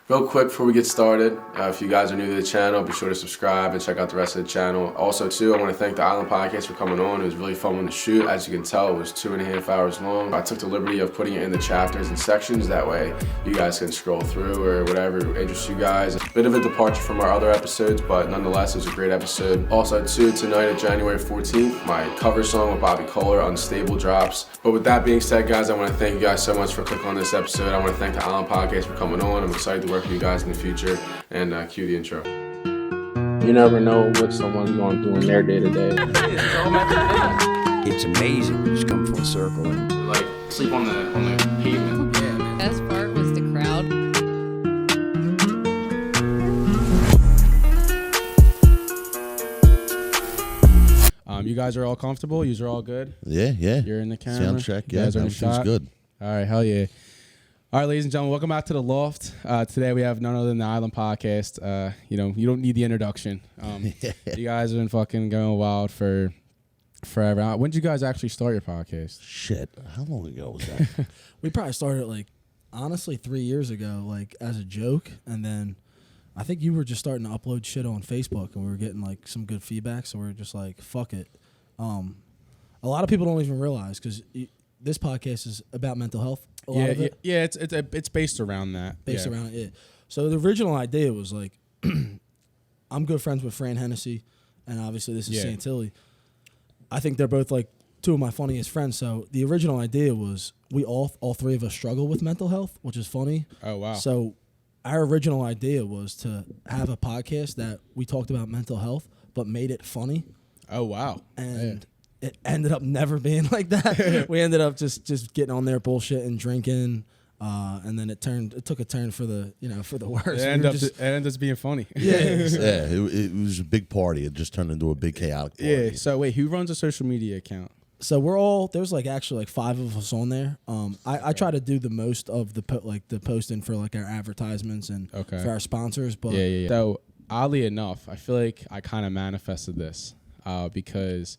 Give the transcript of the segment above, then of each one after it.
Real quick before we get started, if you guys are new to the channel, be sure to subscribe and check out the rest of the channel. Also, too, I want to thank the Island Podcast for coming on. It was really fun to shoot. As you can tell, it was 2.5 hours long. I took the liberty of putting it in the chapters and sections. That way, you guys can scroll through or whatever interests you guys. A bit of a departure from our other episodes, but nonetheless, it was a great episode. Also, too, tonight at January 14th, my cover song with Bobby Kohler, Unstable, drops. But with that being said, guys, I want to thank you guys so much for clicking on this episode. I want to thank the Island Podcast for coming on. I'm excited to work with you guys in the future, and cue the intro. You never know what someone's going to do in their day-to-day. It's amazing. You just come full circle. And Like, sleep on the pavement. Yeah, man. Best part was the crowd. You guys are all comfortable? You are all good? Yeah. You're in the camera? Sound check, You yeah. guys are in the Everything's shot? good. All right, hell yeah. All right, ladies and gentlemen, welcome back to the Loft. Today we have none other than the Island Podcast. You don't need the introduction. You guys have been fucking going wild for forever. When did you guys actually start your podcast? Shit. How long ago was that? We probably started honestly 3 years ago, as a joke, and then I think you were just starting to upload shit on Facebook, and we were getting some good feedback, so we were just like, fuck it. A lot of people don't even realize because this podcast is about mental health. A lot of it. Yeah. It's based around that. Based around it. So the original idea was I'm good friends with Fran Hennessy, and obviously this is Santilli. I think they're both two of my funniest friends. So the original idea was we all three of us struggle with mental health, which is funny. Oh wow. So our original idea was to have a podcast that we talked about mental health but made it funny. Oh wow. And it ended up never being like that. We ended up just getting on there bullshit and drinking. And then it took a turn for the worse. It ended up being funny. Yeah. It was a big party. It just turned into a big chaotic party. Yeah. So wait, who runs a social media account? So there's actually 5 of us on there. I try to do the most of the posting for our advertisements and for our sponsors. But yeah. So oddly enough, I feel like I kind of manifested this because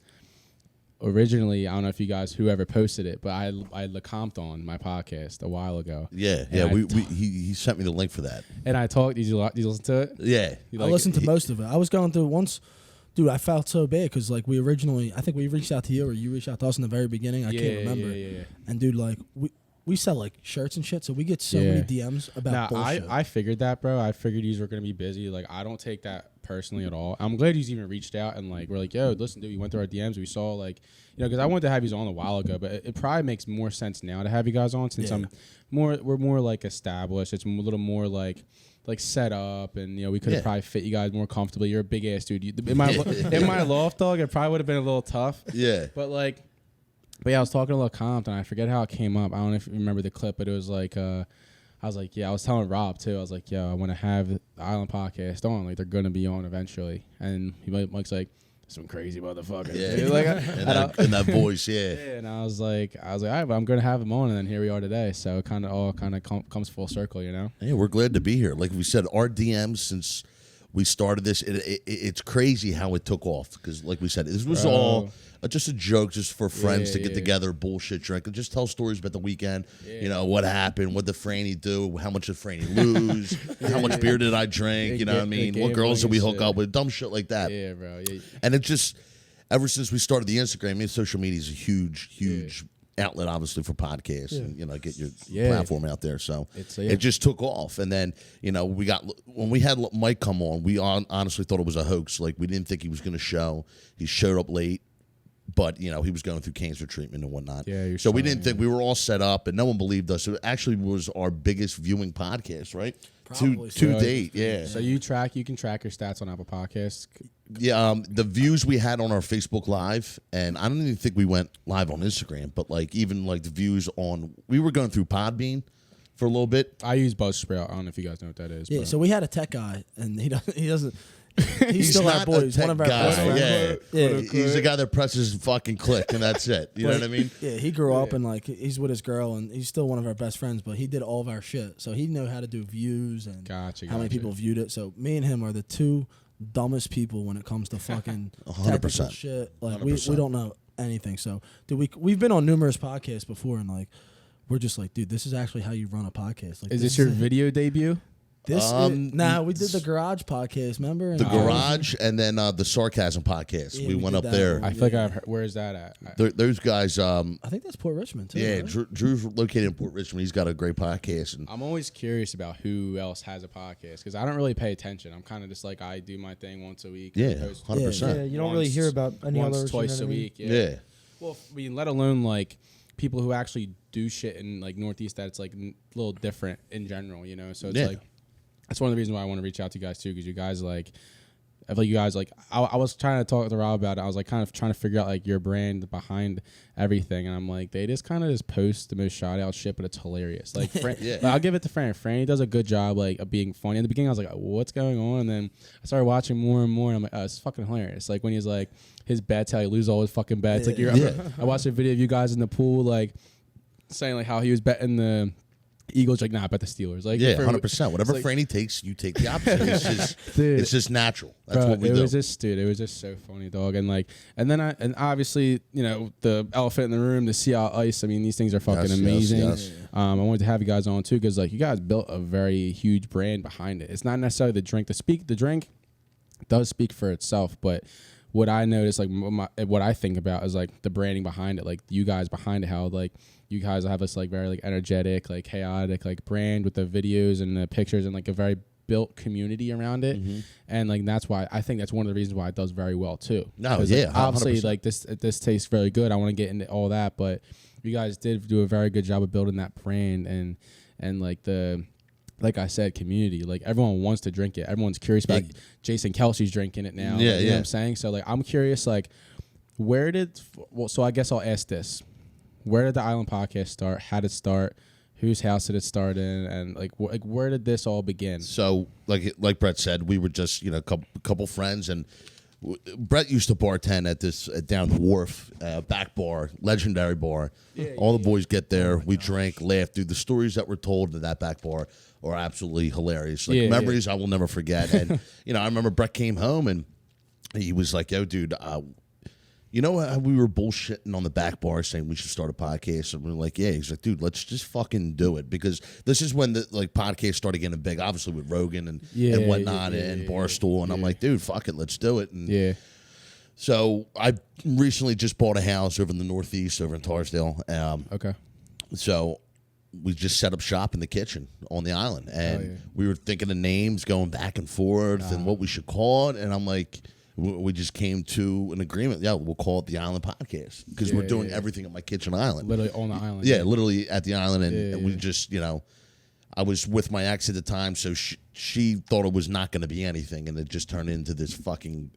originally, I don't know if you guys, whoever posted it, but I lecomped on my podcast a while ago. Yeah. He sent me the link for that. And I talked. Did you listen to it? Yeah. I listened to most of it. I was going through once. Dude, I felt so bad because I think we reached out to you or you reached out to us in the very beginning. I can't remember. Yeah. And dude, we sell shirts and shit, so we get so many DMs about bullshit. I figured that, bro. I figured you were gonna be busy. I don't take that personally at all. I'm glad you even reached out and we're yo, listen, dude, we went through our DMs. We saw because I wanted to have you on a while ago, but it probably makes more sense now to have you guys on since we're more established. It's a little more set up, and we could have probably fit you guys more comfortably. You're a big ass dude. In my loft, dog, it probably would have been a little tough. Yeah. But yeah, I was talking to LeCompte, and I forget how it came up. I don't know if you remember the clip, but it was I was I was telling Rob too. I was yo, I want to have the Island Podcast on. They're gonna be on eventually, and Mike's some crazy motherfucker. Yeah. And that voice, yeah. And I was all right, but I'm gonna have him on, and then here we are today. So it all comes full circle, Yeah, we're glad to be here. Like we said, our DMs since we started this, it's crazy how it took off. Because like we said, this was all just a joke, just for friends to get together, bullshit, drink, and just tell stories about the weekend. Yeah. What happened, what did Franny do, how much did Franny lose, how much beer did I drink, what I mean, what girls did we hook up with, dumb shit like that. Yeah, bro. Yeah. And it just, ever since we started the Instagram, social media is a huge outlet, obviously, for podcasts and get your platform out there. So it just took off. And then when we had Mike come on, we honestly thought it was a hoax. We didn't think he was going to show. He showed up late, but he was going through cancer treatment and whatnot. Yeah, so we didn't think, we were all set up, and no one believed us. It actually was our biggest viewing podcast, right? Probably to date, yeah. So you can track your stats on Apple Podcasts. Yeah, the views we had on our Facebook Live, and I don't even think we went live on Instagram, but even the views we were going through Podbean for a little bit. I use Buzzsprout. I don't know if you guys know what that is. Yeah, but. So we had a tech guy, and he doesn't. He's still our boy. He's one of our best friends. Yeah. He's the guy that presses fucking click, and that's it. You know what I mean? Yeah, he grew up and he's with his girl, and he's still one of our best friends. But he did all of our shit, so he knew how to do views and how many people viewed it. So me and him are the two dumbest people when it comes to fucking 100% shit. We don't know anything. So dude, we've been on numerous podcasts before, and we're just dude, this is actually how you run a podcast. Is this your video debut? This we did the Garage podcast, remember? The Garage and then the Sarcasm podcast. Yeah, we went up there. I feel like I've heard, where is that at? Those guys. I think that's Port Richmond too. Yeah, right? Drew's located in Port Richmond. He's got a great podcast. And I'm always curious about who else has a podcast because I don't really pay attention. I'm kind of just like I do my thing once a week. Yeah, I post 100%. Yeah, you don't really hear about any once, others. twice you know a what I mean? week. yeah. Well, I mean, let alone like people who actually do shit in like Northeast that's like a little different in general, you know. So it's like that's one of the reasons why I want to reach out to you guys too, because you guys like, I feel like you guys like. I was trying to talk to Rob about it. I was like kind of trying to figure out like your brand behind everything, and I'm like they just kind of just post the most shot out shit, but it's hilarious. Like, like I'll give it to Franny. Franny does a good job like of being funny. In the beginning, I was like, what's going on? And then I started watching more and more. And I'm like, oh, it's fucking hilarious. Like when he's like his bets, how he loses all his fucking bets. Like I watched a video of you guys in the pool like saying like how he was betting the Eagles, like, nah, I bet the Steelers. Like, 100%. Whatever like, Franny takes, you take the opposite. It's just natural. That's what we do. It was just so funny, dog. And like, and obviously, you know, the elephant in the room, the Sea Ice. I mean, these things are fucking amazing. Yes. I wanted to have you guys on too because like you guys built a very huge brand behind it. It's not necessarily the drink. The drink does speak for itself, but what I notice, like what I think about is like the branding behind it, like you guys behind it, how like you guys have this like very like energetic, like chaotic, like brand with the videos and the pictures and like a very built community around it, and like that's why I think that's one of the reasons why it does very well too. No, like, obviously 100%. like this tastes very good. I want to get into all that, but you guys did do a very good job of building that brand and like the. Like I said, community. Like everyone wants to drink it. Everyone's curious about Jason Kelsey's drinking it now. Yeah, like, you know what I'm saying? So like I'm curious, like so I guess I'll ask this. Where did the Island Podcast start? How did it start? Whose house did it start in? And like where did this all begin? So like Brett said, we were just, you know, a couple friends, and Brett used to bartend at this down the wharf back bar, legendary bar. All the boys get there, we drink, laugh. Dude, the stories that were told at that back bar are absolutely hilarious. Like memories I will never forget. And you know, I remember Brett came home and he was like, "Yo, dude, you know how we were bullshitting on the back bar saying we should start a podcast?" And we were like, "Yeah." He's like, "Dude, let's just fucking do it," because this is when the like podcasts started getting big, obviously with Rogan and whatnot and Barstool. And I'm like, "Dude, fuck it, let's do it." And so I recently just bought a house over in the Northeast, over in Tarsdale. Okay. So we just set up shop in the kitchen on the island, and we were thinking of names, going back and forth, and what we should call it. And I'm like, we just came to an agreement. Yeah, we'll call it the Island Podcast because we're doing everything at my kitchen island, literally on the island. Yeah, literally at the island, and we just, you know, I was with my ex at the time, so she thought it was not going to be anything, and it just turned into this fucking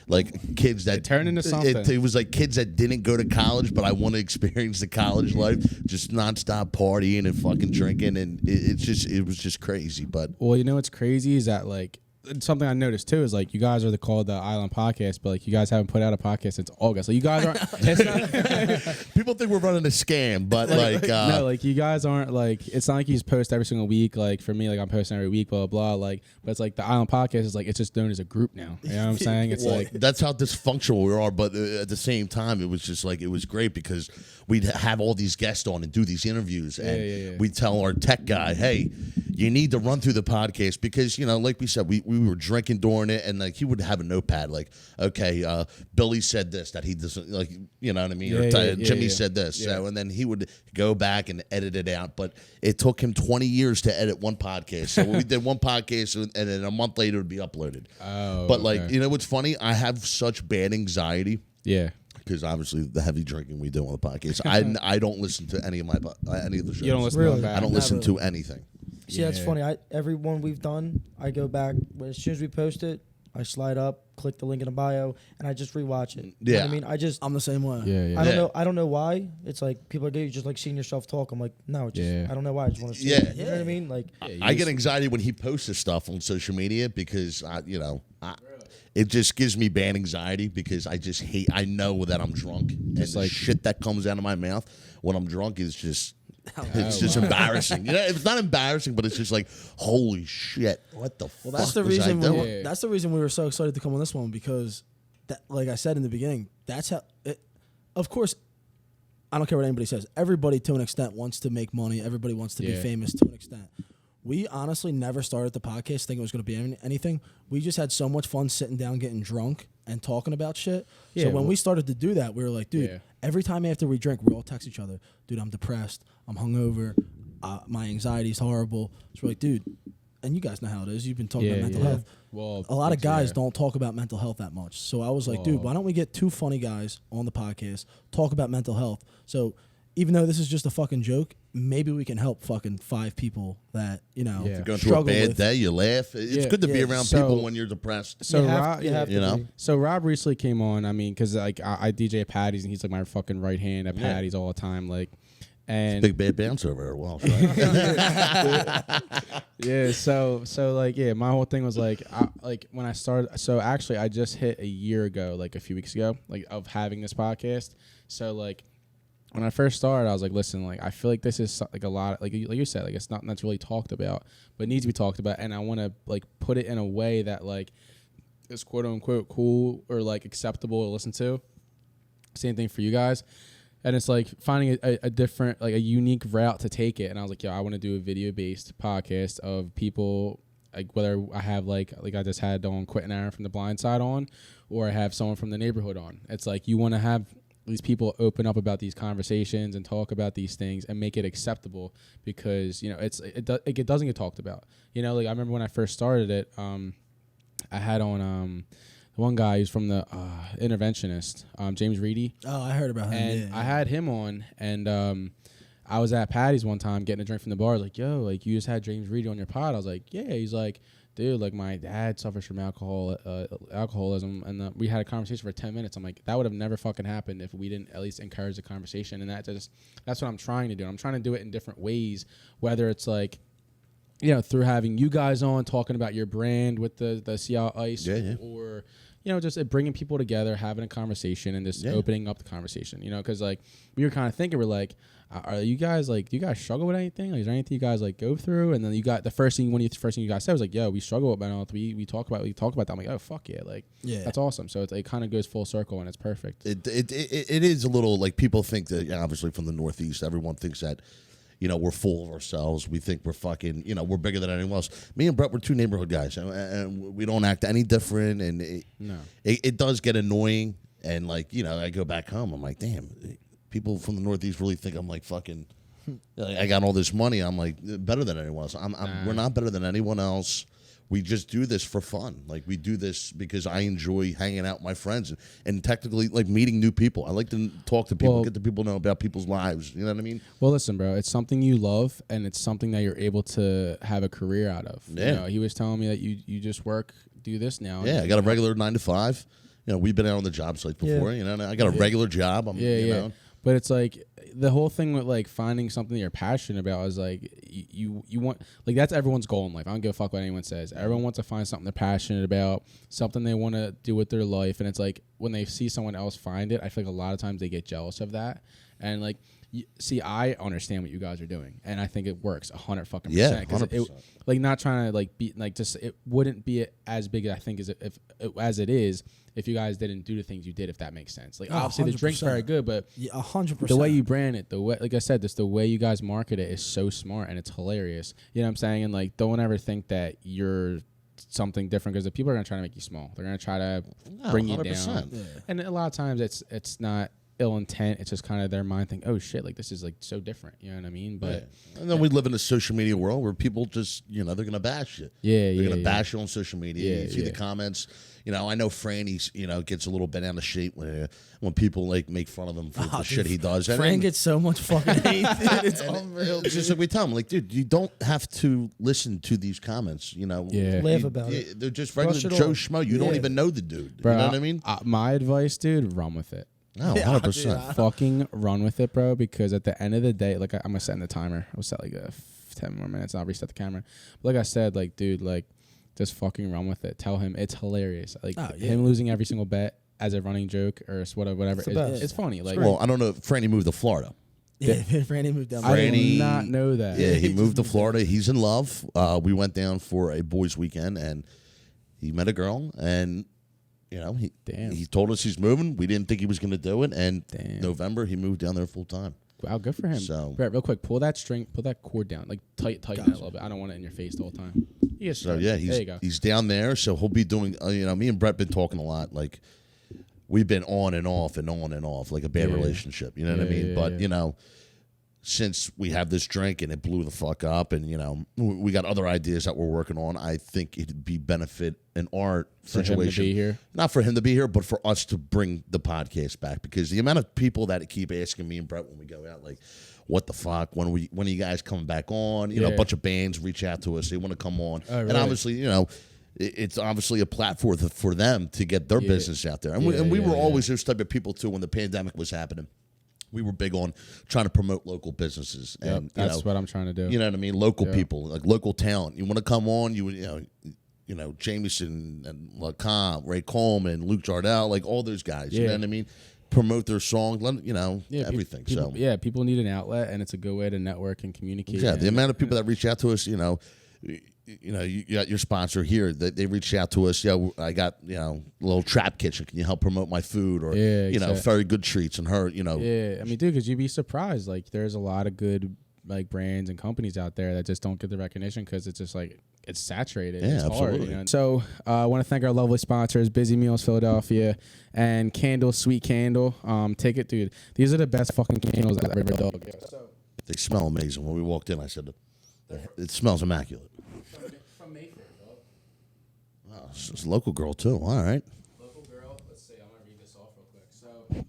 like kids that turned into something. It was like kids that didn't go to college, but I want to experience the college life, just nonstop partying and fucking drinking, and it was just crazy. But well, you know what's crazy is that like. Something I noticed too is like you guys are called the Island Podcast, but like you guys haven't put out a podcast since August. Like you guys aren't. It's not, people think we're running a scam, but like no, like you guys aren't like. It's not like you just post every single week. Like for me, like I'm posting every week, blah blah. Like, but it's like the Island Podcast is like it's just known as a group now. You know what I'm saying? It's well, like that's how dysfunctional we are. But at the same time, it was just like it was great because we'd have all these guests on and do these interviews, and we'd tell our tech guy, "Hey, you need to run through the podcast," because you know, like we said, we were drinking during it, and like he would have a notepad, like, okay, Billy said this that he doesn't like, you know what I mean, or Jimmy said this, so, and then he would go back and edit it out. But it took him 20 years to edit one podcast. So we did one podcast, and then a month later it would be uploaded. Oh, but like, you know what's funny? I have such bad anxiety. Yeah. Because obviously the heavy drinking we do on the podcast, I don't listen to any of any of the shows. You don't listen Really? to I don't listen to anything. See, that's funny. Every one we've done, I go back as soon as we post it. I slide up, click the link in the bio, and I just rewatch it. You know what I mean, I'm the same way. Yeah. I don't know why. It's like people are just like seeing yourself talk. I'm like, no, it's just I don't know why. I just want to see it. You know what I mean? Like, I get anxiety when he posts this stuff on social media because it just gives me bad anxiety because I just hate. I know that I'm drunk, and the shit that comes out of my mouth when I'm drunk is just. It's just embarrassing. You know, it's not embarrassing, but it's just like, holy shit, what the fuck? That's the reason. That's the reason we were so excited to come on this one because, that, like I said in the beginning, that's how. Of course, I don't care what anybody says. Everybody, to an extent, wants to make money. Everybody wants to be famous to an extent. we honestly never started the podcast thinking it was going to be anything. We just had so much fun sitting down, getting drunk, and talking about shit. Yeah, so when we started to do that, we were like, dude, every time after we drink, we all text each other, dude, I'm depressed, I'm hungover, my anxiety's horrible. So we're like, dude, and you guys know how it is. You've been talking about mental health. Well, a lot of guys don't talk about mental health that much. So I was like, dude, why don't we get 2 funny guys on the podcast, talk about mental health? So even though this is just a fucking joke, maybe we can help fucking 5 people that, you know, If you're going through a bad day, you laugh. It's good to be around people when you're depressed. So So Rob recently came on. I mean, because like I DJ at Patty's, and he's like my fucking right hand at Patty's all the time. Like, and big bad bouncer over there, Welsh, right? So my whole thing was like, when I started. So actually, I just hit a year ago, like a few weeks ago, like of having this podcast. So like, when I first started, I was like, listen, like I feel like this is like a lot, like you said, like it's not that's really talked about, but it needs to be talked about, and I want to like put it in a way that like is quote unquote cool or like acceptable to listen to. Same thing for you guys. And it's like finding a different, like a unique route to take it. And I was like, I want to do a video-based podcast of people, like whether I have like I just had on Quentin Aaron from The Blind Side on, or I have someone from the neighborhood on. It's like you want to have these people open up about these conversations and talk about these things and make it acceptable, because, you know, it doesn't get talked about. You know, like I remember when I first started it, I had on one guy who's from the Interventionist, James Reedy. Oh, I heard about him. And I had him on, and I was at Patty's one time getting a drink from the bar. I was like, yo, like you just had James Reedy on your pod. I was like, yeah. He's like, dude, like my dad suffers from alcoholism, and we had a conversation for 10 minutes. I'm like, that would have never fucking happened if we didn't at least encourage the conversation. And that's what I'm trying to do. I'm trying to do it in different ways, whether it's like, you know, through having you guys on talking about your brand with the Sea Ice, or, you know, just bringing people together, having a conversation, and just opening up the conversation, you know, because like we were kind of thinking, we're like, are you guys like, do you guys struggle with anything? Like, is there anything you guys like go through? And then you got the first thing you guys said was like, yo, we struggle with mental health. We talk about that. I'm like, oh fuck yeah, like that's awesome. So it kind of goes full circle, and it's perfect. It is a little like, people think that, obviously from the Northeast, everyone thinks that, you know, we're full of ourselves. We think we're fucking, you know, we're bigger than anyone else. Me and Brett, we're 2 neighborhood guys, and we don't act any different. And it does get annoying. And like, you know, I go back home, I'm like, damn, people from the Northeast really think I'm like fucking, like, I got all this money. I'm like better than anyone else. We're not better than anyone else. We just do this for fun. Like, we do this because I enjoy hanging out with my friends and technically like meeting new people. I like to talk to people, get the people know about people's lives. You know what I mean? Well, listen, bro, it's something you love, and it's something that you're able to have a career out of. Yeah. You know, he was telling me that you just do this now. Yeah, I got a regular 9 to 5. You know, we've been out on the job site before. You know, I got a regular job. You know. But it's like the whole thing with like finding something that you're passionate about is like you want, like that's everyone's goal in life. I don't give a fuck what anyone says. Everyone wants to find something they're passionate about, something they want to do with their life. And it's like when they see someone else find it, I feel like a lot of times they get jealous of that. And like, see, I understand what you guys are doing, and I think it works 100%. Yeah, 100%. Like not trying to like be like just it wouldn't be as big I think as it is if you guys didn't do the things you did, if that makes sense. Like obviously 100%. The drink's very good, but 100%. The way you brand it, the way, like I said, the way you guys market it is so smart, and it's hilarious. You know what I'm saying? And like, don't ever think that you're something different, because the people are gonna try to make you small. They're gonna try to bring you down. Yeah. And a lot of times it's not ill intent. It's just kind of their mind think, oh shit, like this is like so different. You know what I mean? But and then we live in a social media world where people just, you know, they're gonna bash you. They're gonna bash you on social media. You see the comments. You know, I know Franny, you know, gets a little bent out of shape when people like make fun of him for the shit he does. Fran gets so much fucking hate. It's unreal. It's just like we tell him, like, dude, you don't have to listen to these comments. You know, laugh about it. They're just regular Joe Schmo. You don't even know the dude. Bro, you know what I mean? My advice, dude, run with it. No, 100%. Fucking run with it, bro, because at the end of the day, like I'm gonna set the timer. I'll set like 10 more minutes and I'll reset the camera. But like I said, like, dude, like, just fucking run with it. Tell him it's hilarious. Like him losing every single bet as a running joke or whatever. It's funny. Like, well, I don't know. Franny moved to Florida. Yeah, Franny moved down. I did not know that. Yeah, he moved to Florida. He's in love. We went down for a boys' weekend, and he met a girl, and you know, he told us he's moving. We didn't think he was going to do it, and November he moved down there full time. Wow, good for him. So, Brett, real quick, pull that cord down, like tighten it a little bit. I don't want it in your face the whole time. Yes. So yeah, there you go. he's down there. So he'll be doing. Me and Brett been talking a lot. Like we've been on and off and on and off, like a bad relationship. You know what I mean? But since we have this drink and it blew the fuck up, and we got other ideas that we're working on, I think it'd be benefit in our situation. For him to be here? Not for him to be here, but for us to bring the podcast back, because the amount of people that keep asking me and Brett when we go out, like, what the fuck? When are you guys coming back on? A bunch of bands reach out to us. They want to come on. Oh, really? And obviously, it's obviously a platform for them to get their business out there. And we were always those type of people, too, when the pandemic was happening. We were big on trying to promote local businesses. And that's what I'm trying to do. You know what I mean? Local people, like local talent. You want to come on, Jameson and LaCombe, Ray Coleman, Luke Jardell, like all those guys. You know what I mean? Promote their songs, everything. People need an outlet, and it's a good way to network and communicate. Yeah, the amount of people that reach out to us, you got your sponsor here. They reached out to us. I got a little trap kitchen. Can you help promote my food? Or very good treats and her. Yeah, I mean, dude, because you'd be surprised. Like, there's a lot of good brands and companies out there that just don't get the recognition because it's just like it's saturated. Yeah, it's absolutely. Hard, So I want to thank our lovely sponsors, Busy Meals Philadelphia and Candle Sweet Candle. Take it, dude. These are the best fucking candles I've ever dug. They smell amazing. When we walked in, I said, it smells immaculate. From Mayfair, dog. Wow, it's a local girl too. All right. Local girl. Let's see. I'm gonna read this off real quick.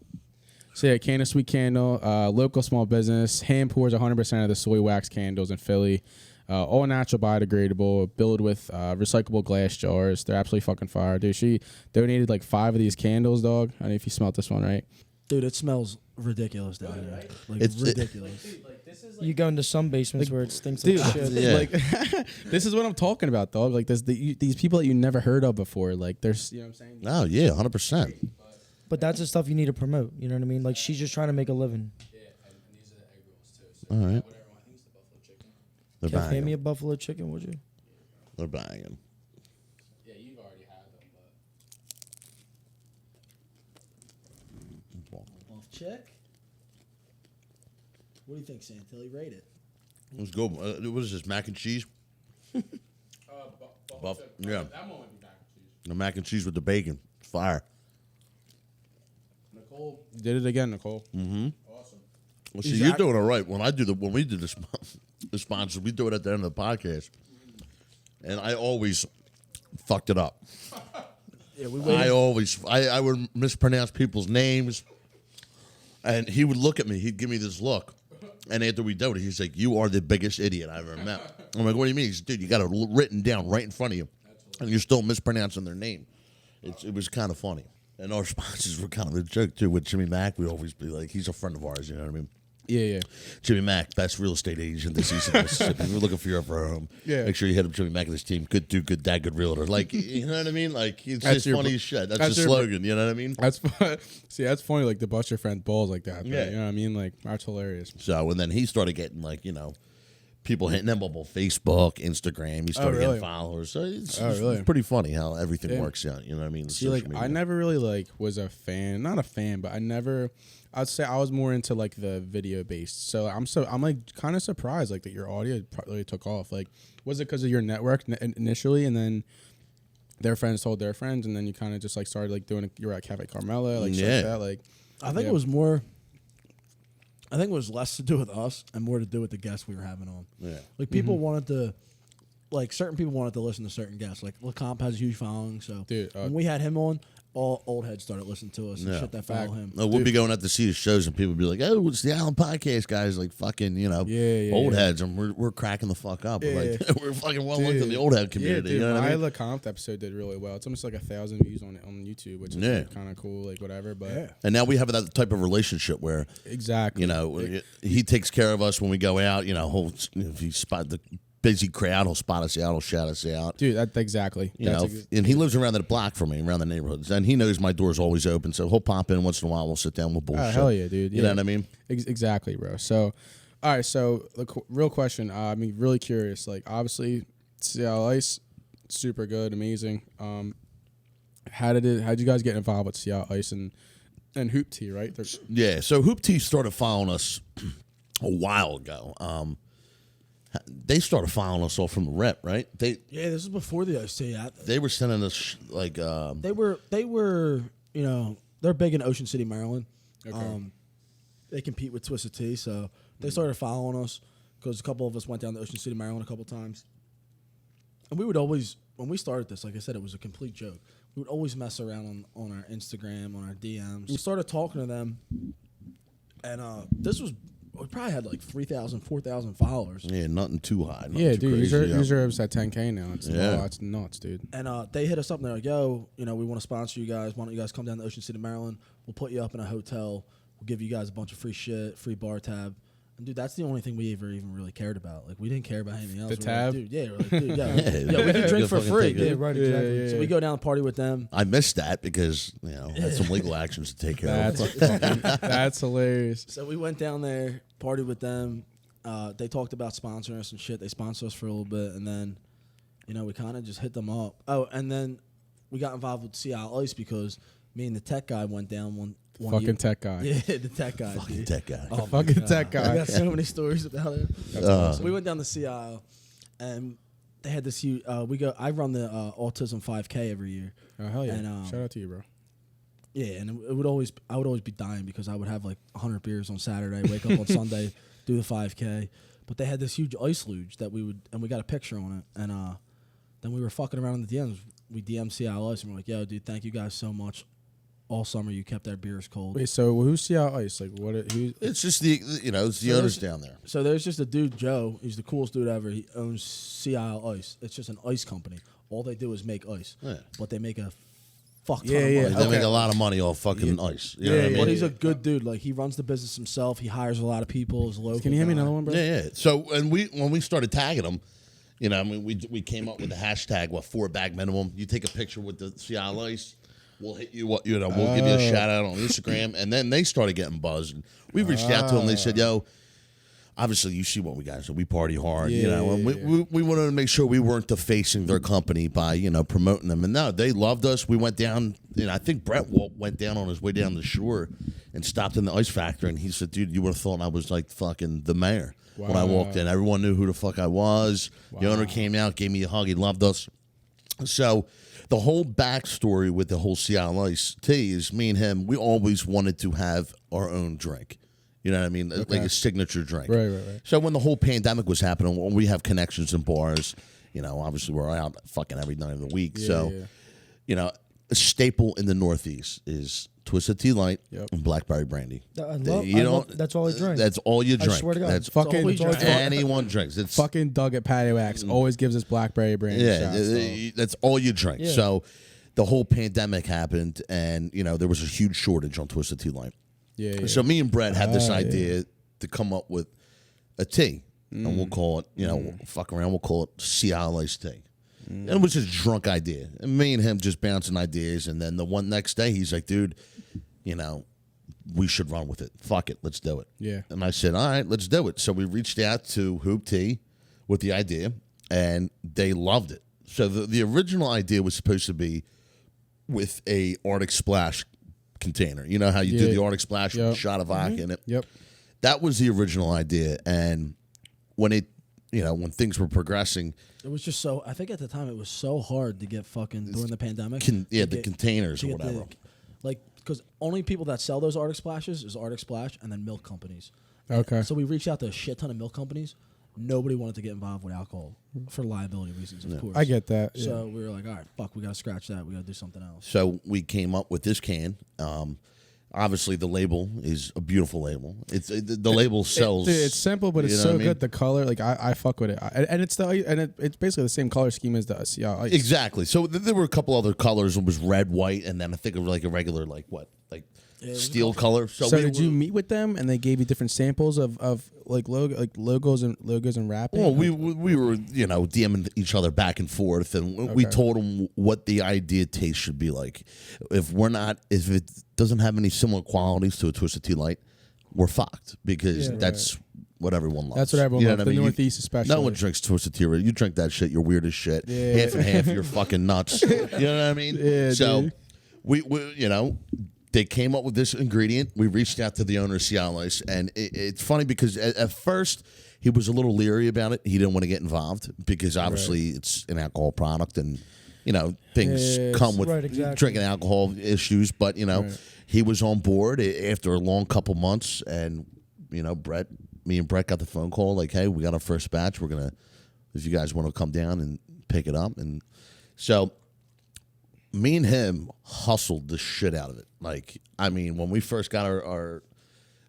So yeah, Candle Sweet Candle, local small business, hand pours 100% of the soy wax candles in Philly. All natural, biodegradable, built with recyclable glass jars. They're absolutely fucking fire, dude. She donated like 5 of these candles, dog. I don't know if you smelled this one, right? Dude, it smells ridiculous down here. Like, it's ridiculous. You go into some basements where it stinks dude, like shit. Yeah. Like, this is what I'm talking about, dog. Like, these people that you never heard of before. Like, there's, you know what I'm saying? Oh yeah, 100%. But that's the stuff you need to promote. You know what I mean? Like, she's just trying to make a living. Yeah, and these are the egg rolls too. So all right. whatever. I think it's the buffalo chicken. They're Kev, pay buying me a them. buffalo chicken, would you? They're buying them. Yeah, you've already had them, but. Off check. What do you think, Santilli? Rate it. Let's go. What is this, mac and cheese? Buff. Yeah. That one would be mac and cheese. The mac and cheese with the bacon. Fire. Nicole did it again, Nicole. Mm-hmm. Awesome. Well, see, you're doing it right. When we do the sponsors, we do it at the end of the podcast, and I always fucked it up. Yeah, I would mispronounce people's names, and he would look at me. He'd give me this look, and after we do it, he's like, "You are the biggest idiot I ever met." I'm like, "What do you mean?" He's, "Dude, you got it written down right in front of you, and you're still mispronouncing their name." It was kind of funny. And our sponsors were kind of a joke, too. With Jimmy Mack, we'd always be like, he's a friend of ours, you know what I mean? Yeah. Jimmy Mack, best real estate agent this season in Mississippi. We're looking for you for a home. Yeah. Make sure you hit up Jimmy Mack and his team. Good dude, good dad, good realtor. Like, you know what I mean? Like, it's That's just funny as shit. That's the slogan, you know what I mean? That's that's funny. Like, to bust your friend's balls like that. Yeah. You know what I mean? Like, that's hilarious. So, and then he started getting, like, people hitting him up on Facebook, Instagram. He started getting followers. So it's pretty funny how everything works out. You know what I mean? See, like, I never really was a fan. Not a fan, but I'd say I was more into like the video based. So I'm like kind of surprised like that your audio really took off. Like, was it because of your network initially, and then their friends told their friends, and then you kind of just like started like doing you were at Cafe Carmela, like shit like that. Like, I think it was more. I think it was less to do with us and more to do with the guests we were having on. Yeah. Like, people wanted to, like, certain people wanted to listen to certain guests. Like, LaCombe has a huge following, so dude, when we had him on, all old heads started listening to us and shit that follow him. No, we'll be going out to see the shows and people would be like, "Oh, it's the Island Podcast guys," like fucking, old heads, and we're cracking the fuck up. Like, we're fucking well into the old head community. Yeah, dude, you know what I mean? my LaCombe episode did really well. It's almost like 1,000 views on YouTube, which is like, kind of cool, like whatever. But and now we have that type of relationship where exactly, he takes care of us when we go out. If he spot the busy crowd, he'll spot us out, he'll shout us out. Dude, that's exactly. And he lives around the block from me, around the neighborhoods, and he knows my door's always open, so he'll pop in once in a while. We'll sit down, we'll bullshit. Hell yeah, dude. You know what I mean? Exactly, bro. So, all right. So the real question. I mean, really curious. Like, obviously, Seattle Ice, super good, amazing. How'd you guys get involved with Seattle Ice and Hoop Tea, right? Yeah. So Hoop Tea started following us a while ago. They started following us all from the rep, right? Yeah, this is before the OC. They were sending us They were, you know, they're big in Ocean City, Maryland. Okay. They compete with Twisted Tea, so they started following us because a couple of us went down to Ocean City, Maryland a couple times. And we would always, when we started this, like I said, it was a complete joke. We would always mess around on our Instagram, on our DMs. We started talking to them, and this was, we probably had like 3,000, 4,000 followers. Yeah, nothing too high. Yeah, too dude, crazy, user at 10K now. It's it's nuts, dude. And they hit us up and they're like, yo, you know, we want to sponsor you guys. Why don't you guys come down to Ocean City, Maryland? We'll put you up in a hotel. We'll give you guys a bunch of free shit, free bar tab. And dude, that's the only thing we ever even really cared about. Like, we didn't care about anything else. The tab? Like, dude, we're like, dude, yeah, we can drink for free. Yeah, right, exactly. So we go down and party with them. I missed that because, you know, had some legal actions to take care of. That's hilarious. So we went down there, partied with them. They talked about sponsoring us and shit. They sponsored us for a little bit, and then, you know, we kind of just hit them up. Oh, and then we got involved with Sea Isle Ice because me and the tech guy went down one Fucking year. tech guy. Yeah, the tech guy. Fucking dude. tech guy. Oh, Fucking my tech God. guy. I got so many stories about it. That's awesome. We went down to Sea Isle, and they had this huge. I run the Autism 5K every year. Oh hell yeah! And, shout out to you, bro. Yeah, and I would always be dying because I would have like 100 beers on Saturday, wake up on Sunday, do the 5K. But they had this huge ice luge that we got a picture on it, and then we were fucking around in the DMs. We DM'd Sea Isle Ice, and we're like, yo, dude, thank you guys so much. All summer you kept our beers cold. Wait, so who's Sea Isle Ice? Like, what? Who? It's just it's the owners down there. So there's just a dude, Joe. He's the coolest dude ever. He owns Sea Isle Ice. It's just an ice company. All they do is make ice, but they make a fuck ton of money. They make a lot of money off fucking ice. You know what I mean? But he's a good dude. Like, he runs the business himself. He hires a lot of people. He's local. Can you hand me guy. another one, bro? Yeah. So, and when we started tagging them, you know, I mean, we came up with the hashtag 4-bag minimum. You take a picture with the Sea Isle Ice. We'll hit you. We'll give you a shout out on Instagram, and then they started getting buzzed. And we reached out to them. They said, "Yo, obviously you see what we got, so we party hard, you know." And we wanted to make sure we weren't defacing their company by promoting them. And no, they loved us. We went down. I think Brett went down on his way down the shore and stopped in the ice factory. And he said, "Dude, you would have thought I was like fucking the mayor when I walked in. Everyone knew who the fuck I was. The owner came out, gave me a hug. He loved us." So the whole backstory with the whole Sea Isle Ice tea is me and him, we always wanted to have our own drink. You know what I mean? Like a signature drink. Right. So when the whole pandemic was happening, when we have connections in bars, obviously we're out fucking every night of the week. A staple in the Northeast is Twisted Tea Light and Blackberry Brandy. That's all I drink. That's all you drink. I swear to God. That's fucking anyone drinks. It's fucking Doug at Patio X always gives us Blackberry Brandy. That's all you drink. Yeah. So the whole pandemic happened, and there was a huge shortage on Twisted Tea Light. So me and Brett had this idea to come up with a tea, and we'll call it, fuck around, we'll call it Sea Isle Ice Tea. And it was just a drunk idea. And me and him just bouncing ideas. And then the one next day, he's like, dude, we should run with it. Fuck it. Let's do it. Yeah. And I said, all right, let's do it. So we reached out to Hoop Tea with the idea, and they loved it. So the original idea was supposed to be with a Arctic Splash container. You know how you do the Arctic Splash with a shot of vodka in it? Yep. That was the original idea. And when when things were progressing, it was just so. I think at the time it was so hard to get fucking during the pandemic. The containers or whatever. Because only people that sell those Arctic Splashes is Arctic Splash and then milk companies. Okay. So we reached out to a shit ton of milk companies. Nobody wanted to get involved with alcohol for liability reasons, of course. I get that. So we were like, all right, fuck, we got to scratch that. We got to do something else. So we came up with this can. Obviously, the label is a beautiful label. The label sells. It's simple, but it's so good. The color, like I fuck with it, and it's it's basically the same color scheme as the Sea Isle Ice. Exactly. So there were a couple other colors. It was red, white, and then I think it was like a regular steel color. So did you meet with them and they gave you different samples of logos and wrapping? Well, we were DMing each other back and forth, and we told them what the idea taste should be like. If it doesn't have any similar qualities to a Twisted Tea Light, we're fucked because that's what everyone loves. That's what everyone loves. The Northeast especially. No one drinks Twisted Tea. You drink that shit, you're weird as shit. Half and half, you're fucking nuts. You know what I mean? Yeah. So dude. we they came up with this ingredient. We reached out to the owner of Cialis, and it's funny because at first he was a little leery about it. He didn't want to get involved because obviously it's an alcohol product, and things come with drinking alcohol issues. But he was on board after a long couple months, and me and Brett got the phone call like, "Hey, we got our first batch. We're gonna, if you guys want to come down and pick it up," and so. Me and him hustled the shit out of it. Like, I mean, when we first got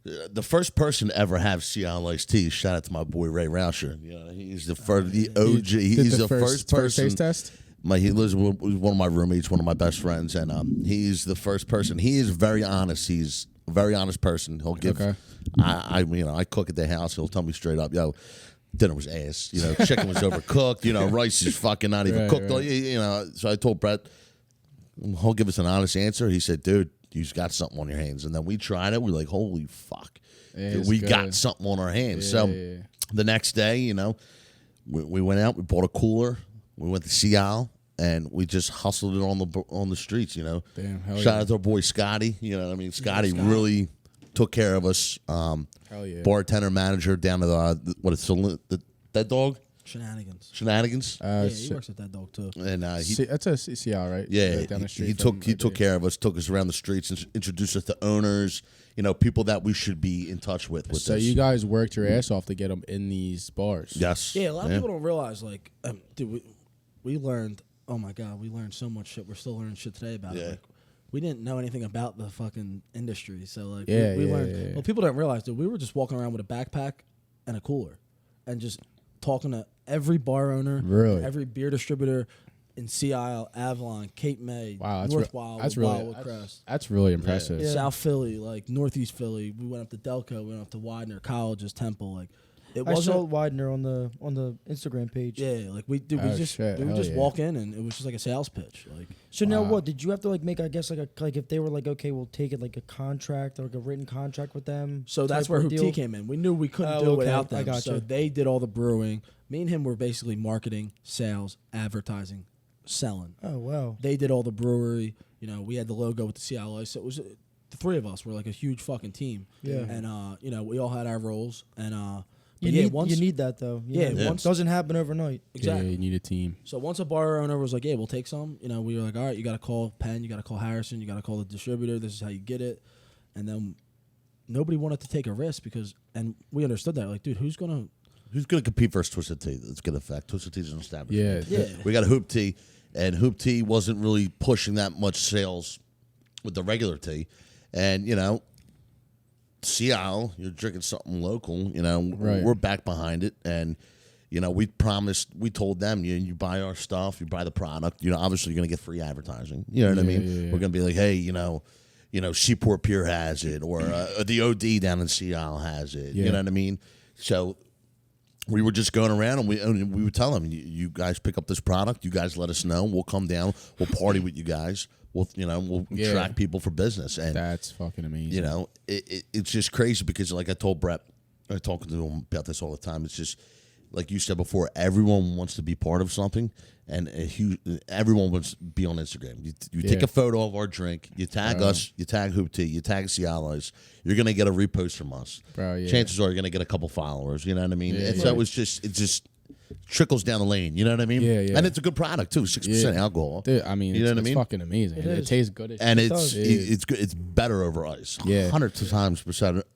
the first person to ever have Cialis tea. Shout out to my boy Ray Rauscher. He's the first, the OG. He's the first person. Taste test. He lives with one of my roommates, one of my best friends, and he's the first person. He is very honest. He's a very honest person. He'll give. Okay. I cook at the house. He'll tell me straight up, yo. Dinner was ass. Chicken was overcooked. Rice is fucking not even cooked. Right. So I told Brett. He'll give us an honest answer. He said, dude, you've got something on your hands. And then we tried it. We're like, holy fuck. Dude, we got something on our hands. The next day, we went out. We bought a cooler. We went to Seattle. And we just hustled it on the streets, Damn, hell Shout out to our boy Scotty. Scotty really took care of us. Hell yeah. Bartender, manager down to the Dead Dog? Shenanigans. Yeah, he works at that dog too. And that's a CCR, right? Yeah, down the street. He took care of us, took us around the streets, and introduced us to owners. People that we should be in touch with. So this. you guys worked your ass off to get them in these bars. Yes. Yeah, a lot of people don't realize. Like, dude, we learned. Oh my God, we learned so much shit. We're still learning shit today about it. Like, we didn't know anything about the fucking industry, so like, we learned. Yeah. Well, people don't realize, dude. We were just walking around with a backpack and a cooler, and just talking to every bar owner, every beer distributor in Sea Isle, Avalon, Cape May, North Wildwood, Wildwood Crest. That's really impressive. Yeah. South Philly, like Northeast Philly. We went up to Delco, we went up to Widener, Colleges, Temple. Like, I saw Widener on the Instagram page. Yeah, like we would just walk in and it was just like a sales pitch. Like, so now what did you have to like make? I guess like if they were like, okay, we'll take it like a contract or like a written contract with them. So that's where Hoop Tea came in. We knew we couldn't do it without them. So they did all the brewing. Me and him were basically marketing, sales, advertising, selling. Oh wow! They did all the brewery. We had the logo with the Cialis. So it was the three of us were like a huge fucking team. Yeah. And we all had our roles and. You need that though. Once doesn't happen overnight. Exactly. Yeah, you need a team. So once a bar owner was like, "Yeah, we'll take some," we were like, "All right, you got to call Penn, you got to call Harrison, you got to call the distributor. This is how you get it." And then nobody wanted to take a risk and we understood that. Like, dude, who's gonna compete versus Twisted Tea? That's gonna affect Twisted Tea's an establishment. Yeah. We got a Hoop Tea, and Hoop Tea wasn't really pushing that much sales with the regular tea, and Seattle, you're drinking something local, we're back behind it. And, we told them, you buy our stuff, you buy the product, obviously you're going to get free advertising. You know what I mean? Yeah. We're going to be like, hey, Seaport Pier has it, or the OD down in Seattle has it. Yeah. You know what I mean? So we were just going around and we would tell them, you guys pick up this product, you guys let us know, we'll come down, we'll party with you guys. We'll track people for business, and that's fucking amazing. It's just crazy because, like I told Brett, I talk to him about this all the time. It's just like you said before, everyone wants to be part of something, and everyone wants to be on Instagram. You take a photo of our drink, you tag us, you tag Hoop Tea, you tag Cialis, you're gonna get a repost from us. Bro, yeah. Chances are you're gonna get a couple followers. You know what I mean? So it just trickles down the lane, you know what I mean? Yeah. And it's a good product too, 6% alcohol. Dude, I mean, it's fucking amazing. It tastes good as and shit. it's good. It's better over ice. 100 times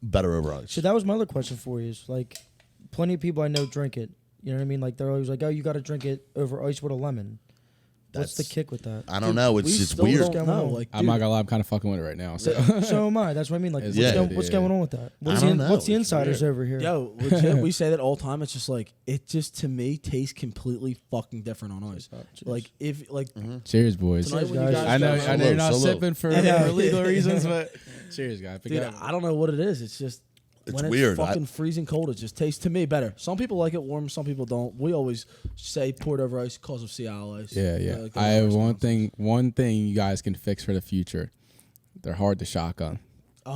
better over ice. So that was my other question for you. Is like, plenty of people I know drink it. You know what I mean? Like they're always like, oh, you got to drink it over ice with a lemon. What's the kick with that? I don't know. It's weird. I'm not gonna lie. I'm kind of fucking with it right now. So am I. That's what I mean. Like, what's going on with that? What's the insiders over here? Yo, legit, we say that all the time. It's just like to me tastes completely fucking different on ice. Like cheers, boys. Cheers, guys. I know you're not sipping for legal reasons, but cheers, guys. Dude, I don't know what it is. It's just. When it's weird. Fucking freezing cold, it just tastes to me better. Some people like it warm, some people don't. We always say poured over ice because of Seattle ice. Yeah. I have one thing you guys can fix for the future. They're hard to shotgun.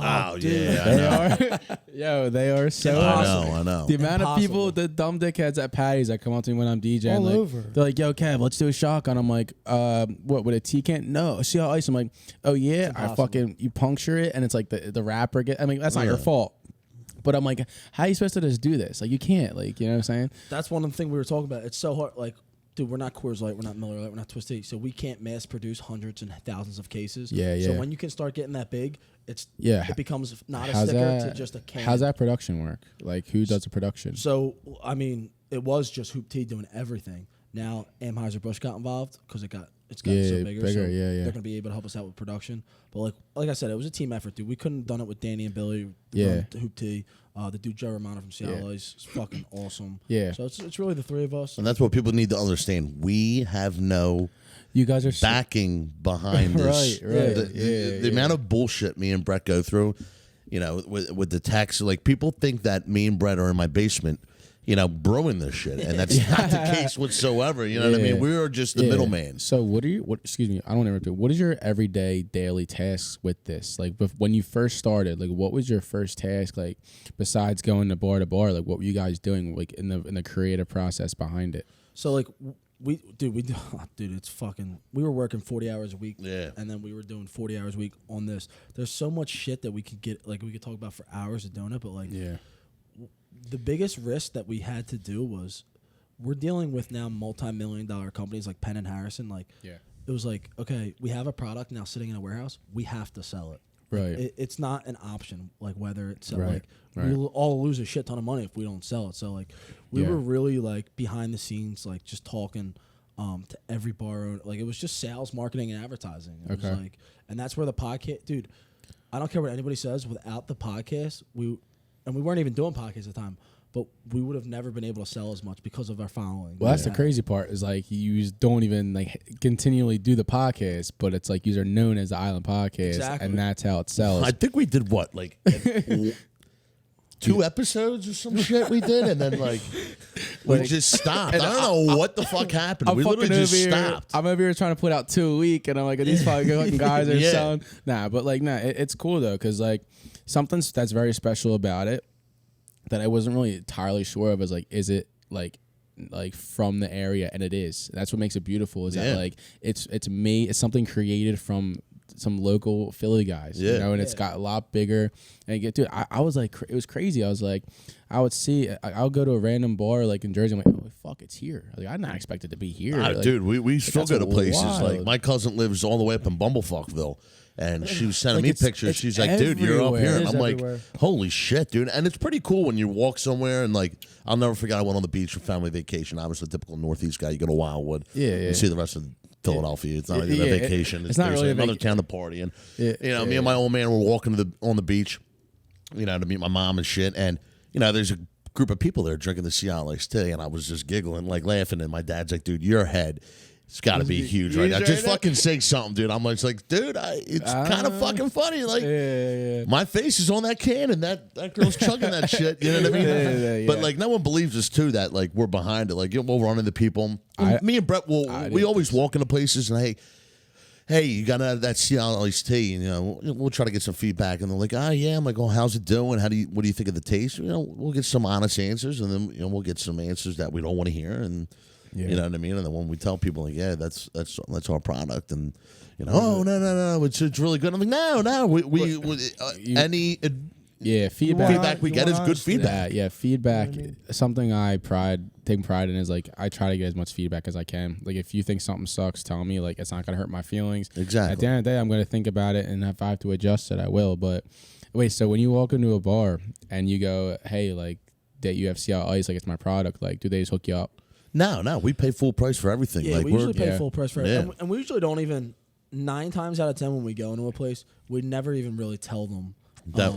Oh, dude. yeah, They are, yo, they are so. I know. The amount of people, Impossible. the dumb dickheads at Patty's that come up to me when I'm DJing, All like, over. they're like, "Yo, Kev, let's do a shotgun." I'm like, "What with a tea can? No, see how ice." I'm like, "Oh yeah, I fucking you puncture it, and it's like the wrapper get. I mean, that's not your fault." But I'm like, "How are you supposed to just do this? Like, you can't. Like, you know what I'm saying?" That's one of the things we were talking about. It's so hard. Like, dude, we're not Coors Light, we're not Miller Lite, we're not Twisted, so we can't mass produce hundreds and thousands of cases. Yeah, So yeah. when you can start getting that big, it becomes not a How's sticker that- to just a can. How's that production work? Like, who does the production? So I mean, it was just Hoop T doing everything. Now Anheuser-Busch got involved because it's gotten so bigger. So they're gonna be able to help us out with production. But like I said, it was a team effort, dude. We couldn't have done it with Danny and Billy. Hoop T. The dude Joe Romano from Seattle is fucking awesome. Yeah. So it's really the three of us. And that's what people need to understand. We have no You guys are backing behind this. Right. The amount of bullshit me and Brett go through, you know, with the tax. Like, people think that me and Brett are in my basement, you know, brewing this shit, and that's not the case whatsoever. You know what I mean? We are just the middleman. So excuse me, I don't interrupt you. What is your everyday daily tasks with this? Like, when you first started, like, what was your first task? Like, besides going to bar, like, what were you guys doing, like, in the creative process behind it? So like dude, it's fucking. We were working 40 hours a week, and then we were doing 40 hours a week on this. There's so much shit that we could get, like, we could talk about for hours of doing it, but like, the biggest risk that we had to do was we're dealing with now multi-million-dollar companies like Penn and Harrison. Like, it was like, okay, we have a product now sitting in a warehouse, we have to sell it. Right. It's not an option, like, whether it's Right. we'll all lose a shit ton of money if we don't sell it. So like, we were really like behind the scenes, like, just talking to every bar owner. Like, it was just sales, marketing, and advertising. It was like, and that's where the podcast, dude. I don't care what anybody says. Without the podcast, we weren't even doing podcasts at the time, but we would have never been able to sell as much because of our following. Well, that's the crazy part, is like, you don't even like continually do the podcast, but it's like you are known as the Island Podcast, and that's how it sells. I think we did what, like 2 episodes or some shit we did, and then like we just stopped. I don't know what the fuck happened. We literally just stopped. I'm over here trying to put out 2 a week, and I'm like, these fucking guys are selling. It's cool though, because like, something that's very special about it that I wasn't really entirely sure of is it like from the area, and it is. That's what makes it beautiful. Is that like it's made, it's something created from some local Philly guys, you know, and it's got a lot bigger. And dude, I was like, it was crazy. I was like, I'll go to a random bar like in Jersey. I'm like, oh fuck, it's here. Like, I'm not expected to be here. Like, dude, we still go to places. wild. Like, my cousin lives all the way up in Bumblefuckville. And she was sending Like, me pictures. She's like, dude, you're up here. And I'm like, everywhere. holy shit, dude. And it's pretty cool when you walk somewhere, and like, I'll never forget, I went on the beach for family vacation. I was a typical Northeast guy. You go to Wildwood. You see the rest of Philadelphia. It's not even a vacation. It's not really another town to party. And, you know, me and my old man were walking on the beach, you know, to meet my mom and shit. And, you know, there's a group of people there drinking the Cialis tea. And I was just giggling, like, laughing. And my dad's like, dude, your head, it's got to be huge right now. Just fucking say something, dude. I'm like, dude, it's kind of fucking funny. Like, my face is on that can, and that girl's chugging that shit. You know what I mean? But like, no one believes us too that like we're behind it. Like, we'll run into people. Me and Brett we always walk into places and hey, you got that Cialis tea? And, you know, we'll try to get some feedback, and they're like, yeah. I'm like, oh, how's it doing? What do you think of the taste? You know, we'll get some honest answers, and then, you know, we'll get some answers that we don't want to hear, and. You know what I mean? And then when we tell people, like, yeah, that's our product, and, you know, oh, no, it's really good. I'm like, no, any feedback we get is good feedback. Feedback. Something I take pride in is like, I try to get as much feedback as I can. Like, if you think something sucks, tell me. Like, it's not gonna hurt my feelings. Exactly. At the end of the day, I'm gonna think about it, and if I have to adjust it, I will. But wait, so when you walk into a bar and you go, hey, like, that you have Seattle Ice, like, it's my product, like, do they just hook you up? No, we pay full price for everything. Yeah, like, we usually pay full price for everything. And we usually don't even, 9 times out of 10 when we go into a place, we never even really tell them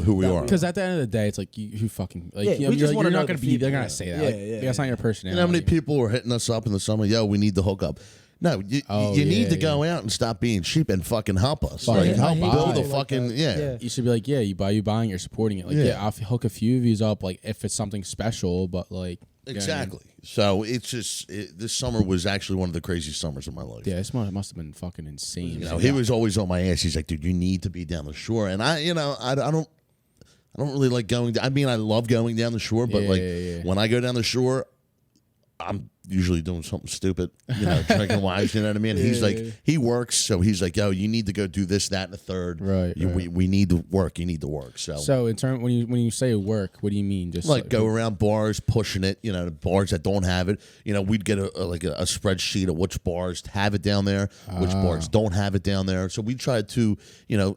who we are. Because at the end of the day, it's like, who fucking, like, we just want to know not going to be, they're going to say that. That's not your personality. You know how many people were hitting us up in the summer? Yo, we need to hook up. No, you need to go out and stop being cheap and fucking help us. Like, help build the fucking, You should be like, you buying, you're supporting it. Like, I'll hook a few of these up, like, if it's something special, but like, Exactly. So it's just this summer was actually one of the craziest summers of my life. Yeah, this must have been fucking insane. He was always on my ass. He's like, dude, you need to be down the shore. And I don't really like going. I mean, I love going down the shore, but when I go down the shore, I'm usually doing something stupid, drinking wise, you know what I mean? He's like, he works, so he's like, yo, you need to go do this, that, and the third. Right. We need to work. You need to work. So in turn, when you say work, what do you mean? Just like go around bars, pushing it, bars that don't have it. We'd get a spreadsheet of which bars have it down there, which bars don't have it down there. So we tried to,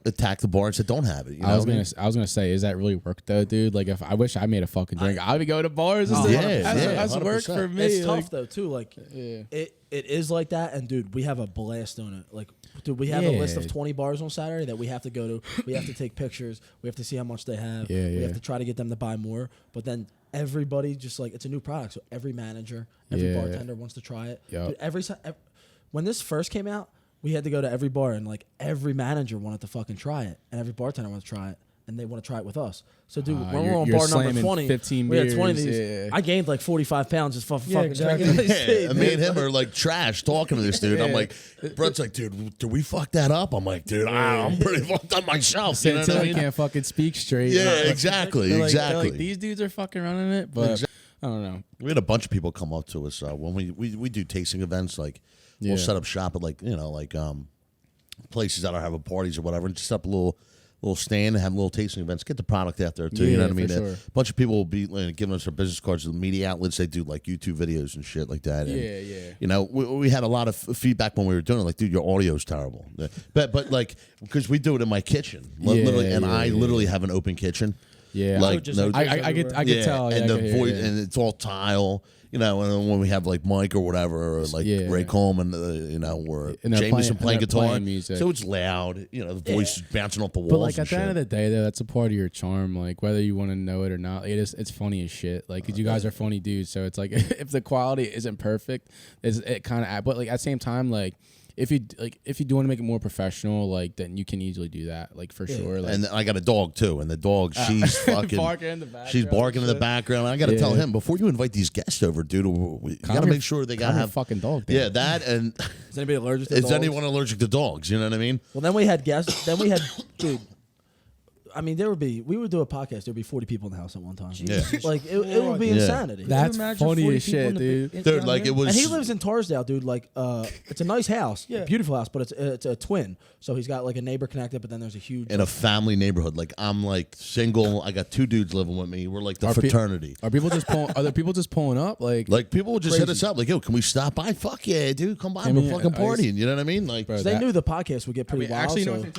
attack the bars that don't have it. I was gonna say, is that really work though, dude? Like, if I wish I made a fucking drink, I'd be going to bars. And that's work for me. It's tough though too. Like it is like that, and dude, we have a blast on it. Like, dude, we have a list of 20 bars on Saturday that we have to go to. We have to take pictures. We have to see how much they have. We have to try to get them to buy more. But then everybody just like, it's a new product, so every manager, every bartender wants to try it. Yep. Dude, when this first came out, we had to go to every bar, and like every manager wanted to fucking try it, and every bartender wanted to try it. And they want to try it with us. So, dude, when we're on bar number 20, 15 we had 20 of beers, these. I gained like 45 pounds just fucking exactly. drinking this shit. Me and him are like trash talking to this dude. I'm like, Brett's like, dude, do we fuck that up? I'm like, dude, I'm pretty fucked up myself. Santilli can't fucking speak straight. Yeah, exactly. They're like, these dudes are fucking running it, but I don't know. We had a bunch of people come up to us when we do tasting events. Like, we'll set up shop at places that are having parties or whatever, and just up a little stand and have little tasting events. Get the product out there too. You know what I mean? Sure. A bunch of people will be giving us their business cards to the media outlets. They do like YouTube videos and shit like that. And, we had a lot of feedback when we were doing it. Like, dude, your audio is terrible. But like, because we do it in my kitchen, literally, and I literally have an open kitchen. Yeah, like I could tell. And the voice, and it's all tile. And then when we have like Mike or whatever, or like Ray Coleman, or Jameson playing guitar, music. So it's loud. The voice is bouncing off the walls. But like at the end of the day, though, that's a part of your charm. Like whether you want to know it or not, it's funny as shit. Like 'cause you guys are funny dudes, so it's like if the quality isn't perfect, it kind of. But like at the same time, like. If you do want to make it more professional, like then you can easily do that, like for sure. Like, and I got a dog too, and the dog she's fucking barking in the background. She's barking in the background. I got to tell him before you invite these guests over, dude. You got to make sure they got to have a fucking dog. There. Yeah, that and is anybody allergic to dogs? Is anyone allergic to dogs? You know what I mean? Well, then we had guests. Then we had dude. I mean, we would do a podcast. There would be 40 people in the house at one time. Yeah. Like, it would be insanity. That's funny as shit, dude. Dude, like, it was... And he lives in Torresdale, dude. Like, it's a nice house. Yeah. Beautiful house, but it's a twin. So he's got, like, a neighbor connected, but then there's a huge... In a family neighborhood. Like, I'm, like, single. I got 2 dudes living with me. We're, like, the fraternity. Are people just pulling... Are there people just pulling up? Like people will just hit us up. Like, yo, can we stop by? Fuck yeah, dude. Come by. We're fucking partying. You know what I mean? Like, they knew the podcast would get pretty wild. Actually,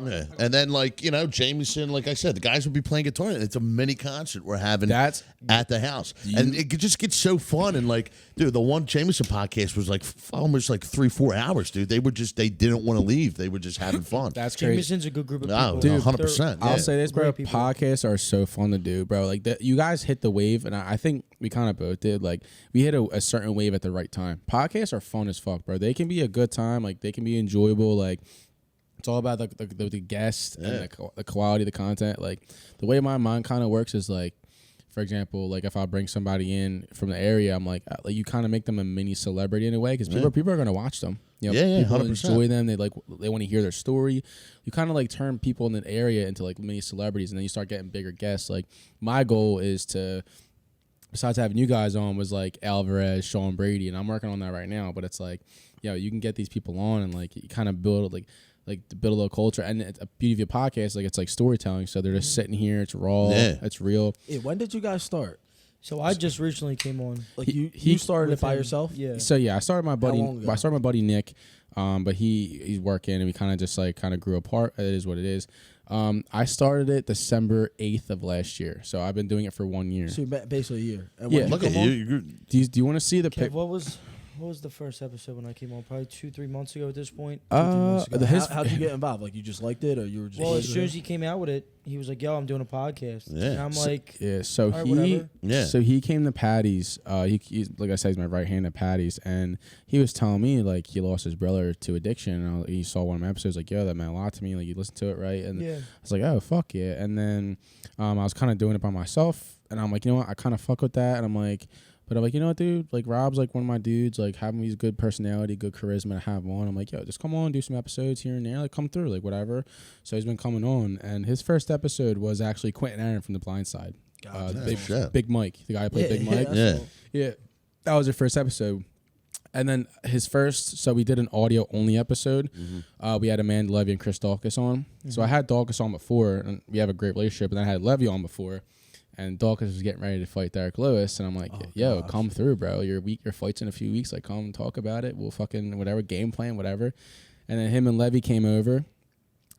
yeah. And then, like, Jameson, like I said, the guys would be playing guitar, and it's a mini concert we're having at the house, and it just gets so fun. And like, dude, the one Jameson podcast was like almost like 3-4 hours, dude. They didn't want to leave. They were just having fun. That's crazy. Jameson's a good group of people. Dude, 100%. I'll say this, bro. Podcasts are so fun to do, bro. Like you guys hit the wave, and I think we kind of both did. Like we hit a certain wave at the right time. Podcasts are fun as fuck, bro. They can be a good time. Like they can be enjoyable. Like. It's all about the guests and the quality of the content. Like the way my mind kind of works is like, for example, like if I bring somebody in from the area, I'm like you kind of make them a mini celebrity in a way because people are gonna watch them. People 100%. enjoy them. They want to hear their story. You kind of like turn people in the area into like mini celebrities, and then you start getting bigger guests. Like my goal is to. Besides having you guys on was like Alvarez, Sean Brady, and I'm working on that right now. But it's like, you can get these people on and like you kind of build like to build a little culture. And it's a beauty of your podcast, like it's like storytelling. So they're just sitting here, it's raw, it's real. Yeah, when did you guys start? So I just recently came on. Like you started it by yourself? Yeah. So yeah, I started my buddy Nick, but he's working and we kind of just like grew apart. It is what it is. I started it December 8th of last year. So I've been doing it for 1 year. So basically a year. And yeah. Look at you. Do you want to see the pic? What was the first episode when I came on? Probably 2-3 months ago at this point. How'd you get involved? Like you just liked it, or you were just? Well, as soon as he came out with it, he was like, "Yo, I'm doing a podcast." Yeah. And I'm like, "Yeah." So he came to Patty's. He like I said, he's my right hand at Patty's, and he was telling me like he lost his brother to addiction. And he saw one of my episodes, like, "Yo, that meant a lot to me." Like you listened to it, right? And I was like, "Oh, fuck yeah!" And then I was kind of doing it by myself, and I'm like, you know what? I kind of fuck with that, and I'm like. But I'm like, you know what, dude? Like, Rob's like one of my dudes. Like, having these good personality, good charisma to have on. I'm like, yo, just come on, do some episodes here and there. Like, come through, like, whatever. So he's been coming on. And his first episode was actually Quentin Aaron from The Blind Side. Big Mike, the guy who played Big Mike. Yeah. That was your first episode. And then his first, so we did an audio-only episode. We had Amanda Levy and Chris Dawkins on. So I had Dawkins on before, and we have a great relationship. And then I had Levy on before. And Dawkins was getting ready to fight Derek Lewis, and I'm like, yo, come through, bro. Your fight's in a few weeks. Like, come talk about it. We'll fucking whatever, game plan, whatever. And then him and Levy came over.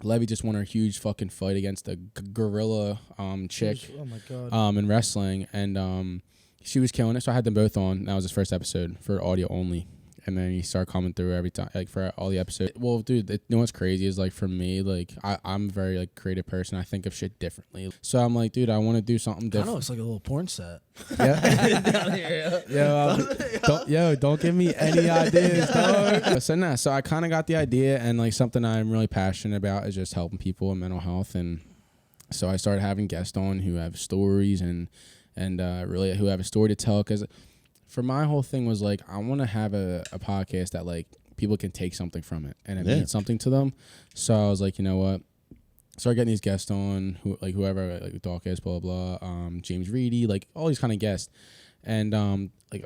Levy just won her huge fucking fight against a gorilla chick in wrestling, and she was killing it. So I had them both on. That was his first episode for audio only. And then you start coming through every time, like for all the episodes. Well, dude, you know what's crazy is like for me, like I'm a very like creative person. I think of shit differently. So I'm like, dude, I want to do something different. I know it's like a little porn set. Yeah. Down here. Don't give me any ideas, dog. So I kind of got the idea, and like something I'm really passionate about is just helping people with mental health. And so I started having guests on who have stories and really who have a story to tell, because for my whole thing was like, I want to have a podcast that like people can take something from it and it means something to them. So I was like, you know what? Started getting these guests on, whoever, like Dawkins, blah, blah, blah, James Reedy, like all these kind of guests. And like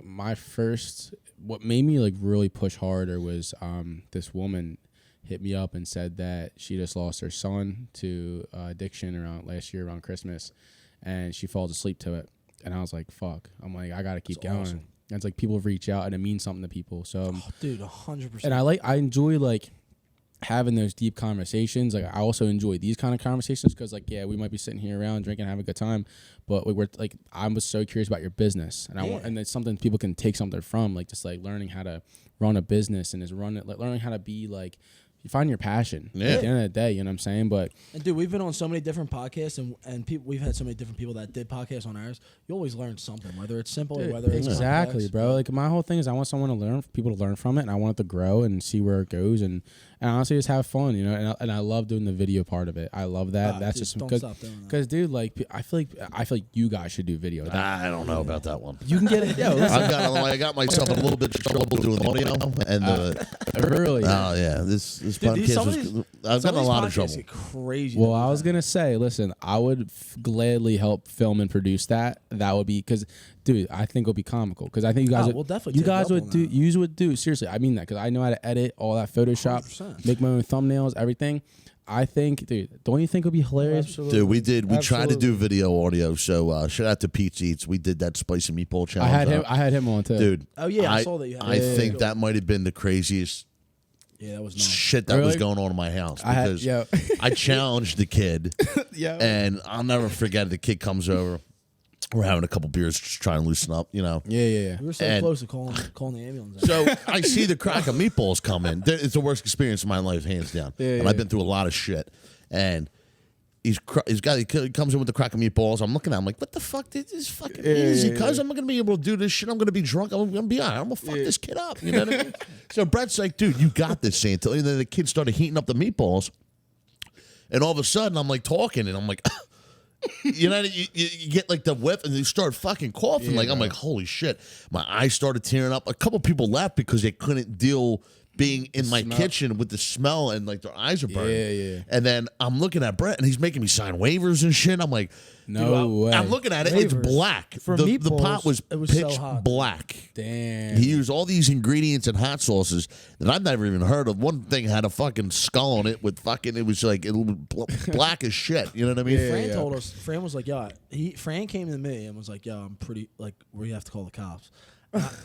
what made me like really push harder was this woman hit me up and said that she just lost her son to addiction last year around Christmas, and she falls asleep to it. And I was like, fuck. I'm like, I got to keep going. Awesome. And it's like people reach out and it means something to people. So, dude, 100%. And I enjoy like having those deep conversations. Like I also enjoy these kind of conversations because like, yeah, we might be sitting here around drinking, having a good time, but we're like, I was so curious about your business, and and it's something people can take something from, like just like learning how to run a business and learning how to be like, you find your passion at the end of the day, you know what I'm saying? And dude, we've been on so many different podcasts, and we've had so many different people that did podcasts on ours. You always learn something, whether it's simple or whether it's exactly, complex. Bro. Like my whole thing is I want people to learn from it, and I want it to grow and see where it goes, and honestly just have fun, you know. And I love doing the video part of it. I love that. That's dude, just don't stop doing that. Because dude, like I feel like you guys should do video. I don't know about that one. You can get it. Yo, I got myself in a little bit of trouble doing audio, and really. Oh yeah, this podcast was. I've gotten a lot of trouble. Crazy. Well, I was gonna say, listen, I would gladly help film and produce that. That would be because, dude, I think it'll be comical. Because I think you guys we'll definitely would do. Seriously, I mean that because I know how to edit all that Photoshop, 100%. Make my own thumbnails, everything. I think, dude, don't you think it would be hilarious? Absolutely. Dude, we did. We tried to do video audio. So shout out to Pete Eats. We did that spicy meatball challenge. I had him on too, dude. Oh yeah, I saw that. You had I think that might have been the craziest. Yeah, that was nice. Shit that was going on in my house because I challenged the kid, and I'll never forget it. The kid comes over, we're having a couple beers, just trying to loosen up, you know. Yeah. We were so close to calling the ambulance. So I see the crack of meatballs come in. It's the worst experience of my life, hands down. And I've been through a lot of shit, and he comes in with the crack of meatballs. I'm looking at him like, what the fuck? This is fucking easy, cuz I'm not going to be able to do this shit. I'm going to be drunk. I'm going to be all right. I'm going to fuck this kid up. You know what I mean? So Brett's like, dude, you got this, Santilli. And then the kid started heating up the meatballs. And all of a sudden, I'm like talking, and I'm like, you know, you get like the whip, and you start fucking coughing. I'm like, holy shit. My eyes started tearing up. A couple people left because they couldn't deal being in my kitchen with the smell, and like their eyes are burning. Yeah. And then I'm looking at Brett, and he's making me sign waivers and shit. I'm like, no way. I'm looking at it. It's black. For the meatballs, pot was pitch black. Damn. He used all these ingredients and hot sauces that I've never even heard of. One thing had a fucking skull on it with fucking. It was like black as shit. You know what I mean? Fran told us. Fran was like, Fran came to me and was like, I'm pretty like we have to call the cops.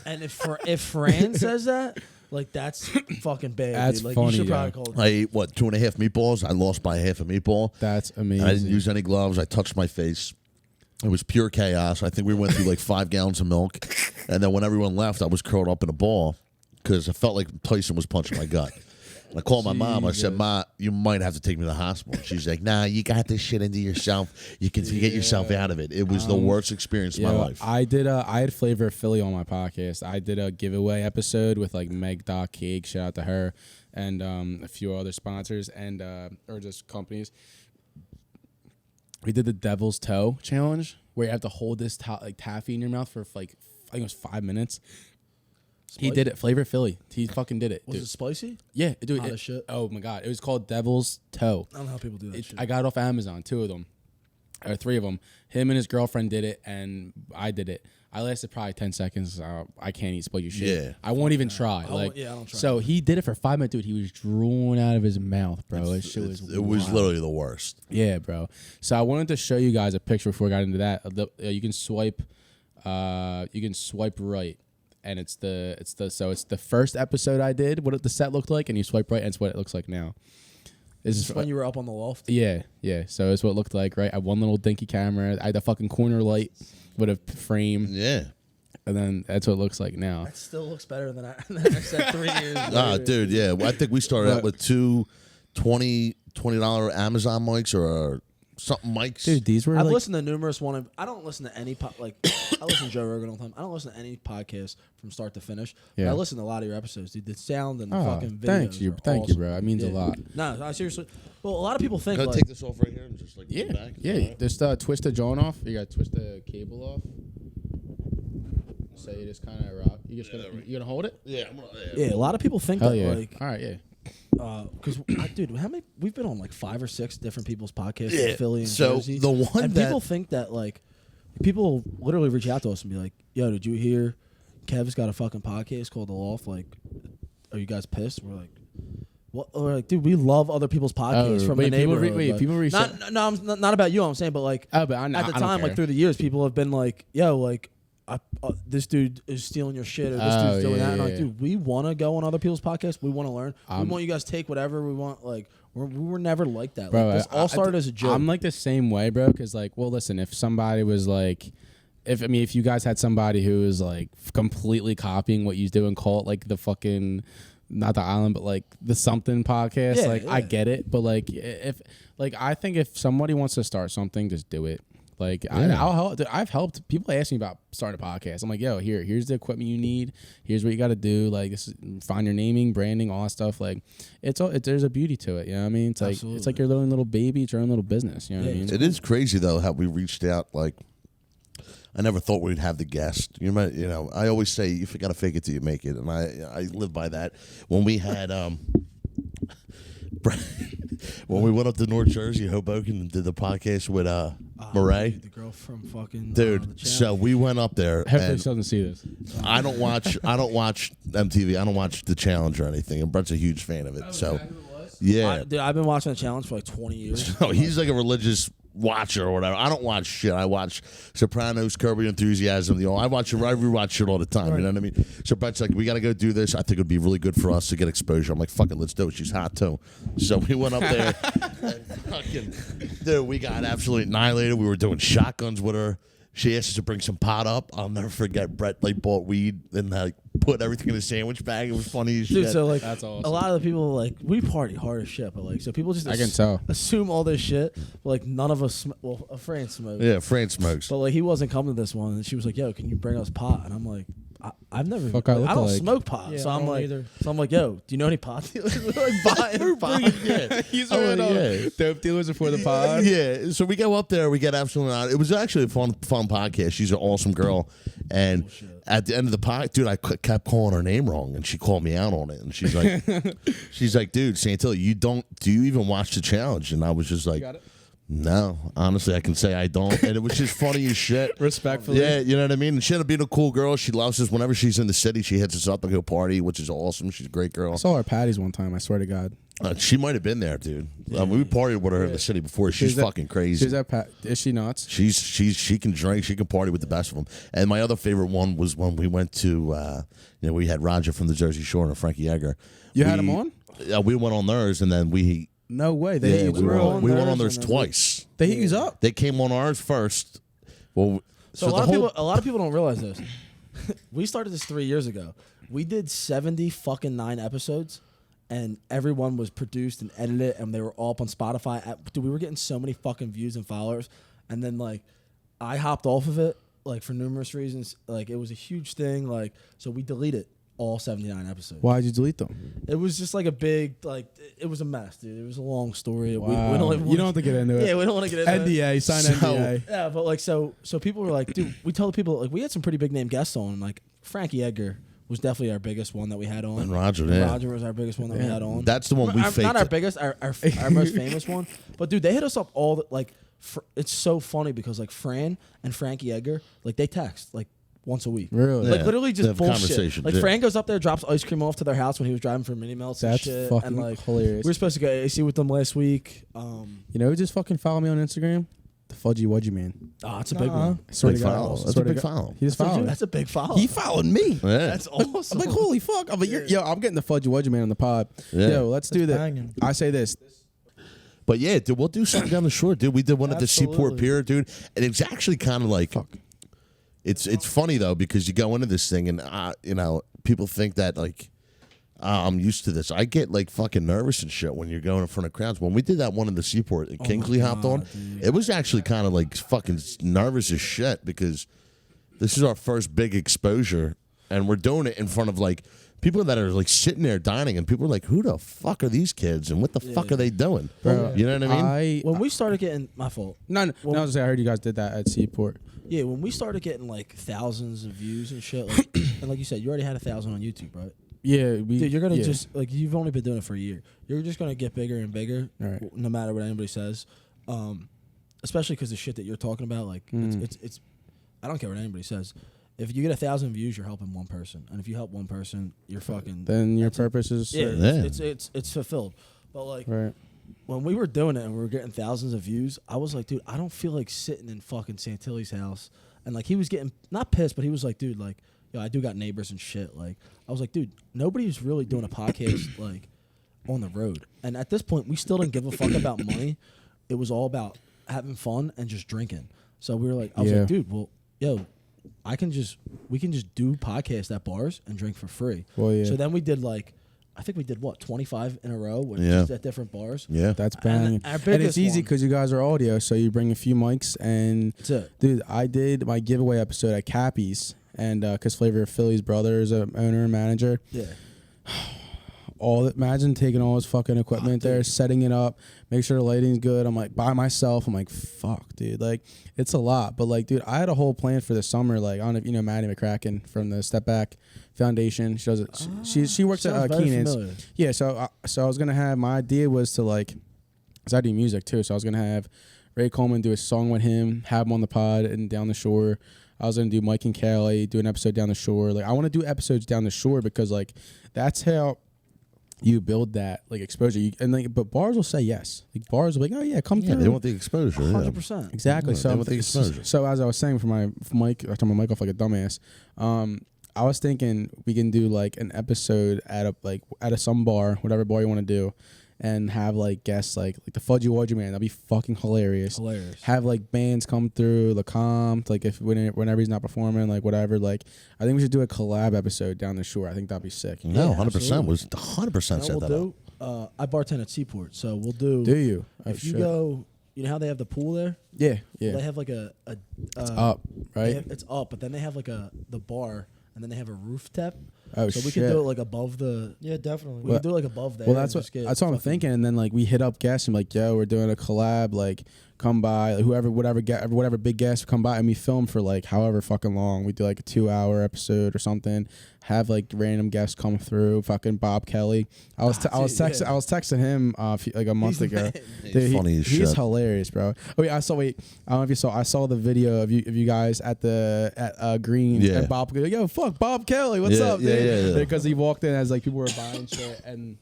And if Fran says that. Like, that's fucking bad. That's dude. Like, funny. You should probably call it. I ate, 2.5 meatballs? I lost by half a meatball. That's amazing. I didn't use any gloves. I touched my face. It was pure chaos. I think we went through like 5 gallons of milk. And then when everyone left, I was curled up in a ball because I felt like Tyson was punching my gut. I called my mom. I said, Ma, you might have to take me to the hospital. And she's like, nah, you got this shit into yourself. You can get yourself out of it. It was the worst experience of my life. I had Flavor of Philly on my podcast. I did a giveaway episode with like Meg Doc Cake, shout out to her, and a few other sponsors and or just companies. We did the Devil's Toe challenge where you have to hold this like taffy in your mouth for like I think it was 5 minutes. He did it. Flavor Philly. He fucking did it. Was dude. it spicy? Yeah, dude. Hot as shit. Oh my god, it was called Devil's Toe. I don't know how people do that shit. I got it off Amazon. 2 of them, or 3 of them. Him and his girlfriend did it, and I did it. I lasted probably 10 seconds. I can't eat spicy shit. Yeah. I won't even try. I don't try. So he did it for 5 minutes, dude. He was drooling out of his mouth, bro. It was literally the worst. Yeah, bro. So I wanted to show you guys a picture before we got into that. You can swipe right, and it's the first episode I did. What the set looked like, and you swipe right, and it's what it looks like now. This is when you were up on the loft. Yeah. So it's what it looked like, right? I had one little dinky camera. I had a fucking corner light with a frame. Yeah. And then that's what it looks like now. That still looks better than I said 3 years ago. Ah, dude, yeah. Well, I think we started out with two $20 Amazon mics or something mics. Dude, these were I've listened to numerous one. I don't listen to any I listen to Joe Rogan all the time. I don't listen to any podcast from start to finish. But Yeah. I listen to a lot of your episodes, dude. The sound and the Oh, fucking videos. thank you, awesome. bro. That means a lot. No, I seriously. Well, a lot of people think Can I like, take this off right here and just like Yeah, lean back? Is yeah. that all right? Just twist the joint off. You got to twist the cable off. So you just kind of rock. You gonna hold it? Yeah, I'm gonna, yeah, a lot of people think Hell that yeah. like, All right, yeah. because dude, how many we've been on like 5 or 6 different people's podcasts Yeah, in Philly and so Jersey. the one and that- people think that like people literally reach out to us and be like, "Yo, did you hear Kev's got a fucking podcast called The Loft? Like, are you guys pissed?" We're like, "What?" We're like, "Dude, we love other people's podcasts from the neighborhood." people reach out. not about you. I'm saying, but like Oh, but I at the don't time, care. like through the years, people have been like, "Yo, like." This dude is stealing your shit, or this dude's doing that. And I'm like, dude, we want to go on other people's podcasts. We want to learn. We want you guys to take whatever we want. Like, we were never like that. Bro, Like, this all started as a joke. I'm like the same way, bro. Because like, well, listen, if somebody was like, if you guys had somebody who was like completely copying what you do and call it like the fucking, not the island, but like the something podcast, Yeah, like yeah. I get it. But like, I think if somebody wants to start something, just do it. Like I'll help. I've helped people ask me about starting a podcast. I'm like, yo, here's the equipment you need. Here's what you got to do. Like, find your naming, branding, all that stuff. Like, there's a beauty to it. You know what I mean? It's like Absolutely. it's like your little baby. It's your own little business. You know what I mean? It is crazy though how we reached out. Like, I never thought we'd have the guest. You know, I always say you got to fake it till you make it, and I live by that. When we had when we went up to North Jersey, Hoboken, and did the podcast with Murray, the girl from fucking dude. the So we went up there. Hopefully, and she doesn't see this. I don't watch MTV. I don't watch the Challenge or anything. And Brett's a huge fan of it. So yeah, dude, I've been watching the challenge for like 20 years. no, he's like a religious watcher or whatever. I don't watch shit. I watch Sopranos, Curb Your Enthusiasm. I rewatch shit all the time. You know what I mean? So Brett's like, we got to go do this. I think it'd be really good for us to get exposure. I'm like, fuck it, let's do it. She's hot too. So we went up there. And fucking, dude, we got absolutely annihilated. We were doing shotguns with her. She asked us to bring some pot up. I'll never forget. Brett like bought weed and like put everything in a sandwich bag. It was funny as shit. Dude, so like That's awesome. a lot of the people like we party hard as shit, but like so people just I can tell. assume all this shit. But like none of us, Fran smokes. Yeah, Fran smokes. But like he wasn't coming to this one, and she was like, "Yo, can you bring us pot?" And I'm like, "I've never. Fuck I look I don't like. smoke pot, Yeah, so I I'm don't like, either. yo, do you know any pot dealers?" We're like buying pot. He's Oh, yeah. dope dealers before the pod. Yeah, so we go up there, we get absolutely not. It was actually a fun podcast. She's an awesome girl, and at the end of the pod, dude, I kept calling her name wrong, and she called me out on it. And she's like, dude, Santilli, do you even watch the challenge? And I was just like, got it? no, honestly, I can say I don't. And it was just funny as shit. Respectfully. Yeah, you know what I mean? And she ended up being a cool girl. She loves us. Whenever she's in the city, she hits us up and go party, which is awesome. She's a great girl. I saw her at Patty's one time. I swear to God. She might have been there, dude. We partied with her in the city before. She's fucking crazy. She's at Is she nuts? She can drink. She can party with the best of them. And my other favorite one was when we went to, we had Roger from the Jersey Shore and Frankie Egger. You had him on? We went on theirs, and then we No way. They hit you went up. on theirs twice. They hit you up. They came on ours first. Well, So a lot of people don't realize this. We started this 3 years ago. We did 79 episodes, and everyone was produced and edited, and they were all up on Spotify. Dude, we were getting so many fucking views and followers, and then like I hopped off of it like for numerous reasons. Like it was a huge thing. Like so we deleted all 79 episodes. Why'd you delete them? It was just like a big, it was a mess, dude. It was a long story. Wow. We don't even you don't have to get into it. Yeah, we don't want to get into it. NDA, sign NDA. Yeah, but like, so people were like, dude, we told people, like, we had some pretty big name guests on. Like, Frankie Edgar was definitely our biggest one that we had on. And Roger, yeah. Roger was our biggest one that we had on. That's the one we faked. Not our biggest, our most famous one. But, dude, they hit us up all the, like, it's so funny because, like, Fran and Frankie Edgar, like, they text, like, once a week. Really? Like, literally just bullshit. Conversations, like, Fran goes up there, drops ice cream off to their house when he was driving for mini melts and shit. That's fucking and, like, hilarious. We were supposed to go AC with them last week. You know who just fucking followed me on Instagram? The Fudgy Wudgy Man. Oh, that's a big one. I swear Big to God. follow. I That's swear a to big God. follow. He just followed me. That's a big follow. He followed me. Yeah. That's awesome. I'm like, holy fuck. I'm like, yo, I'm getting the Fudgy Wudgy Man on the pod. Yeah. Yo, let's do that. banging. I say this. But yeah, dude, we'll do something down the shore, dude. We did one at the Seaport Absolutely. Pier, dude, and it's actually kind of like, it's funny though because you go into this thing and you know people think that like I'm used to this. I get like fucking nervous and shit when you're going in front of crowds. When we did that one in the Seaport, and Kingsley hopped on. dude. It was actually kind of like fucking nervous as shit because this is our first big exposure, and we're doing it in front of like people that are like sitting there dining, and people are like, "Who the fuck are these kids? And what the fuck are they doing?" Bro, You know what I mean? When we started getting, my fault. No, I was gonna say I heard you guys did that at Seaport. Yeah, when we started getting like thousands of views and shit, like, and like you said, you already had 1,000 on YouTube, right? Yeah, Dude, you're gonna just like you've only been doing it for a year. You're just gonna get bigger and bigger, Right. no matter what anybody says. Especially because the shit that you're talking about, like it's. I don't care what anybody says. If you get 1,000 views, you're helping one person, and if you help one person, you're fucking. Then your purpose is served. It's fulfilled. But like Right. when we were doing it and we were getting thousands of views, I was like, dude, I don't feel like sitting in fucking Santilli's house. And like he was getting not pissed, but he was like, dude, like, yo, I do got neighbors and shit. Like I was like, dude, nobody's really doing a podcast like on the road. And at this point, we still didn't give a fuck about money. It was all about having fun and just drinking. So we were like, I was like, dude, well, yo, we can just do podcasts at bars and drink for free. Well, yeah. So then we did like, I think we did what 25 in a row, with just at different bars. Yeah, That's banging. our And biggest it's easy one- because you guys are audio, so you bring a few mics and That's it. dude, I did my giveaway episode at Cappy's, and because Flavor of Philly's brother is a owner and manager. Yeah. Imagine taking all his fucking equipment there, setting it up, make sure the lighting's good. I'm like by myself. I'm like, fuck, dude. Like it's a lot, but like, dude, I had a whole plan for the summer. Like I don't know if you know Maddie McCracken from the Step Back Foundation. She does it. She works at Sounds very Keenan's. familiar. Yeah, so I was gonna have, my idea was to like, cause I do music too, so I was gonna have Ray Coleman do a song with him, have him on the pod and down the shore. I was gonna do Mike and Kelly, do an episode down the shore. Like I want to do episodes down the shore because like that's how you build that like exposure. But bars will say yes. Like bars will be like, oh yeah, come through. they want the exposure. 100%. Exactly. Yeah, they want the exposure. So as I was saying for my mic, I turned my mic off like a dumbass. I was thinking we can do like an episode at some bar, whatever bar you want to do, and have like guests like the Fudgy Wudgy Man. That'd be fucking hilarious. Have like bands come through, LeCompte, like whenever he's not performing, like whatever. Like I think we should do a collab episode down the shore. I think that'd be sick. No, Yeah, 100% was 100% set we'll that do. up. I bartend at Seaport, so we'll do. Do you? Oh, If you shit. go, you know how they have the pool there? Yeah. They have like it's Up, right? It's up, but then they have like the bar, and then they have a rooftop. Oh, so we shit. can do it like above the. Yeah, definitely. We can do it like above there. Well, and that's just get what I'm fucking- thinking. And then like we hit up guests and like, yo, we're doing a collab. Like, come by, like, whatever big guest come by, and we film for like however fucking long. We do like a 2-hour episode or something. Have like random guests come through. Fucking Bob Kelly. I was texting him like a month ago. Dude, funny as he's shit. hilarious, bro. Oh yeah, I don't know if you saw. I saw the video of you guys at Green. Yeah. And Bob goes, yo, fuck Bob Kelly. What's Yeah, up, yeah, dude? yeah. Because he walked in as like people were buying shit and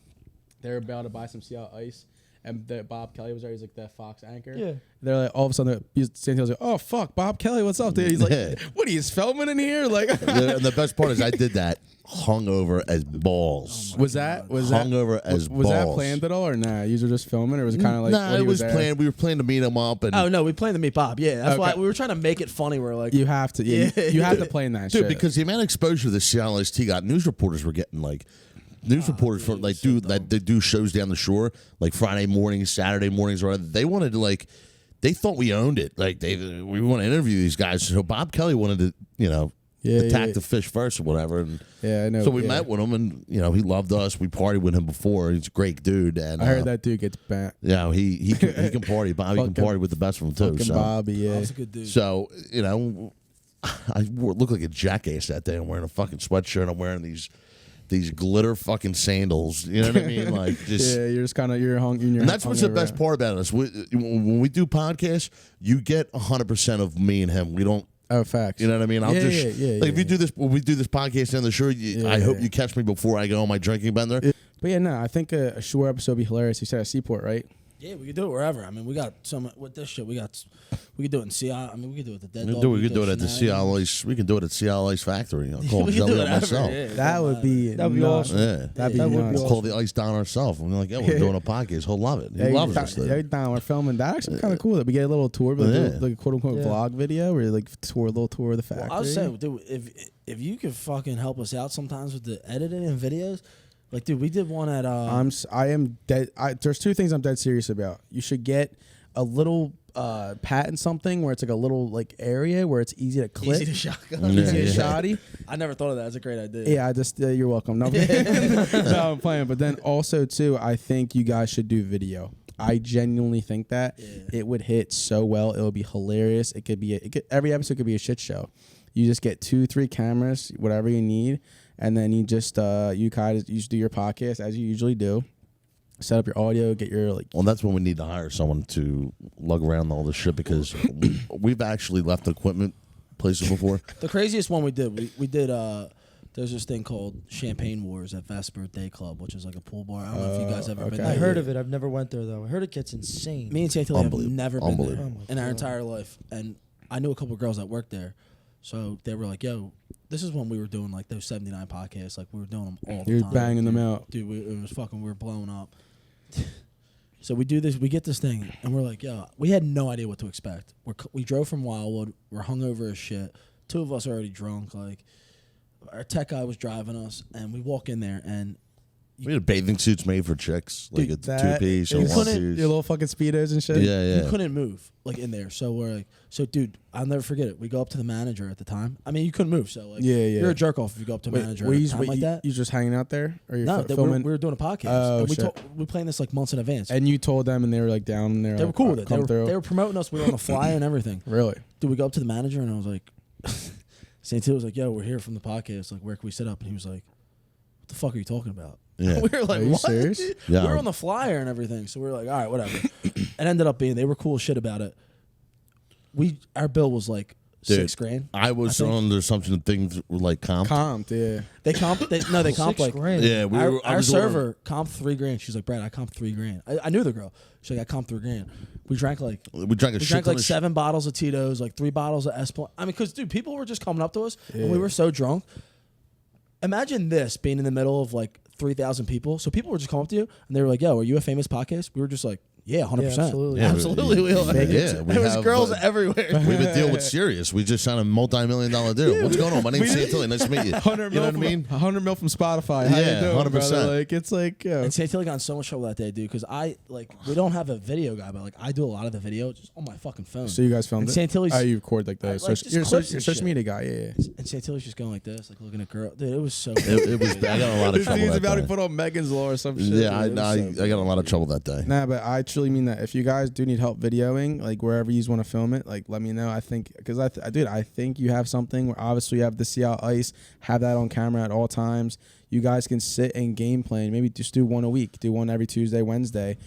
they were about to buy some Sea Ice. And Bob Kelly was there. He's like the Fox anchor. Yeah. They're like, all of a sudden, Santilli's like, oh, fuck, Bob Kelly, what's up, dude? He's like, Yeah. what, he's filming in here? Like, And the best part is I did that hungover as balls. was that Hungover as was that balls. planned at all or nah? You were just filming, or was it kind of like Nah, when it he was there? planned. We were planning to meet him up, and Oh no, we planned to meet Bob. Yeah, that's why Okay. we were trying to make it funny. We're like, You have to, yeah, you have to plan that dude, shit. because the amount of exposure the Seattle Ice Tea got, news reporters were getting like. News reporters for like they do shows down the shore like Friday mornings, Saturday mornings, or they wanted to they thought we owned it. Like we want to interview these guys. So Bob Kelly wanted to attack the fish first or whatever. And I know. So we met with him, and he loved us. We partied with him before. He's a great dude. And I heard that dude gets bent. Yeah, he can party. Bobby can party with the best of them too. So. Bobby, Bob's a good dude. So I looked like a jackass that day. I'm wearing a fucking sweatshirt. I'm wearing these glitter fucking sandals. You know what I mean? Like just you're just kind of you're hungry. And that's what's the best part about us. When we do podcasts, you get 100% of me and him. We don't. Oh, facts. You know what I mean? If you do this, when we do this podcast on the show, I hope you catch me before I go on my drinking bender. But yeah, no, I think a shore episode would be hilarious. You said at Seaport, right? Yeah, we could do it wherever. I mean, we got some with this shit. We could do it in CI. I mean, we could do it at the Dead Dog. We could do it at the CI Ice. We can do it at CI Ice Factory. I'll call We can Joey do it and myself. yeah, That would be awesome. Yeah, That'd be would be we'll call the Ice down ourselves. And we're like, we're doing a podcast. He'll love it. He loves us. Yeah, down. We're filming. That actually kind of cool. That we get a little tour, like a quote unquote vlog video, where you like a little tour of the factory. I was saying, dude, if you could fucking help us out sometimes with the editing and videos. Like, dude, we did one at. I am dead. There's two things I'm dead serious about. You should get a little patent something where it's like a little like area where it's easy to clip, easy to shotgun, easy to shoddy. I never thought of that. That's a great idea. Yeah, I just you're welcome. No, no, I'm playing. But then also too, I think you guys should do video. I genuinely think that it would hit so well. It would be hilarious. It could be every episode could be a shit show. You just get 2-3 cameras, whatever you need, and then you just you just do your podcast as you usually do. Set up your audio, get your like. Well, that's when we need to hire someone to lug around all this shit because we've actually left equipment places before. The craziest one we did, we did. There's this thing called Champagne Wars at Vesper Day Club, which is like a pool bar. I don't know if you guys ever been there. I heard of it. I've never went there though. I heard it gets insane. Me and Santilli have never been there Oh in our entire life, and I knew a couple of girls that worked there, so they were like, "Yo, this is when we were doing like those 79 podcasts. Like we were doing them all the time. You're banging them out, dude. It was fucking. We were blowing up." So we do this. We get this thing, and we're like, "Yo, we had no idea what to expect." We drove from Wildwood. We're hungover as shit. 2 of us are already drunk. Like our tech guy was driving us, and we walk in there, and we had bathing suits made for chicks, like dude, a 2-piece or 1-piece. Your little fucking Speedos and shit. Yeah. You couldn't move like in there. So we're like, dude, I'll never forget it. We go up to the manager at the time. I mean, you couldn't move. So like, you're a jerk off if you go up to a manager at a time like that. You just hanging out there, or no? Filming? We were doing a podcast. Oh, and we planned this like months in advance. And you told them, and they were like down there. They were cool with it. They were promoting us. We were on the flyer and everything. Really? Dude, we go up to the manager, and I was like, Santilli was like, "Yo, we're here from the podcast. Like, where can we sit up?" And he was like, "What the fuck are you talking about?" Yeah. We were like, "What? Serious? Yeah. We were on the flyer and everything, so we were like, "All right, whatever." It ended up being they were cool as shit about it. Our bill was like $6,000. I was on the assumption that things were like comped. Yeah. They comped. They comped like $6,000. Yeah, our server comped $3,000. She's like, "Brad, I comped $3,000." I knew the girl. She's like, "I comped $3,000." We drank like like 7 bottles of Tito's, like 3 bottles of Esplanade. I mean, because dude, people were just coming up to us, and we were so drunk. Imagine this being in the middle of like 3,000 people. So people were just coming up to you, and they were like, "Yo, are you a famous podcast?" We were just like, "Yeah, 100%, absolutely. Yeah, absolutely." We there was girls everywhere. We have a deal with Sirius. We just signed a multi-million-dollar deal. What's going on? My name's Santilli. Nice to meet you. 100 You know what I mean? 100 mil from Spotify. How Yeah, you doing, 100%. brother? Like it's like, And Santilli got in so much trouble that day, dude, because we don't have a video guy, but like I do a lot of the video just on my fucking phone. So you guys filmed and it? Santilli's, you record like that. just You're clips a and social shit. media guy, yeah. And Santilli's just going like this, like looking at girl. Dude, it was so. It was. I got a lot of trouble He's that about day. to put on Megan's Law or some shit. Yeah, dude. I got a lot of trouble that day. Nah, but I truly mean that. If you guys do need help videoing, like wherever you want to film it, like let me know. I think because I think you have something where obviously you have the CI Ice, have that on camera at all times. You guys can sit and game plan. Maybe just do one a week. Do one every Tuesday, Wednesday.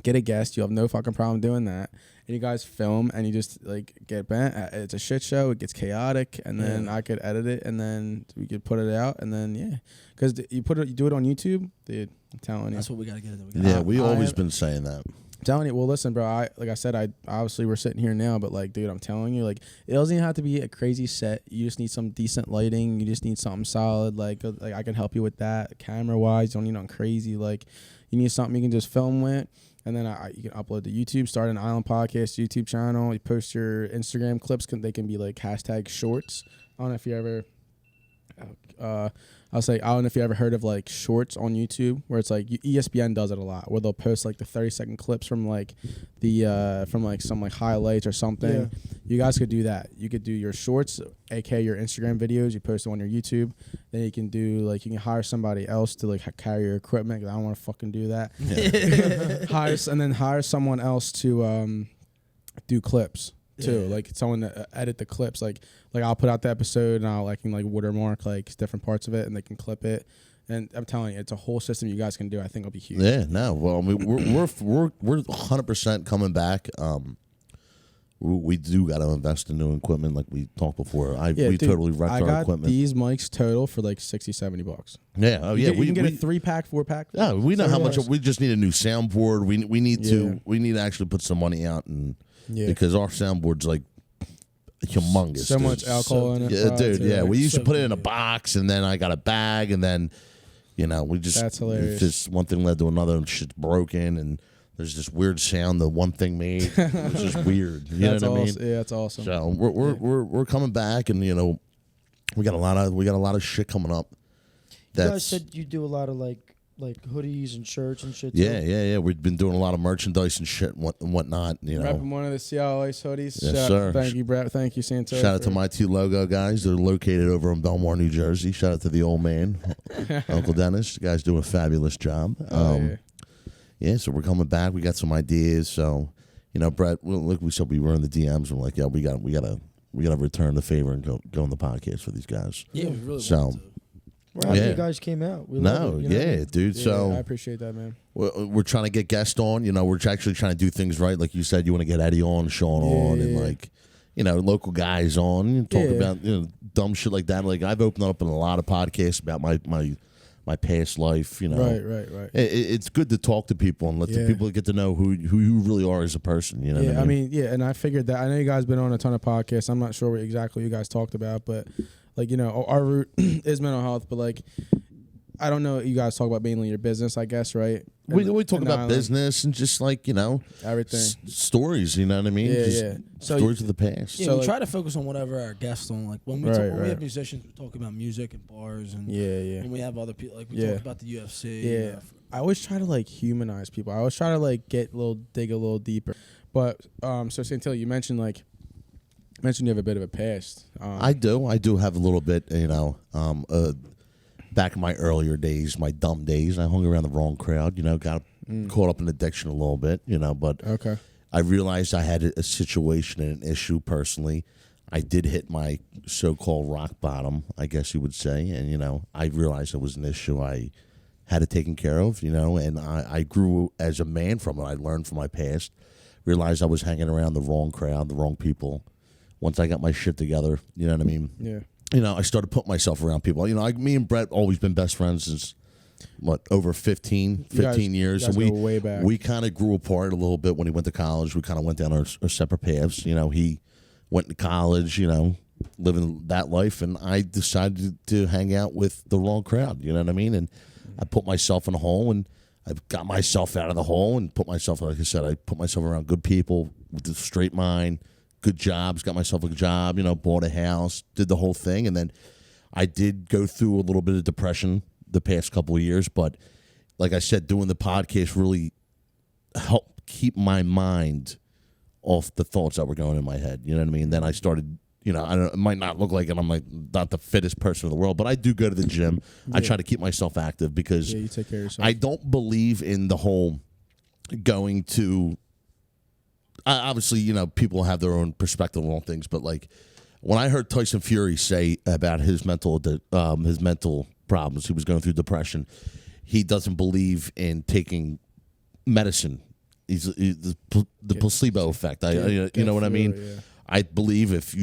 Get a guest. You have no fucking problem doing that. And you guys film and you just like get bent. It's a shit show. It gets chaotic, and then I could edit it, and then we could put it out, and then because you do it on YouTube, dude. I'm telling you, That's what we gotta get into. Yeah, we always been saying that. I'm telling you. Well, listen, bro. Like I said, obviously we're sitting here now, but like, dude, I'm telling you, like, it doesn't even have to be a crazy set. You just need some decent lighting. You just need something solid. Like I can help you with that. Camera wise, you don't need nothing crazy. Like, you need something you can just film with. And then you can upload to YouTube, start an Island Podcast YouTube channel. You post your Instagram clips. They can be like hashtag shorts. I don't know if you ever I'll say, I don't know if you ever heard of like shorts on YouTube, where it's like ESPN does it a lot, where they'll post like the 30-second clips from like from like some like highlights or something. Yeah. You guys could do that. You could do your shorts, aka your Instagram videos. You post them on your YouTube. Then you can do like, you can hire somebody else to like carry your equipment. 'Cause I don't want to fucking do that. Hire someone else to do clips too, like someone to edit the clips. Like I'll put out the episode and I'll can watermark like different parts of it, and they can clip it. And I'm telling you, it's a whole system you guys can do. I think it'll be huge. Yeah, no. Well, I mean, we're 100% coming back. We do got to invest in new equipment, like we talked before. We totally wrecked our equipment. I got these mics total for like $60-$70. Yeah, oh yeah. You can get a 3-pack, 4-pack. Yeah, we know how much. We just need a new soundboard. We need to actually put some money out, and because our soundboard's like humongous. So much alcohol in it. Yeah, dude. Yeah, we used to put it in a box, and then I got a bag, and then we just. That's hilarious. Just one thing led to another, and shit's broken, and there's this weird sound the one thing made. It's just weird. You know what I mean? Yeah, that's awesome. So we're coming back, and we got a lot of shit coming up. You guys said you do a lot of like hoodies and shirts and shit too. Yeah. We've been doing a lot of merchandise and shit and whatnot. Repping one of the Seattle Ice hoodies. Yes, sir. Thank you, Brett. Thank you, Santilli. Shout out to my 2 logo guys. They're located over in Belmore, New Jersey. Shout out to the old man, Uncle Dennis. The guys do a fabulous job. Yeah, so we're coming back. We got some ideas. So, Brett, look, we said we were in the DMs. We're like, yeah, we gotta return the favor and go on the podcast for these guys. Yeah, we really so. want to. We're happy you guys came out. We love it, dude. Yeah, so I appreciate that, man. We're trying to get guests on. We're actually trying to do things right. Like you said, you want to get Eddie on, Sean on, and local guys on. And talk about dumb shit like that. Like I've opened up in a lot of podcasts about my past life. Right. It's good to talk to people and let the people get to know who you really are as a person. You know. Yeah, what I mean? and I figured that. I know you guys been on a ton of podcasts. I'm not sure what exactly you guys talked about, but. Our root is mental health, but I don't know. You guys talk about mainly your business, I guess, right? We talk about business and just everything, stories. You know what I mean? So stories of the past. Yeah, so we try to focus on whatever our guests on. Like when we have musicians, we talk about music and bars, and when we have other people, like we talk about the UFC. Yeah, I always try to humanize people. I always try to dig a little deeper. But so Santilli, you mentioned you have a bit of a past. I do have a little bit, back in my earlier days, my dumb days, I hung around the wrong crowd, got caught up in addiction a little bit, but okay. I realized I had a situation and an issue personally. I did hit my so-called rock bottom, I guess you would say, and, I realized it was an issue I had it taken care of, and I grew as a man from it. I learned from my past, realized I was hanging around the wrong crowd, the wrong people. Once I got my shit together, you know what I mean? Yeah. I started putting myself around people. Me and Brett always been best friends since, over 15 years. And we go way back. We kind of grew apart a little bit when he went to college. We kind of went down our separate paths. He went to college, living that life, and I decided to hang out with the wrong crowd, you know what I mean? And I put myself in a hole, and I got myself out of the hole and put myself, like I said, I put myself around good people with a straight mind. Good jobs, got myself a job, bought a house, did the whole thing. And then I did go through a little bit of depression the past couple of years. But like I said, doing the podcast really helped keep my mind off the thoughts that were going in my head. You know what I mean? Then I started, it might not look like it. I'm not the fittest person in the world, but I do go to the gym. I try to keep myself active because you take care of yourself. I don't believe in the whole going to... Obviously, people have their own perspective on things, but when I heard Tyson Fury say about his mental problems, he was going through depression. He doesn't believe in taking medicine. He's the placebo effect. You know what I mean? Yeah. I believe if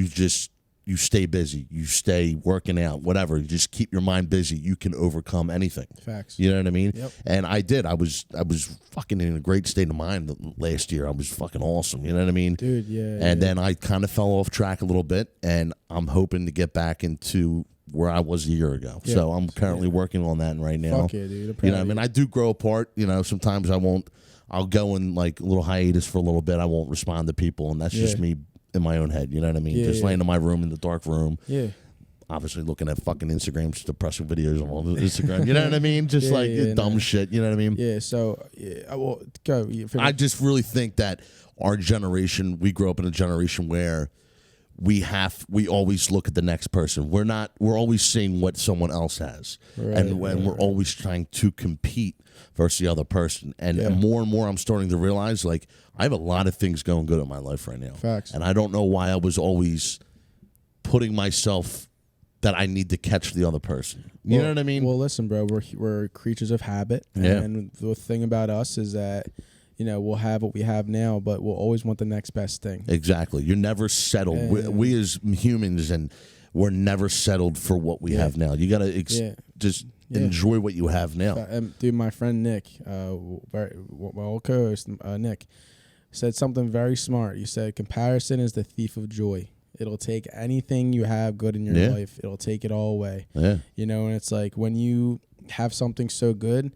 you stay busy, you stay working out, whatever. You just keep your mind busy. You can overcome anything. Facts. You know what I mean? Yep. And I did. I was fucking in a great state of mind last year. I was fucking awesome. You know what I mean? Dude, yeah. And then I kind of fell off track a little bit, and I'm hoping to get back into where I was a year ago. Yeah. So I'm currently working on that right now. Fuck yeah, dude. You know what I mean? I do grow apart. Sometimes I'll go in a little hiatus for a little bit. I won't respond to people, and that's just me in my own head, you know what I mean? Just laying in my room in the dark room. Yeah. obviously looking at fucking Instagram, depressing videos on Instagram. You know what I mean? Just dumb shit. You know what I mean? Yeah. So, well, go. I just really think that our generation, we grew up in a generation where we always look at the next person. We're always seeing what someone else has, and we're always trying to compete versus the other person. And more and more, I'm starting to realize, like, I have a lot of things going good in my life right now. Facts. And I don't know why I was always putting myself that I need to catch the other person. You know what I mean? Well, listen, bro, we're creatures of habit, and the thing about us is that, you know, we'll have what we have now, but we'll always want the next best thing. Exactly. You're never settled. We as humans, and we're never settled for what we have now. You got to just enjoy what you have now. Dude, my friend Nick, my old co-host, Nick, said something very smart. He said, comparison is the thief of joy. It'll take anything you have good in your life. It'll take it all away. Yeah. You know, and it's like when you have something so good,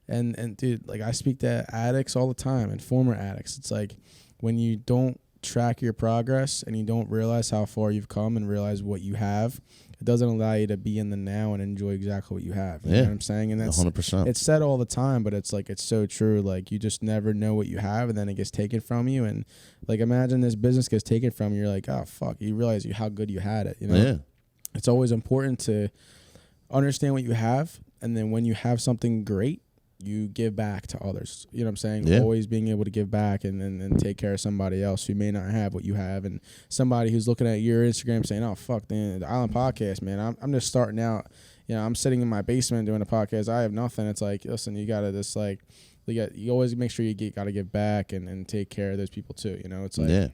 and dude, like I speak to addicts all the time and former addicts. It's like when you don't track your progress and you don't realize how far you've come and realize what you have, it doesn't allow you to be in the now and enjoy exactly what you have. You know what I'm saying? And that's 100%. It's said all the time, but it's like, it's so true. Like, you just never know what you have, and then it gets taken from you. And like, imagine this business gets taken from you. You're like, oh fuck, you realize how good you had it. You know? Yeah. It's always important to understand what you have, and then when you have something great, you give back to others. You know what I'm saying? Yeah. Always being able to give back and take care of somebody else who may not have what you have, and somebody who's looking at your Instagram saying, oh, fuck, the Island Podcast, man, I'm just starting out. You know, I'm sitting in my basement doing a podcast. I have nothing. It's like, listen, you got to just like, you always make sure you got to give back and take care of those people too. You know, it's like,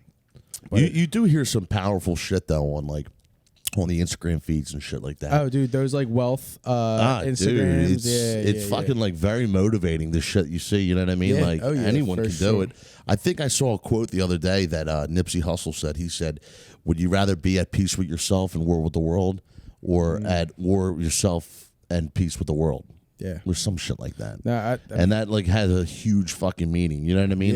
you do hear some powerful shit though on the Instagram feeds and shit like that. Oh, dude, those like wealth Instagrams. Dude, it's fucking like very motivating, the shit you see. You know what I mean? Yeah. Like anyone can do it. I think I saw a quote the other day that Nipsey Hussle said. He said, "Would you rather be at peace with yourself and war with the world, or at war with yourself and peace with the world?" Yeah, or some shit like that. No, and that like has a huge fucking meaning. You know what I mean?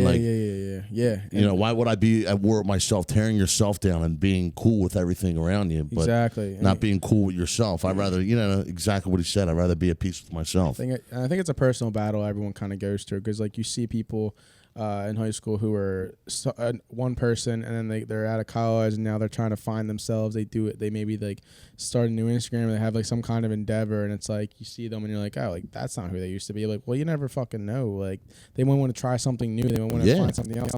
Yeah. You know, why would I be at war with myself, tearing yourself down and being cool with everything around you, but not being cool with yourself? I'd rather, you know, exactly what he said. I'd rather be at peace with myself. I think it's a personal battle everyone kind of goes through, because like you see people in high school who are one person, and then they're out of college and now they're trying to find themselves. They maybe like start a new Instagram, and they have like some kind of endeavor, and it's like you see them and you're like, oh, like that's not who they used to be. Like, well, you never fucking know. Like, they might want to try something new, they might want to find something else.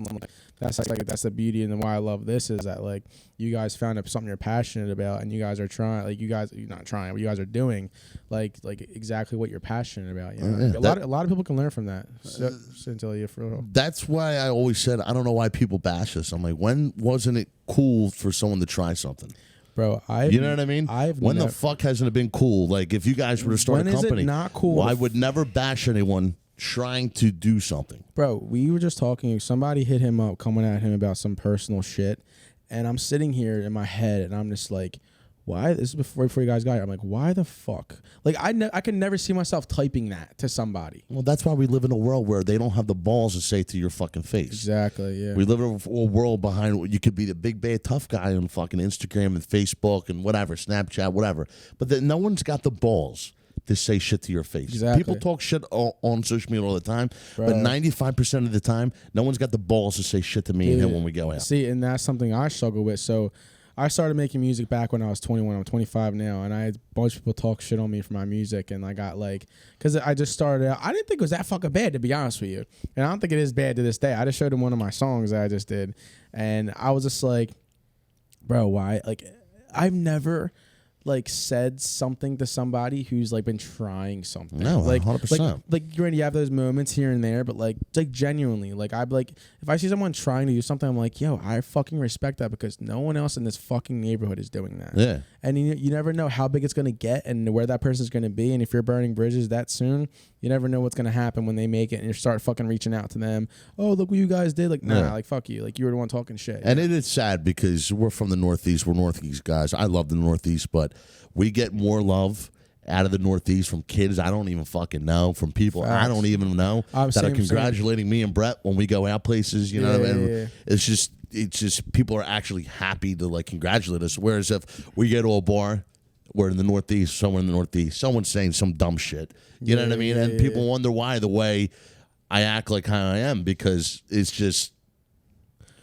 That's the beauty and why I love this, is that like you guys found something you're passionate about, and you guys are trying, like you're not trying, but you guys are doing like exactly what you're passionate about. You know? A lot of people can learn from that. Santilli, for real. That's why I always said, I don't know why people bash us. I'm like, when wasn't it cool for someone to try something? Bro, you know what I mean? When the fuck hasn't it been cool? Like, if you guys were to start a company, is it not cool? Well, I would never bash anyone trying to do something. Bro, we were just talking. Somebody hit him up, coming at him about some personal shit, and I'm sitting here in my head, and I'm just like, why? This is before you guys got here. I'm like, why the fuck? Like, I can never see myself typing that to somebody. Well, that's why we live in a world where they don't have the balls to say it to your fucking face. Exactly, yeah. We live in a world behind, you could be the big, bad, tough guy on fucking Instagram and Facebook and whatever, Snapchat, whatever. But then no one's got the balls to say shit to your face. Exactly. People talk shit on social media all the time, but 95% of the time, no one's got the balls to say shit to me and him when we go out. See, and that's something I struggle with. So I started making music back when I was 21. I'm 25 now, and I had a bunch of people talk shit on me for my music, and I got like, because I just started out, I didn't think it was that fucking bad, to be honest with you, and I don't think it is bad to this day. I just showed him one of my songs that I just did, and I was just like, bro, why? Like, I've never like said something to somebody who's like been trying something. No, like 100%. Like granted, you have those moments here and there, but like genuinely, like I'm like, if I see someone trying to do something, I'm like, yo, I fucking respect that, because no one else in this fucking neighborhood is doing that. Yeah. And you never know how big it's gonna get and where that person's gonna be, and if you're burning bridges that soon, you never know what's gonna happen when they make it, and you start fucking reaching out to them. Oh, look what you guys did. Like, nah, like fuck you. Like, you were the one talking shit. And it is sad because we're from the Northeast. We're Northeast guys. I love the Northeast, but we get more love out of the Northeast from kids I don't even fucking know, from people I don't even know that are congratulating me and Brett when we go out places. You know what I mean? Yeah. It's just people are actually happy to like congratulate us. Whereas if we go to a bar, we're in the Northeast, somewhere in the Northeast, someone's saying some dumb shit. You know what I mean? And people wonder why the way I act like how I am, because it's just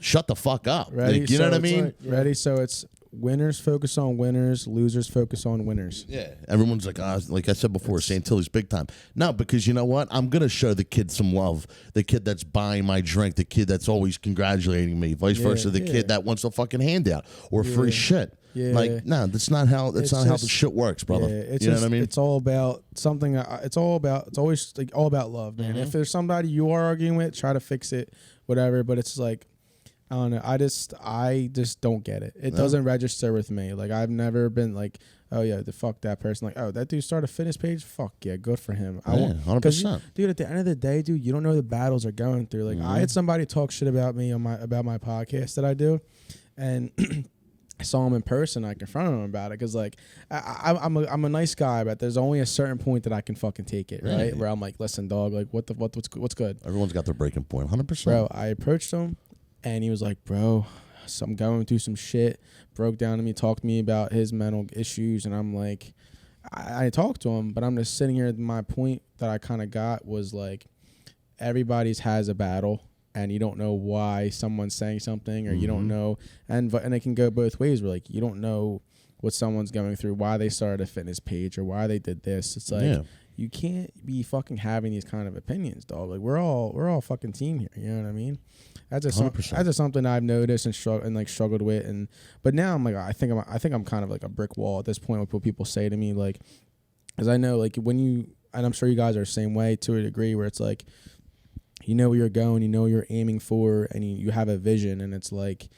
shut the fuck up. Ready? Like, you know what I mean? Ready? So it's winners focus on winners, losers focus on winners. Yeah. Everyone's like, like I said before, Santilli's big time. No, because you know what? I'm going to show the kid some love. The kid that's buying my drink, the kid that's always congratulating me, vice versa, the kid that wants a fucking handout or free shit. Yeah. Like, no, that's not how how the shit works, brother. Yeah, you know what I mean? It's all about something. It's always like all about love, man. If there's somebody you are arguing with, try to fix it, whatever. But it's like, I don't know. I just don't get it. It doesn't register with me. Like, I've never been like, oh yeah, fuck that person. Like, oh, that dude started a fitness page. Fuck yeah, good for him. I want 100%. Dude, at the end of the day, dude, you don't know the battles are going through. Like, I had somebody talk shit about me on about my podcast that I do, and I saw him in person. I confronted him about it because, like, I'm a nice guy, but there's only a certain point that I can fucking take it, right? Where I'm like, listen, dog, like, what's good? Everyone's got their breaking point, 100%. Bro, I approached him, and he was like, bro, so I'm going through some shit. Broke down to me, talked to me about his mental issues, and I'm like, I talked to him, but I'm just sitting here. My point that I kind of got was like, everybody's has a battle. And you don't know why someone's saying something, or you don't know, and it can go both ways. Where like you don't know what someone's going through, why they started a fitness page, or why they did this. It's like you can't be fucking having these kind of opinions, dog. Like we're all fucking team here. You know what I mean? That's just something I've noticed and struggled with. But now I'm like, I think I'm kind of like a brick wall at this point with what people say to me, like, because I know like and I'm sure you guys are the same way to a degree, where it's like, you know where you're going, you know what you're aiming for, and you have a vision, and it's like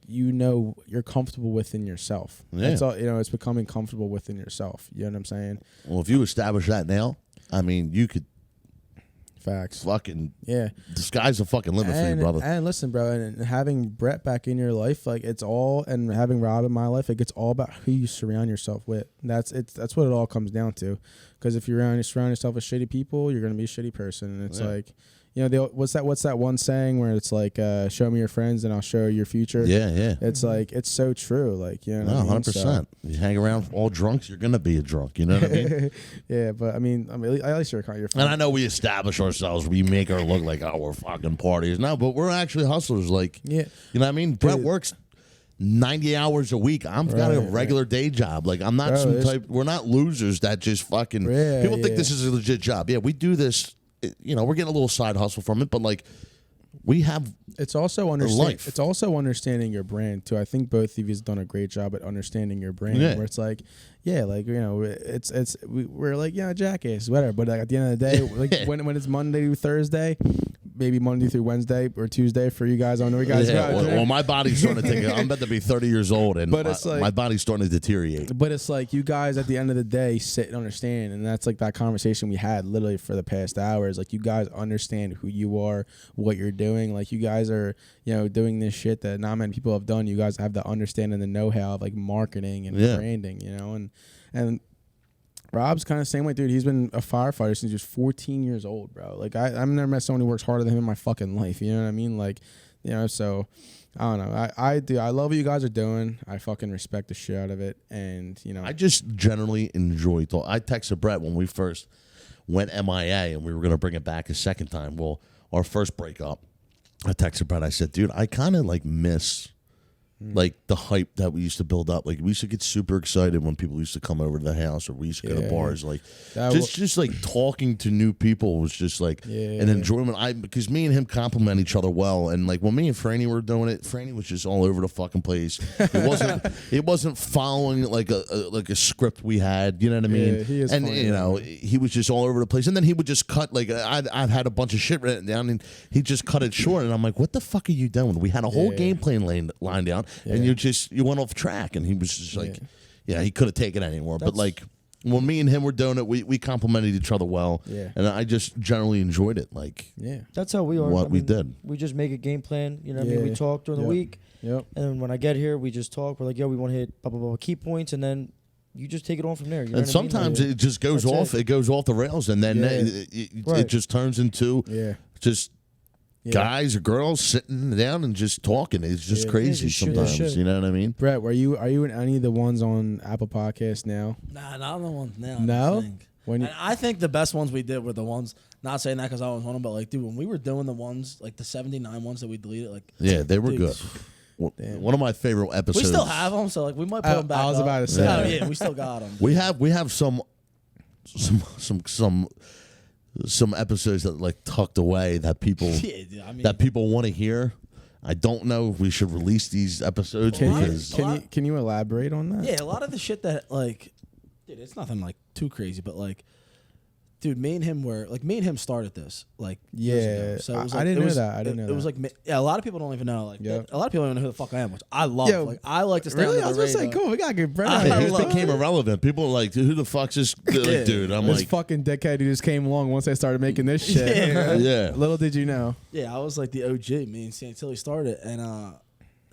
you know you're comfortable within yourself. Yeah. That's all, it's becoming comfortable within yourself. You know what I'm saying? Well, if you establish that now, I mean, you could facts. Fucking the sky's the fucking limit for you, brother. And listen, bro, and having Brett back in your life, like and having Rob in my life, like it's all about who you surround yourself with. That's what it all comes down to. Because if you surround yourself with shitty people, you're gonna be a shitty person. And it's like, what's that one saying where it's like, show me your friends and I'll show you your future. Yeah. It's like, it's so true. Like, you know, 100%. You hang around all drunks, you're gonna be a drunk. You know what I mean? Yeah, but I mean, at least you're kind of your friend. And I know we establish ourselves, we make our look like, oh, we're fucking parties. No, but we're actually hustlers. Like, you know what I mean? Brett works 90 hours a week. I've got a regular day job. Like, I'm not we're not losers that just fucking, people think this is a legit job. Yeah, we do this, we're getting a little side hustle from it, but like, we have it's also understanding your brand too. I think both of you's done a great job at understanding your brand. Where it's like, we're like, jackass, whatever. But like, at the end of the day, like when it's Monday through Thursday, maybe Monday through Wednesday or Tuesday for you guys. I know you guys. Well, my body's starting to take it. I'm about to be 30 years old, and my body's starting to deteriorate. But it's like, you guys at the end of the day sit and understand, and that's like that conversation we had literally for the past hours. Like, you guys understand who you are, what you're doing. Like, you guys are, doing this shit that not many people have done. You guys have the understanding, the know-how of like marketing and branding, and Rob's kind of the same way, dude. He's been a firefighter since he was 14 years old, bro. Like, I've never met someone who works harder than him in my fucking life. You know what I mean? Like, so I don't know. I do. I love what you guys are doing. I fucking respect the shit out of it. And, I just generally enjoy I texted Brett when we first went MIA and we were going to bring it back a second time. Well, our first breakup, I texted Brett. I said, dude, I kind of like miss like the hype that we used to build up. Like, we used to get super excited when people used to come over to the house, or we used to go to bars. Like, just like talking to new people was just like an enjoyment. Because me and him complement each other well. And like, when me and Franny were doing it, Franny was just all over the fucking place. It wasn't following like a script we had. You know what I mean? He is and funny, he was just all over the place. And then he would just cut, like, I've had a bunch of shit written down, and he just cut it short. And I'm like, what the fuck are you doing? We had a whole game plan lined down. And you went off track, and he was just like, he couldn't take it anymore. But like, when me and him were doing it, we complimented each other well, and I just generally enjoyed it. Like, that's how we are. We did. We just make a game plan. You know what I mean? We talk during the week, and when I get here, we just talk. We're like, we want to hit blah blah blah key points, and then you just take it on from there. You know and sometimes it just goes off. It goes off the rails, and then it just turns into just guys or girls sitting down and just talking. It's just crazy just shoot the sometimes. shit. You know what I mean? Brett, are you in any of the ones on Apple Podcasts now? Nah, not on the ones now. No? I think. When you, And I think the best ones we did were the ones. Not saying that because I was on them, but like, dude, when we were doing the ones like the 79 ones that we deleted, like, Yeah, they were dude, good. One of my favorite episodes. We still have them, so like we might put them back. I was up. about to say. Oh, yeah, we still got them. We have some episodes that like tucked away that people Yeah, dude, I mean, that people want to hear. I don't know if we should release these episodes because can you elaborate on that? yeah, a lot of the shit that like, dude, it's nothing like too crazy, but like, dude, me and him started this like years ago. So it was, like, I didn't know that. I didn't know that. It was like, yeah, a lot of people don't even know. Like, Yep. a lot of people don't even know who the fuck I am, which I love. Yo, like, I like to stay Really? I under was the gonna say, radar. cool. We gotta get Brett. I out it of just here. became irrelevant. People are like, who the fuck's this Yeah. dude? I'm This like, fucking dickhead who just came along once I started making this shit. Yeah. yeah. Little did you know. Yeah, I was like the OG. Me and Santilli started, and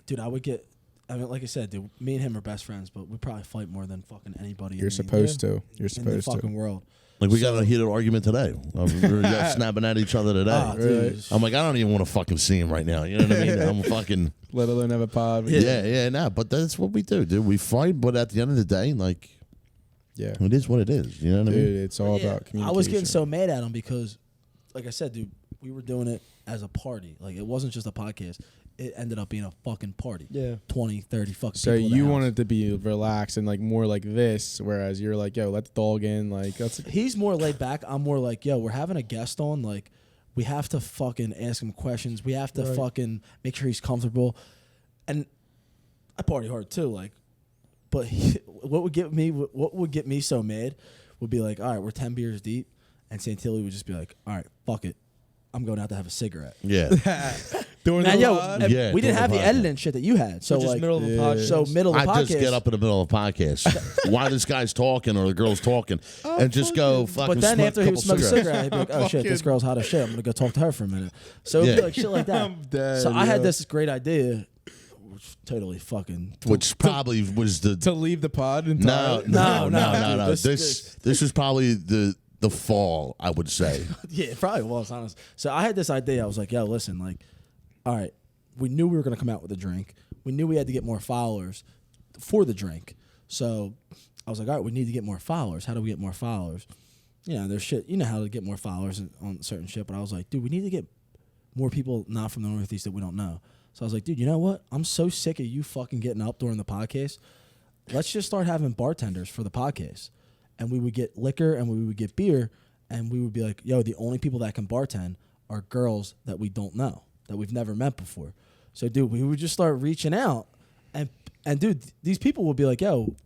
dude, I would get. I mean, like I said, dude, me and him are best friends, but we probably fight more than fucking anybody. You're in supposed to. You're in the supposed to. fucking world. Like we got in a heated argument today. We were snapping at each other today. Ah, dude. I'm like, I don't even want to fucking see him right now. You know what I mean? I'm fucking. Let alone have a pod. Yeah, nah. But that's what we do, dude. We fight, but at the end of the day, like, Yeah. it is what it is. You know what I Dude, mean? it's all Yeah, about communication. I was getting so mad at him because, like I said, dude, we were doing it as a party. Like, it wasn't just a podcast. It ended up being a fucking party. Yeah. 20, 30 fucking So people in the you house. wanted to be relaxed and like more like this, whereas you're like, yo, let the dog in. Like that's He's more laid back. I'm more like, yo, we're having a guest on. Like, we have to fucking ask him questions. We have to fucking make sure he's comfortable. And I party hard too. Like, but what would get me so mad would be like, all right, we're 10 beers deep, and Santilli would just be like, all right, fuck it, I'm going out to have a cigarette. Yeah. doing And the yo, pod? Yeah, we didn't doing have the the podcast. editing shit that you had. So Just like, middle of the podcast. so middle of the I podcast. just get up in the middle of a podcast while this guy's talking or the girl's talking and just go fucking But then smoke after a he would couple smoke a cigarettes. cigarette, he'd be like, "Oh shit, this girl's hot as shit. I'm gonna go talk to her for a minute." So it'd be Yeah. like shit like that. I'm dead, So I had yo. this great idea, which totally fucking. Which probably was the to leave the pod no, entirely? no. dude, This was probably the fall, I would say. Yeah, it probably was, honest. So I had this idea. I was like, "Yo, listen, like, all right, we knew we were gonna come out with a drink. We knew we had to get more followers for the drink. So I was like, all right, we need to get more followers. How do we get more followers? You know, there's shit. You know how to get more followers on certain shit. But I was like, dude, we need to get more people not from the Northeast that we don't know. So I was like, dude, you know what? I'm so sick of you fucking getting up during the podcast. Let's just start having bartenders for the podcast. And we would get liquor and we would get beer. And we would be like, yo, the only people that can bartend are girls that we don't know, that we've never met before. So, dude, we would just start reaching out. And dude, these people would be like, yo,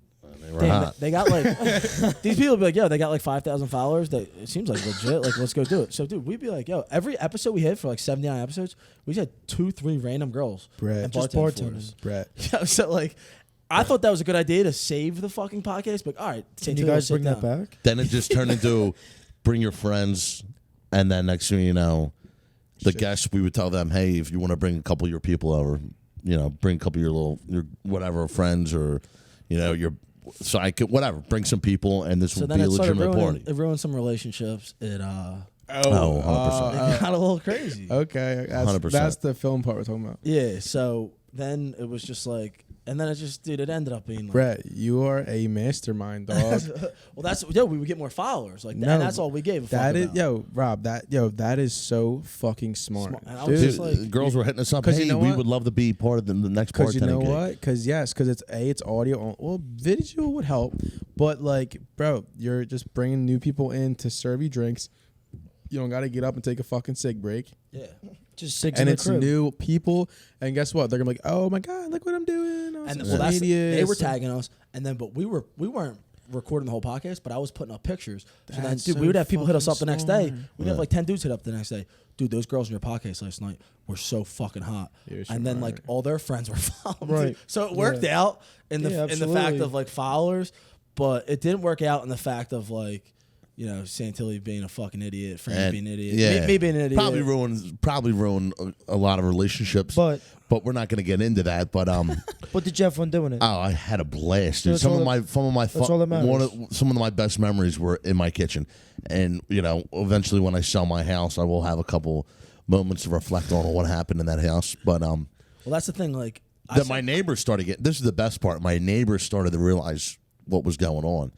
damn, they got like, these people would be like, yo, they got like 5,000 followers. It seems like legit. Like, let's go do it. So, dude, we'd be like, yo, every episode we hit for like 79 episodes, we just had 2-3 random girls. Brett. And Just bartend for bartenders. us. Brett. Yeah, so, like, I thought that was a good idea to save the fucking podcast. But, all right. Can you guys bring that back? Then it just turned into bring your friends, and then next thing you know, the guests, we would tell them, hey, if you want to bring a couple of your people over, you know, bring a couple of your whatever friends or, you know, your psychic, whatever, bring some people, and this So will then be a it started legitimate ruining, party. it ruined some relationships. It 100%. got a little crazy. Okay, 100%. that's the film part we're talking about. Yeah, so then it was just like, and then it just, dude, it ended up being like, Brett, you are a mastermind, dog. well, that's, we would get more followers, like, No, and that's all we gave a fuck That is, about. Rob, that is so fucking smart. And I was Dude, just like, Girls were hitting us up. 'Cause Hey, you know we what? would love to be part of the next Because you bartending know gig. what? Because it's audio. Well, visual would help, but like, bro, you're just bringing new people in to serve you drinks. You don't got to get up and take a fucking cig break. yeah. Just six And in the it's crib. new people, and guess what? They're gonna be like, "Oh my god, look what I'm doing!" And On well, that's, social they media. were tagging us, and then, but we weren't recording the whole podcast, but I was putting up pictures. So then, That's dude, so we would have people hit us up the fucking next day. smart. We'd have like 10 dudes hit up the next day. Dude, those girls in your podcast last night were so fucking hot. You're And then like smart. all their friends were following. Right. Dude. So it worked out in the Yeah, in the fact absolutely. of like followers, but it didn't work out in the fact of like, you know, Santilli being a fucking idiot, Franny And- being an idiot, yeah. me being an idiot. Probably ruin a lot of relationships. But we're not going to get into that. But what did you have fun doing it? oh, I had a blast. Dude. That's Some all of that- my that's all that matters. some of my best memories were in my kitchen. And you know, eventually when I sell my house, I will have a couple moments to reflect on what happened in that house. But Well, that's the thing. Like, my neighbors started getting. This is the best part. My neighbors started to realize what was going on,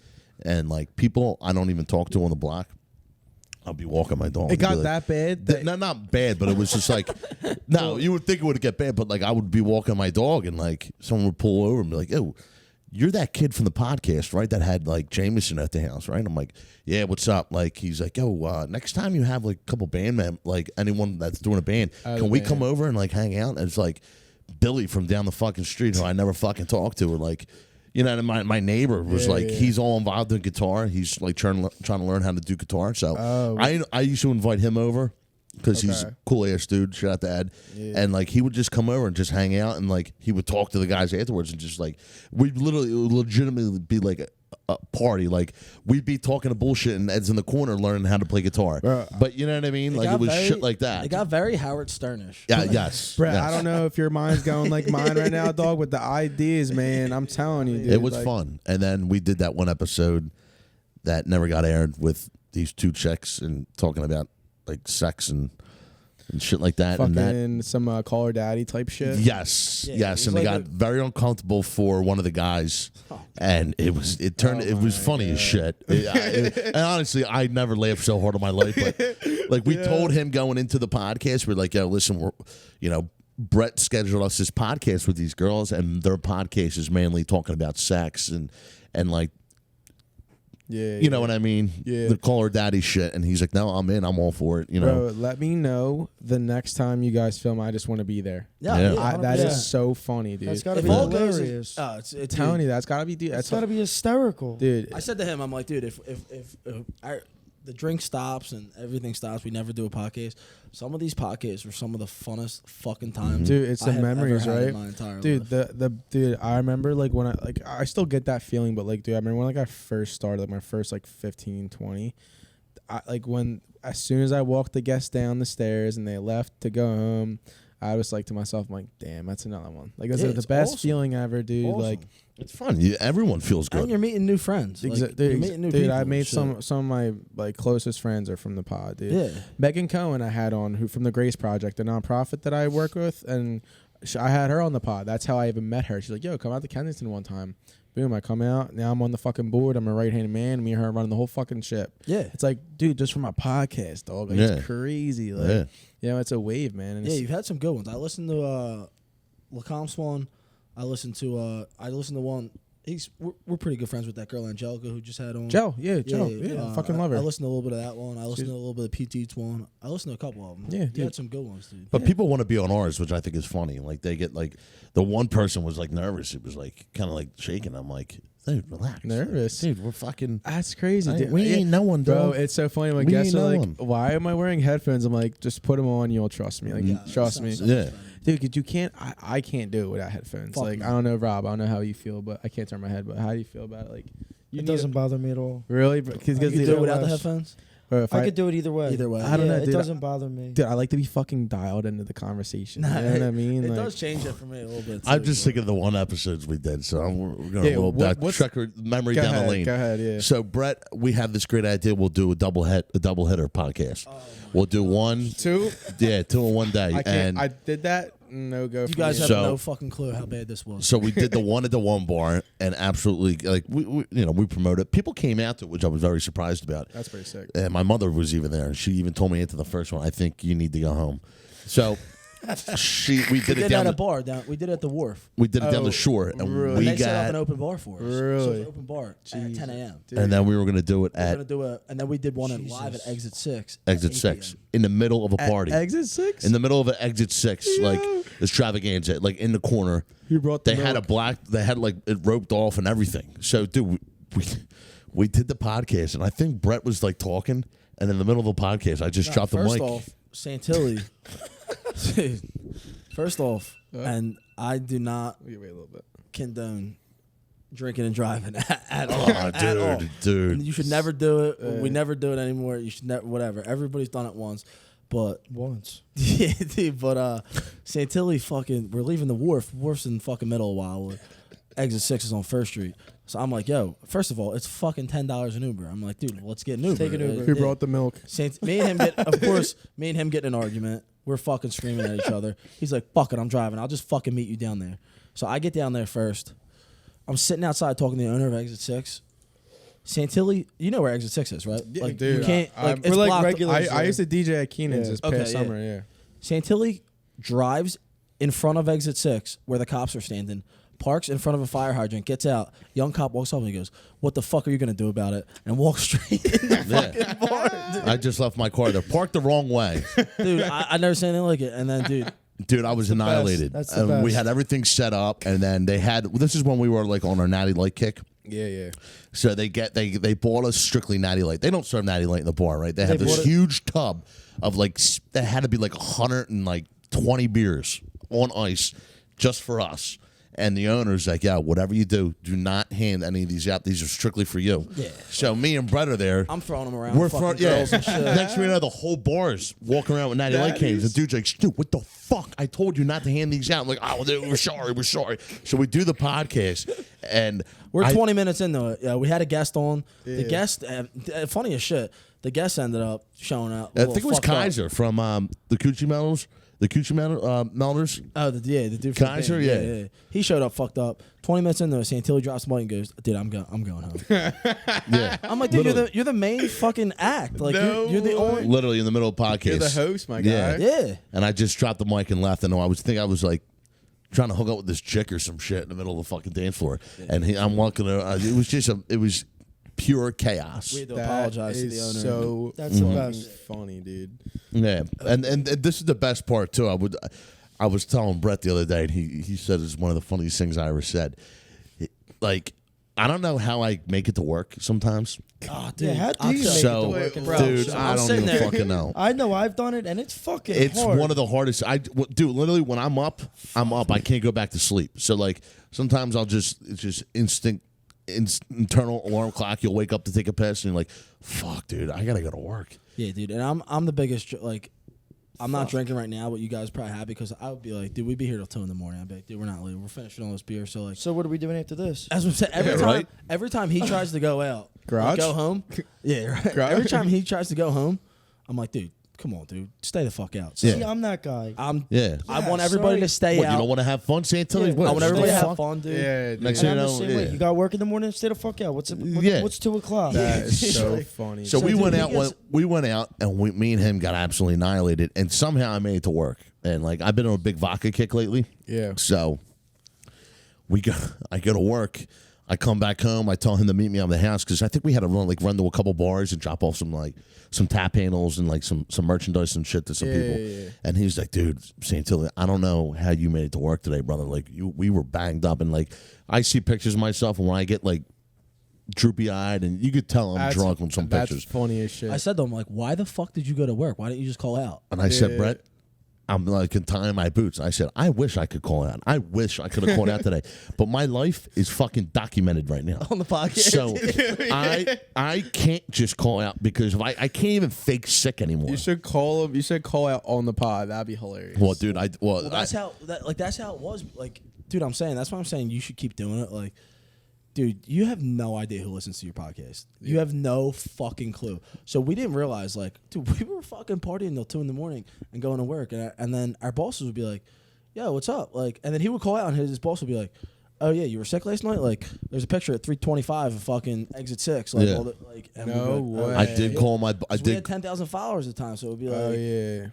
and like people I don't even talk to on the block. I'll be walking my dog. It got that bad? No, not bad, but it was just like, no, you would think it would get bad, but like I would be walking my dog and like someone would pull over and be like, "Yo, you're that kid from the podcast, right? That had like Jameson at the house, right?" I'm like, "Yeah, what's up?" Like he's like, "Yo, next time you have like a couple band like anyone that's doing a band, can we come over and like hang out?" And it's like Billy from down the fucking street who I never fucking talked to, or like. You know, and my neighbor was he's all involved in guitar. He's like trying to learn how to do guitar. So I used to invite him over because he's a cool ass dude. Shout out to Ed. Yeah. And like he would just come over and just hang out, and like he would talk to the guys afterwards, and just like we'd literally legitimately be like a party. Like we'd be talking to bullshit, and Ed's in the corner learning how to play guitar. But you know what I mean? Like it was shit like that. It got very Howard Sternish. Yeah, yes. Brett, yes. I don't know if your mind's going like mine right now, dog, with the ideas, man. I'm telling you, dude. It was fun. And then we did that one episode that never got aired with these two chicks and talking about like sex and shit like that. Fucking and that, some Call Her Daddy type shit. Yes, Yeah, yes. And like they got very uncomfortable for one of the guys. And it was funny as shit. And honestly, I never laughed so hard in my life. But like we told him going into the podcast, we're like, "Yo, listen, Brett scheduled us this podcast with these girls, and their podcast is mainly talking about sex and like." You know what I mean? Yeah. The Call Her Daddy shit. And he's like, "No, I'm in. I'm all for it." You know? Bro, let me know the next time you guys film. I just want to be there. Yeah. That is so funny, dude. That's gotta If be all goes, hilarious. it's telling you, that's gotta be, dude. That's gotta be hysterical, dude. I said to him, I'm like, dude, if the drink stops and everything stops, we never do a podcast. Some of these podcasts were some of the funnest fucking times, dude. It's the memories, right? In my entire Dude, life. dude. I remember like when I still get that feeling, but like, dude, I remember when I first started, like my first like 15, 20. As soon as I walked the guests down the stairs and they left to go home, I was like to myself, I'm like, damn, that's another one. Like, it's the best feeling ever, dude. Awesome. Like, It's fun. Everyone feels good. And you're meeting new friends. Like, you're meeting new people. I made and some of my like closest friends are from the pod, dude. Yeah. Megan Cohen I had on, who from the Grace Project, the nonprofit that I work with, and I had her on the pod. That's how I even met her. She's like, "Yo, come out to Kensington one time." Boom, I come out. Now I'm on the fucking board. I'm a right-handed man. Me and her running the whole fucking ship. Yeah. It's like, dude, just from my podcast, dog. Like, it's crazy. Like, you know, it's a wave, man. And yeah, you've had some good ones. I listened to Lacomp's one. I listened to one. We're pretty good friends with that girl Angelica who just had on. Joe, yeah. I fucking love her. I listened to a little bit of that one. I listened to a little bit of PT's one. I listened to a couple of them. Yeah, you had some good ones, dude. But people want to be on ours, which I think is funny. Like they get like the one person was like nervous. It was like kind of like shaking. I'm like, dude, relax. Nervous, dude. We're fucking. That's crazy, dude. We ain't no one, bro. dog. It's so funny when We guests ain't are no like, one. "Why am I wearing headphones?" I'm like, "Just put them on. You'll trust me. Like, trust me." Yeah. Dude, 'cause you can't. I can't do it without headphones. Fuck like, no. I don't know, Rob. I don't know how you feel, but I can't turn my head. But how do you feel about it? Like, It doesn't bother me at all. really, because You do it without the headphones? Bro, if I could do it either way. Either way. I don't know, It dude. doesn't bother me. Dude, I like to be fucking dialed into the conversation. You know what I mean? It Like, does change it for me a little bit. I'm too, just but- thinking of the one episodes we did, so we're going Yeah, a little what's- check memory go down ahead, the lane. Go ahead, yeah. So Brett, we have this great idea. We'll do a double hitter podcast. We'll do one, 2. 2 in one day, I can't. and I did that. No go. You for guys me. have So- no fucking clue how bad this was. so we did the one at the one bar, and absolutely like we promoted it. People came out to it, which I was very surprised about. That's pretty sick. And my mother was even there, and she even told me into the first one, "I think you need to go home." So we did it down at a the, bar we did it at the wharf. we did it down Oh, the shore, and really? And we they set up got an open bar for us. So it was Really? an open bar at 10 a.m. and then we were going to do it We were at gonna do and then we did one live at Exit 6. Exit 6 in the middle of a party. Exit 6. In the middle of an Exit 6, like extravaganza, like in the corner. You brought the They had they had like it roped off and everything. So, dude, we did the podcast, and I think Brett was like talking, and in the middle of the podcast, I just dropped the mic. First off, Santilli. First off, and I do not Wait a little bit. condone drinking and driving at all. Oh, At all. dude. You should never do it. We never do it anymore. You should never, whatever. Everybody's done it once. But Once. yeah, dude, but Santilli fucking, we're leaving the wharf. Wharf's in fucking middle of Wildwood. Exit 6 is on First Street. So I'm like, yo, first of all, it's fucking $10 an Uber. I'm like, dude, let's get an Uber. Take an Uber. Who brought the milk? Me and him get, of course, me and him get in an argument. We're fucking screaming at each other. He's like, fuck it, I'm driving. I'll just fucking meet you down there. So I get down there first. I'm sitting outside talking to the owner of Exit 6. Santilli, you know where Exit 6 is, right? Yeah, Like, dude, you can't, like, it's we're like blocked. regulars. I used to DJ at Keenan's Yeah. this Okay, past yeah. summer, yeah. Santilli drives in front of Exit 6 where the cops are standing, parks in front of a fire hydrant, gets out. Young cop walks up and he goes, what the fuck are you going to do about it? And walks straight in the fucking bar. Dude. I just left my car there, parked the wrong way. Dude, I never seen anything like it. And then, Dude, I was annihilated. That's the best. We had everything set up, and then they had. This is when we were like on our Natty Light kick. Yeah. So they bought us strictly Natty Light. They don't serve Natty Light in the bar, right? They have this bought it- huge tub of like that had to be like 120 beers on ice just for us. And the owner's like, yeah, whatever you do, do not hand any of these out. These are strictly for you. Yeah. So me and Brett are there. I'm throwing them around. We're fucking yeah. girls and shit. Next thing you know, the whole bar's walking around with Natty Light cans. And dude's like, dude, what the fuck? I told you not to hand these out. I'm like, oh, dude, we're sorry. So we do the podcast, and We're 20 minutes into it. Yeah, we had a guest on. The guest, funny as shit, the guest ended up showing up. I think it was Kaiser from the Coochie Melters. The Coochie Melters. Oh, the dude from Kaiser, the band. yeah. He showed up fucked up. 20 minutes into it, Santilli drops the mic and goes, dude, I'm going home. Yeah. I'm like, dude, you're the main fucking act. Like, you're the only. Literally in the middle of the podcast. You're the host, my guy. Yeah. And I just dropped the mic and left. And I was like trying to hook up with this chick or some shit in the middle of the fucking dance floor. And I'm walking around. It was pure chaos. We had to apologize to the owner. So That's the best. funny, dude. Yeah, and this is the best part too. I was telling Brett the other day, and he said it's one of the funniest things I ever said. Like, I don't know how I make it to work sometimes. Oh, dude. Yeah, how do you make it to So, work and dude, bro? I I'm don't sitting even there. fucking know. I know I've done it, and it's fucking It's hard. one of the hardest. Dude, literally when I'm up. I can't go back to sleep. So like sometimes it's just internal alarm clock. You'll wake up to take a piss, and you're like, "Fuck, dude, I gotta go to work." Yeah, dude. And I'm the biggest, like, I'm not drinking right now, but you guys probably have because I would be like, dude, we'd be here till 2 in the morning. I'd be like, dude, we're not leaving. We're finishing all this beer. So, like, So what are we doing after this? as I'm saying, every time he tries to go out, Garage? go home. Yeah, right. Garage? Every time he tries to go home, I'm like, dude, come on, dude, stay the fuck out. So Yeah. See, I'm that guy. Yeah. I Yeah, want everybody sorry. to stay What, out. you don't want to have fun, Santilli? Yeah. What, I want everybody to stay have out? fun, dude. Yeah, dude. Next And thing I'm you the know, same way. yeah. You got work in the morning, stay the fuck out. What's 2 o'clock? That is so funny. So we dude, went he out. gets- We went out, and me and him got absolutely annihilated. And somehow I made it to work. And like I've been on a big vodka kick lately. Yeah. So I go to work. I come back home. I tell him to meet me on the house because I think we had to run to a couple bars and drop off some tap handles and like some merchandise and shit to some people. Yeah. And he's like, dude, Santilli, I don't know how you made it to work today, brother. Like we were banged up, and like I see pictures of myself, and when I get like droopy eyed, and you could tell I'm drunk on some That's pictures. funny as shit. I said to him, like, why the fuck did you go to work? Why didn't you just call out? And I said, Brett, I'm like tying my boots. I said, I wish I could call out. I wish I could have called out today. But my life is fucking documented right now. On the podcast. So I can't just call out because I can't even fake sick anymore. You should call him. You should call out on the pod. That'd be hilarious. Well, dude, Well, that's how it was. Like, dude, I'm saying that's why I'm saying you should keep doing it. Like, dude, you have no idea who listens to your podcast. You have no fucking clue. So we didn't realize, like, dude, we were fucking partying till 2 in the morning and going to work, and then our bosses would be like, "Yo, what's up?" Like, and then he would call out, and his boss would be like, "Oh yeah, you were sick last night." Like, there's a picture at 3:25 of fucking Exit 6. Like, Yeah. all the, like, and No we'd be like, way. I did call my. I We had did. 10,000 followers at the time, so it would be like, Oh yeah.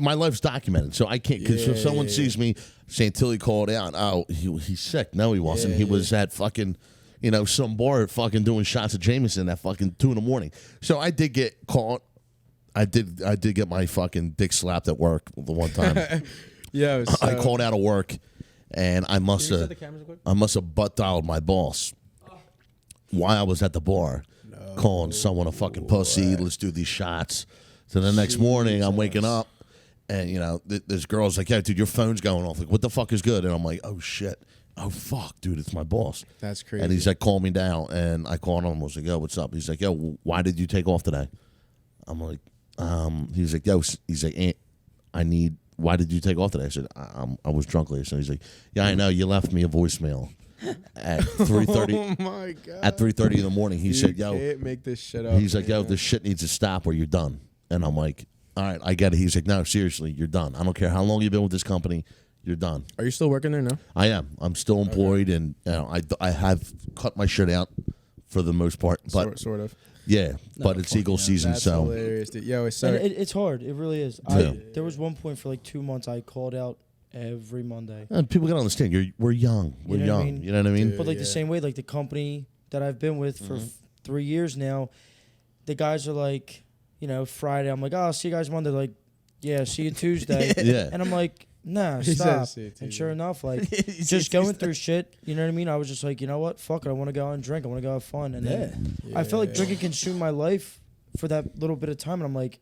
My life's documented, so I can't. Because if someone Yeah. sees me, Santilli called out. Oh, he's sick. No, he wasn't. Yeah, He was at fucking, some bar fucking doing shots of Jameson at fucking 2 in the morning. So I did get caught. I did get my fucking dick slapped at work the one time. Yeah. I called out of work, and I must have butt dialed my boss while I was at the bar, calling someone a fucking pussy. Let's do these shots. So the next morning, I'm waking up, and this girl's like, "Yeah, dude, your phone's going off. Like, what the fuck is good?" And I'm like, "Oh shit, oh fuck, dude, it's my boss." That's crazy. And he's like, "Call me down." And I called him. I was like, "Yo, what's up?" He's like, "Yo, why did you take off today?" I'm like, he's like, "Yo," he's like, why did you take off today? I said, I was drunk later. So he's like, "Yeah, I know. You left me a voicemail at 3:30." Oh my god. At 3:30 in the morning, he said, "Yo," can't make this shit up. he's like, "Yo, man. this shit needs to stop or you're done." And I'm like, all right, I get it. He's like, no, seriously, you're done. I don't care how long you've been with this company. You're done. Are you still working there now? I am. I'm still employed, and I have cut my shit out for the most part. But Sort of. yeah, but it's Eagle season, That's so hilarious, dude. Yo, it's And so it's hard. It really is. Yeah. There was one point for like 2 months I called out every Monday. people gotta understand. We're young. We're You know what I young. mean? You know what I mean? But like the same way, like the company that I've been with for 3 years now, the guys are like, Friday. I'm like, oh, I'll see you guys Monday. Like, yeah, see you Tuesday. Yeah. And I'm like, nah, He stop. says see you And Tuesday. sure enough, like, just going through shit. You know what I mean? I was just like, you know what? Fuck it. I want to go out and drink. I want to go have fun. And then I felt like drinking consumed my life for that little bit of time. And I'm like,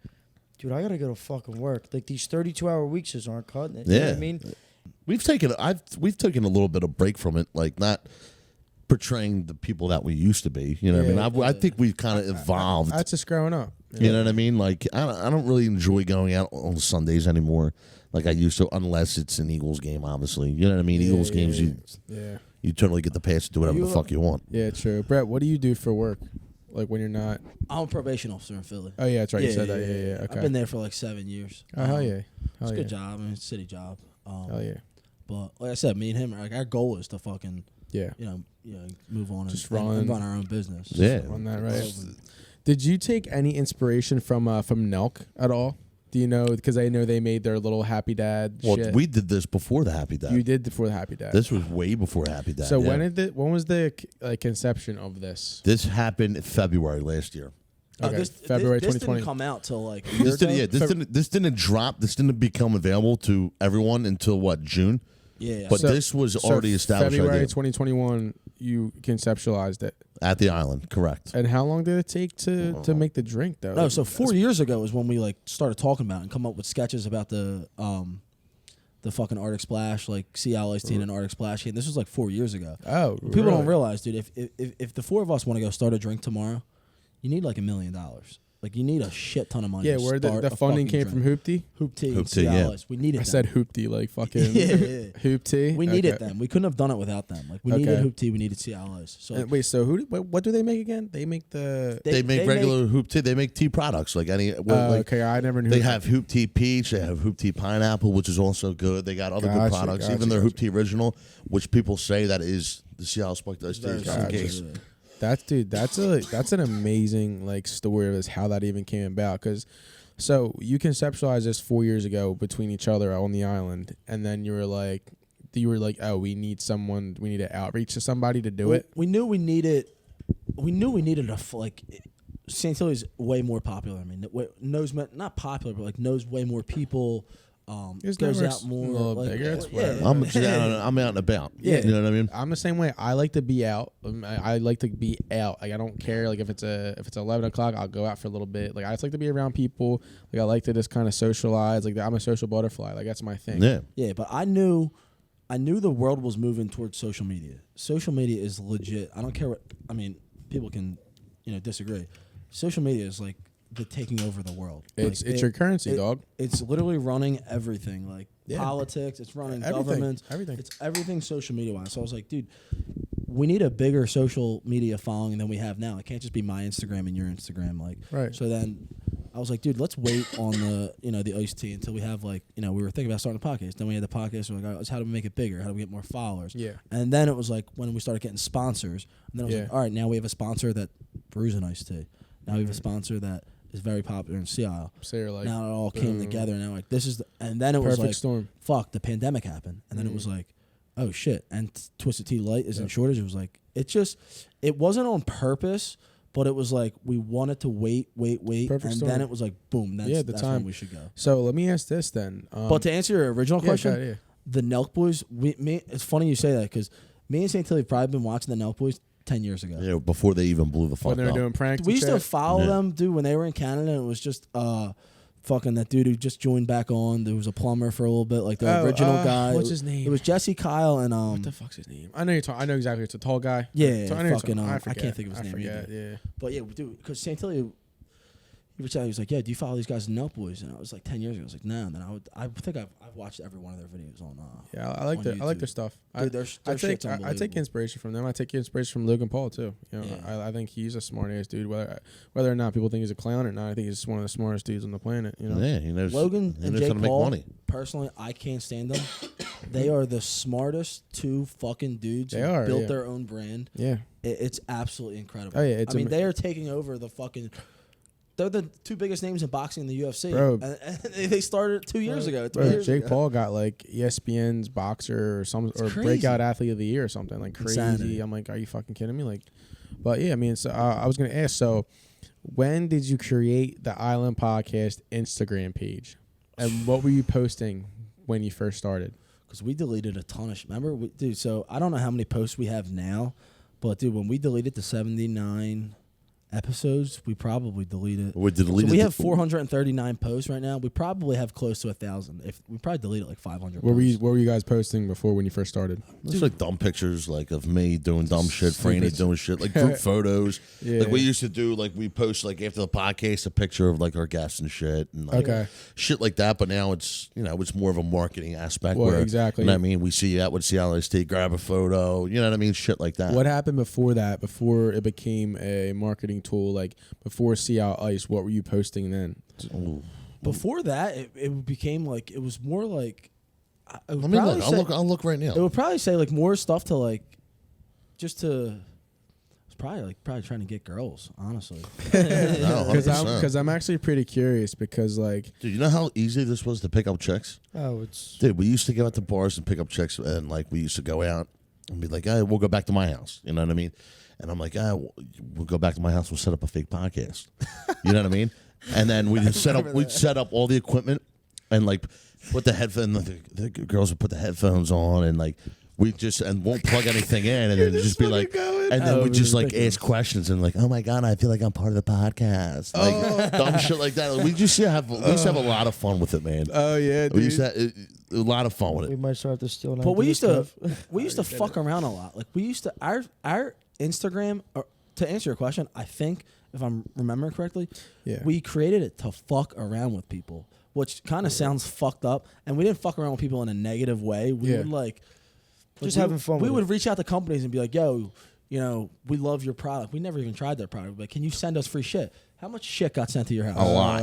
dude, I gotta go to fucking work. Like these 32-hour weeks just aren't cutting it. You know what I mean? We've taken a little bit of break from it, like not portraying the people that we used to be. You know what I mean? I think we've kind of evolved. that's just growing up. You know what I mean? Like I don't really enjoy going out on Sundays anymore, like I used to, unless it's an Eagles game. Obviously, you know what I mean. Eagles games, you totally get the pass to do whatever the fuck you want. Yeah, true. Brett, what do you do for work? Like when you're not. I'm a probation officer in Philly. Oh yeah, that's right. You said that. Yeah. Okay. I've been there for like 7 years. Oh hell yeah. It's a good job. I mean, it's a city job. Hell yeah. But like I said, me and him, like our goal is to fucking Yeah. move on Just and run our own business. Yeah. Run that right. Did you take any inspiration from Nelk at all? Do you know? Because I know they made their little Happy Dad. Well, shit. we did this before the Happy Dad. You did before the Happy Dad. This was way before Happy Dad. So yeah. when was the conception of this? This happened in February last year. Okay, February February 2020. This didn't come out till like a year ago. This didn't drop. This didn't become available to everyone until what, June? Yeah. But this was already established. February idea 2021, you conceptualized it. at the island, correct? And how long did it take to make the drink though? No, so 4 years ago is when we like started talking about it and come up with sketches about the fucking Arctic Splash, like Sea Iced Tea and an Arctic Splash can. This was like 4 years ago. Oh, People really? don't realize, dude. If the four of us want to go start a drink tomorrow, you need like $1 million. Like you need a shit ton of money. Yeah, to where the start a funding fucking came from drink. Hoopty? Hoop Tea. Hoop Tea, Sea yeah. Iced. We needed. I them. said Hoopty, like fucking Yeah. Hoop Tea. We needed Okay. them. We couldn't have done it without them. Like we needed Hoop Tea. We needed Sea Iced. So Wait, so what do they make again? They make the. They make regular hoop tea. They make tea products like any. Okay, I never knew. They that. have hoop tea peach. They have hoop tea pineapple, which is also good. They got other good products. Even their hoop tea original, which people say that is the Seattle Spiked Iced Tea. Case. That's an amazing like story of this, how that even came about. Because so you conceptualized this 4 years ago between each other on the island, and then you were like, oh, we need to outreach to somebody to do it. We knew we needed a like. Santilli's way more popular. I mean, knows not popular, but like knows way more people. Goes out more. A little like, bigger. It's yeah. I'm out and about. Yeah. You know what I mean? I'm the same way. I like to be out. I like to be out. Like I don't care. Like if it's 11 o'clock, I'll go out for a little bit. Like I just like to be around people. Like I like to just kind of socialize. Like I'm a social butterfly. Like that's my thing. Yeah. Yeah, but I knew the world was moving towards social media. Social media is legit. I don't care what. I mean, people can, disagree. Social media is like the taking over the world. It's your currency, dog. It's literally running everything, like politics. It's running governments. Everything. It's everything social media wise. So I was like, dude, we need a bigger social media following than we have now. It can't just be my Instagram and your Instagram. Like, right. So then I was like, dude, let's wait on the iced tea until we have like, we were thinking about starting a podcast. Then we had the podcast. We're like, all right, how do we make it bigger? How do we get more followers? Yeah. And then it was like when we started getting sponsors. And then I was like, all right, now we have a sponsor that brews an iced tea. Now we have a sponsor that is very popular in Seattle. So you're like, now it all came together. And now like this is, and then it was like, storm. Fuck, the pandemic happened, and then it was like, oh shit, and Twisted Tea Light is in shortage. It was like, it wasn't on purpose, but it was like we wanted to wait, Perfect and storm. then it was like, boom, that's the time when we should go. So let me ask this then. But to answer your original question, yeah. the Nelk Boys, it's funny you say that because me and Santilli have probably been watching the Nelk Boys 10 years ago. Yeah, before they even blew the fuck up. When they were doing pranks. We used to follow them, dude, when they were in Canada. And it was just fucking that dude who just joined back on. There was a plumber for a little bit, like the original guy. What's his name? It was Jesse Kyle and what the fuck's his name? I know exactly. It's a tall guy. Yeah, So I know fucking. I I can't think of his name forget, either. Yeah. But yeah, dude, because Santilli, he was like, yeah, do you follow these guys in Nelk Boys? And I was like 10 years ago. I was like, no. And then I think I've watched every one of their videos on. Yeah, I like their stuff. Dude, I take inspiration from them. I take inspiration from Logan Paul too. You know, I think he's a smart ass dude. Whether or not people think he's a clown or not, I think he's one of the smartest dudes on the planet. You know, yeah, he knows. Logan he and knows how Jake to make Paul. money. Personally, I can't stand them. They are the smartest two fucking dudes who built their own brand. Yeah, it's absolutely incredible. Oh yeah, I mean, they are taking over the fucking. They're the two biggest names in boxing in the UFC. Bro. And they started 2 years ago. Jake Paul got like ESPN's boxer or breakout athlete of the year or something like crazy. Insanity. I'm like, are you fucking kidding me? Like, but yeah, I mean, so I was gonna ask. So, when did you create the Island Podcast Instagram page, and what were you posting when you first started? Because we deleted a ton of shit. Remember, dude? So I don't know how many posts we have now, but dude, when we deleted the 79 episodes, we probably deleted. We have 439 posts right now. We probably have close to 1,000. If we probably deleted like 500. What were you guys posting before when you first started? It's like dumb pictures, like of me doing dumb shit, Franny doing shit, like group photos. Yeah. Like we used to do, like we post like after the podcast a picture of like our guests and shit, and like shit like that. But now it's it's more of a marketing aspect. Well, where, exactly. You know what I mean, we see you out with Seattle State, grab a photo. You know what I mean, shit like that. What happened before that? Before it became a marketing tool, like before See Out Ice, what were you posting then? Ooh. Before that, it became like it was more like. Let me look. I'll look right now. It would probably say like more stuff to like, just to. It's probably trying to get girls, honestly. Because I'm actually pretty curious because like, dude, you know how easy this was to pick up chicks? Oh, it's dude. We used to go out to bars and pick up chicks, and like we used to go out and be like, "Hey, we'll go back to my house." You know what I mean? And I'm like, we'll go back to my house. We'll set up a fake podcast. You know what I mean? And then we'd set up all the equipment and like put the headphones. The girls would put the headphones on and like we just won't plug anything in and then just be like, and then we just like ask questions and like, oh my god, I feel like I'm part of the podcast, like dumb shit like that. We used to have a lot of fun with it, man. Oh yeah, dude. We used to have a lot of fun with it. We might start to steal. But we used to fuck around a lot. Like we used to our Instagram. To answer your question, I think if I'm remembering correctly, we created it to fuck around with people, which kind of sounds fucked up. And we didn't fuck around with people in a negative way. We would like just having fun. We would reach out to companies and be like, "Yo, we love your product. We never even tried their product, but can you send us free shit?" How much shit got sent to your house? A lot.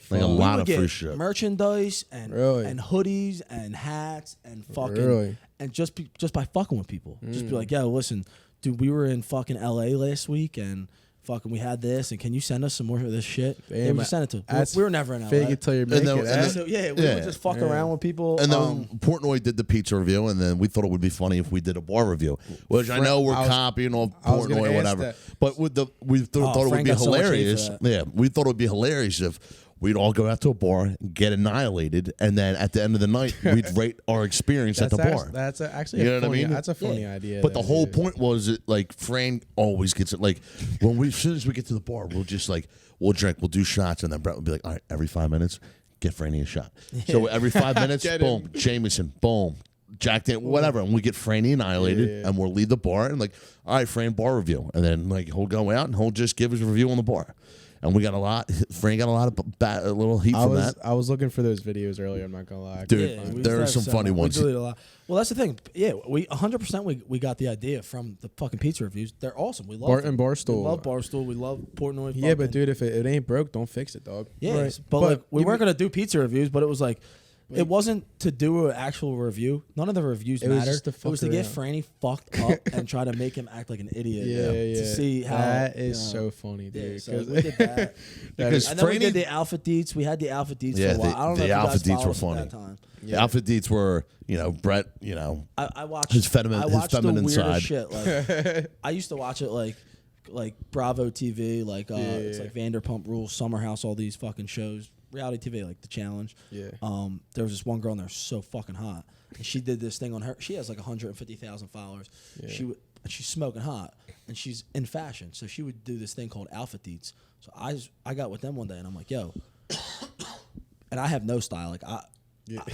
Like a lot of free shit. Merchandise and hoodies and hats and fucking and just by fucking with people. Just be like, "Yo, listen, dude, we were in fucking LA last week and fucking we had this, and can you send us some more of this shit?" They would just send it to. We were never in LA. Fake it till you make it. So we would just fuck around with people. And then Portnoy did the pizza review, and then we thought it would be funny if we did a bar review, which I know we're copying off Portnoy or whatever. But we thought it would be hilarious. We thought it would be hilarious if we'd all go out to a bar, get annihilated, and then at the end of the night, we'd rate our experience at the bar. That's actually a funny, that's a funny idea. But the whole point was that, like, Fran always gets it. Like, as soon as we get to the bar, we'll just, like, we'll drink, we'll do shots, and then Brett will be like, all right, every 5 minutes, get Franny a shot. So every 5 minutes, boom, Jameson, boom, Jack Daniels, whatever, and we get Franny annihilated, and we'll leave the bar, and, like, all right, Fran, bar review. And then, like, he'll go out, and he'll just give his review on the bar. And we got a lot. Frank got a lot of a little heat from that. I was looking for those videos earlier. I'm not gonna lie, dude. There are some funny ones. We a lot. Well, that's the thing. Yeah, we 100% we got the idea from the fucking pizza reviews. They're awesome. We love Barstool. We love Barstool. We love Portnoy. Yeah, but dude, if it ain't broke, don't fix it, dog. Yeah, right. But like, we weren't gonna do pizza reviews, but it was like. It wasn't to do an actual review. None of the reviews mattered. It was to get Franny fucked up and try to make him act like an idiot. To see how that is so funny, dude. Yeah, so we did that. Because and then we did the Alpha Deets. We had the Alpha Deets for a while. I don't know if you guys followed us at that time. The Alpha Deets were, Brett, I watched his feminine side. Shit. Like, I used to watch it like Bravo TV, it's like Vanderpump Rules, Summer House, all these fucking shows. Reality TV, like The Challenge. Yeah. There was this one girl in there so fucking hot. And she did this thing on her. She has like 150,000 followers. Yeah. She's smoking hot. And she's in fashion. So she would do this thing called Alpha Deets. So I got with them one day and I'm like, yo. And I have no style. Like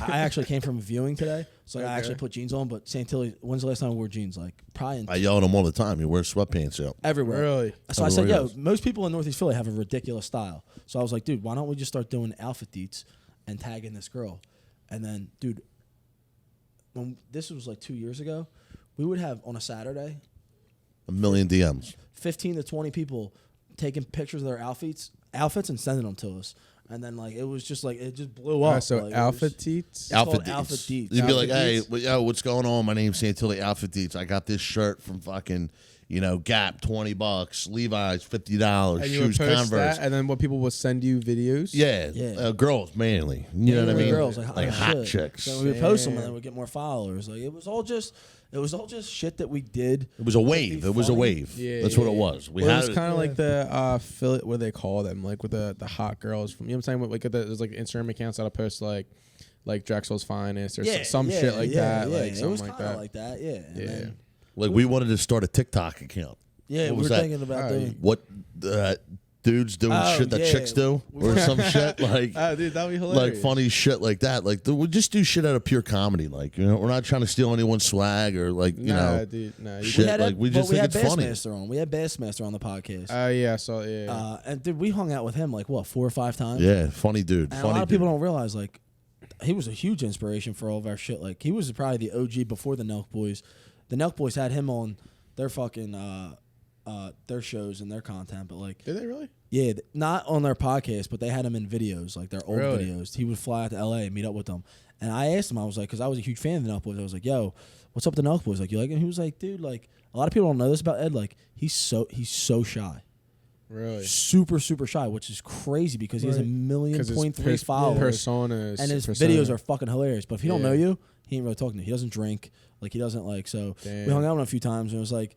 I actually came from viewing today, so I actually put jeans on. But Santilli, when's the last time I wore jeans? Like probably. I yell at him all the time. You wear sweatpants out Everywhere. Really? So I said, yo, most people in Northeast Philly have a ridiculous style. So I was like, dude, why don't we just start doing outfit dates and tagging this girl? And then, dude, when this was like 2 years ago, we would have on a Saturday 1 million DMs. 15 to 20 people taking pictures of their outfits and sending them to us. And then like it was just like it just blew up. So like, outfit teats. Outfit Outfit Deets. Deets. You'd be like, Outfit hey, yo, what's going on? My name's Santilli Outfit Deets. I got this shirt from fucking, Gap, $20, Levi's, $50, And you would shoes, post Converse. that, and then what people will send you videos. Yeah. Girls mainly. You know what I mean? Girls like hot shit. chicks. So we would post them and then we'd get more followers. Like it was all just shit that we did. It was a wave. It was a wave. Yeah, That's what it was. Well, it was kind of like the Philly, what do they call them? Like with the hot girls from, you know what I'm saying? Like there's like Instagram accounts that'll post like Drexel's Finest or some shit like that. Like it something was like kind of that. like that. Yeah. And then, like we wanted to start a TikTok account. yeah, What we was were that? thinking about doing. What dudes doing shit that chicks do or some shit like Dude, that'd be hilarious. like funny shit like that. Like we just do shit out of pure comedy. Like we're not trying to steal anyone's swag or like Dude, nah. shit. We just think it's funny. Bassmaster on. We had Bassmaster on the podcast. Yeah, so yeah. And dude, we hung out with him like 4 or 5 times. Yeah, funny dude. And funny a lot of dude. people don't realize like he was a huge inspiration for all of our shit. Like he was probably the OG before the Nelk Boys. The Nelk Boys had him on their fucking their shows and their content, but like Did they really? yeah, not on their podcast, but they had him in videos, like their old Really? videos. He would fly out to LA and meet up with them. And I asked him, I was like, because I was a huge fan of the Nelk Boys. I was like, yo, what's up with the Nelk Boys? Like, you like it? And he was like, dude, like a lot of people don't know this about Ed. Like he's so shy. Really? Super, super shy, which is crazy because he has 1.3 million followers. Personas. And his videos are fucking hilarious. But if he don't know you, he ain't really talking to you. He doesn't drink. Like, he doesn't, like, so Damn. we hung out with him a few times, and it was like,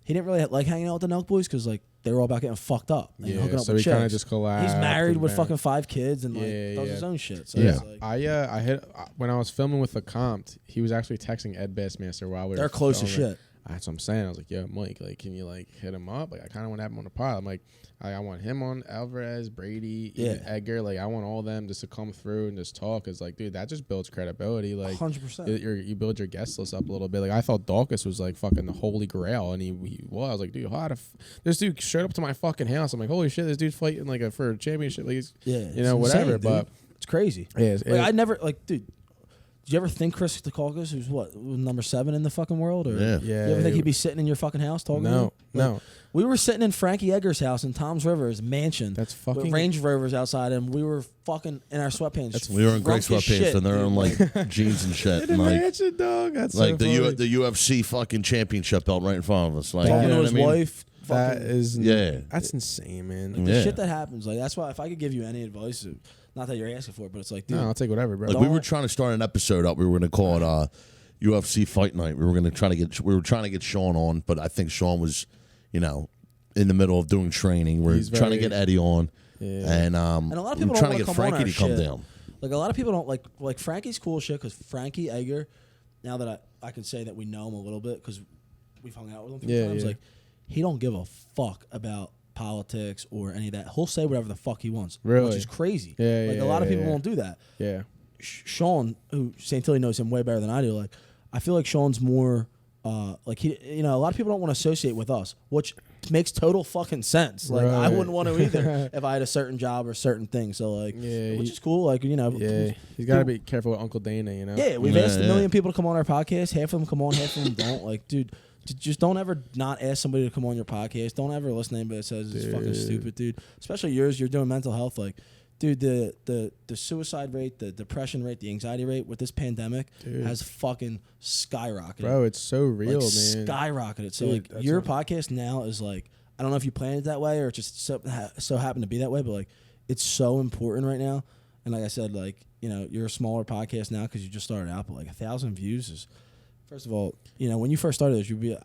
he didn't really like hanging out with the Nelk Boys because, like, they were all about getting fucked up and hooking up so with he kind of chicks. just collabed. He's married with and fucking 5 kids and, like, does his own shit. So it's like, I hit when I was filming with the Compt, he was actually texting Ed Bassmaster while we were they're close as filming. shit. That's what I'm saying. I was like, yo, Mike, like, can you, like, hit him up? Like, I kind of want to have him on the pod. I'm like, I want him on, Alvarez, Brady, even Edgar. Like, I want all of them just to come through and just talk. Because, like, dude, that just builds credibility. Like, 100%. You build your guest list up a little bit. Like, I thought Dawkins was, like, fucking the holy grail. And he was. I was like, dude, how this dude showed up to my fucking house. I'm like, holy shit, this dude's fighting, like, for a championship. Like, he's, you know, whatever. Insane, but it's crazy. Yeah, like, I never, like, dude. Did you ever think Chris Dukakis, who's what, number 7 in the fucking world? Or Yeah. You ever think he'd be sitting in your fucking house talking to you? No. We were sitting in Frankie Egger's house in Tom's River's mansion. That's with fucking Range Rovers outside, and we were fucking in our sweatpants. We were in great drunk as sweatpants shit, and they're in dude. like jeans and shit. In the And, like, mansion, dog. That's like so the funny. the UFC fucking championship belt right in front of us. Like, Talking you know to what his I mean? wife. That fucking- is Yeah. That's insane, man. the Yeah. shit that happens. Like that's why if I could give you any advice, not that you're asking for it, but it's like, dude, No, I'll take whatever, bro. Like we were trying to start an episode up. We were going to call it UFC Fight Night. We were going to try to get Sean on, but I think Sean was, in the middle of doing training. We're trying to get Eddie on, and a lot of people we're don't trying to wanna get come on Frankie our to come shit. down. Like a lot of people don't like Frankie's cool shit because Frankie Egger. Now that I can say that we know him a little bit because we've hung out with him a few times. yeah. Like he don't give a fuck about politics or any of that. He'll say whatever the fuck he wants, Really? which is crazy. Yeah, like yeah, a lot of yeah, people yeah. won't do that. Yeah. Sean, who Santilli knows him way better than I do. Like I feel like Sean's more like he, a lot of people don't want to associate with us, which makes total fucking sense. Like I Right. wouldn't want to either if I had a certain job or certain thing. So like, which is cool. Like Yeah, he's got to be careful with Uncle Dana, you know? Yeah, we've asked a million people to come on our podcast. Half of them come on, half of them don't. Like, dude, just don't ever not ask somebody to come on your podcast. Don't ever listen to anybody that says it's fucking stupid, dude. Especially yours. You're doing mental health. Like, dude, the suicide rate, the depression rate, the anxiety rate with this pandemic has fucking skyrocketed. Bro, it's so real, like, man. Skyrocketed. So Dude, like that's your what- podcast now is like, I don't know if you planned it that way or it just so happened to be that way, but like it's so important right now. And like I said, like, you're a smaller podcast now because you just started out, but like 1,000 views is, first of all, when you first started this,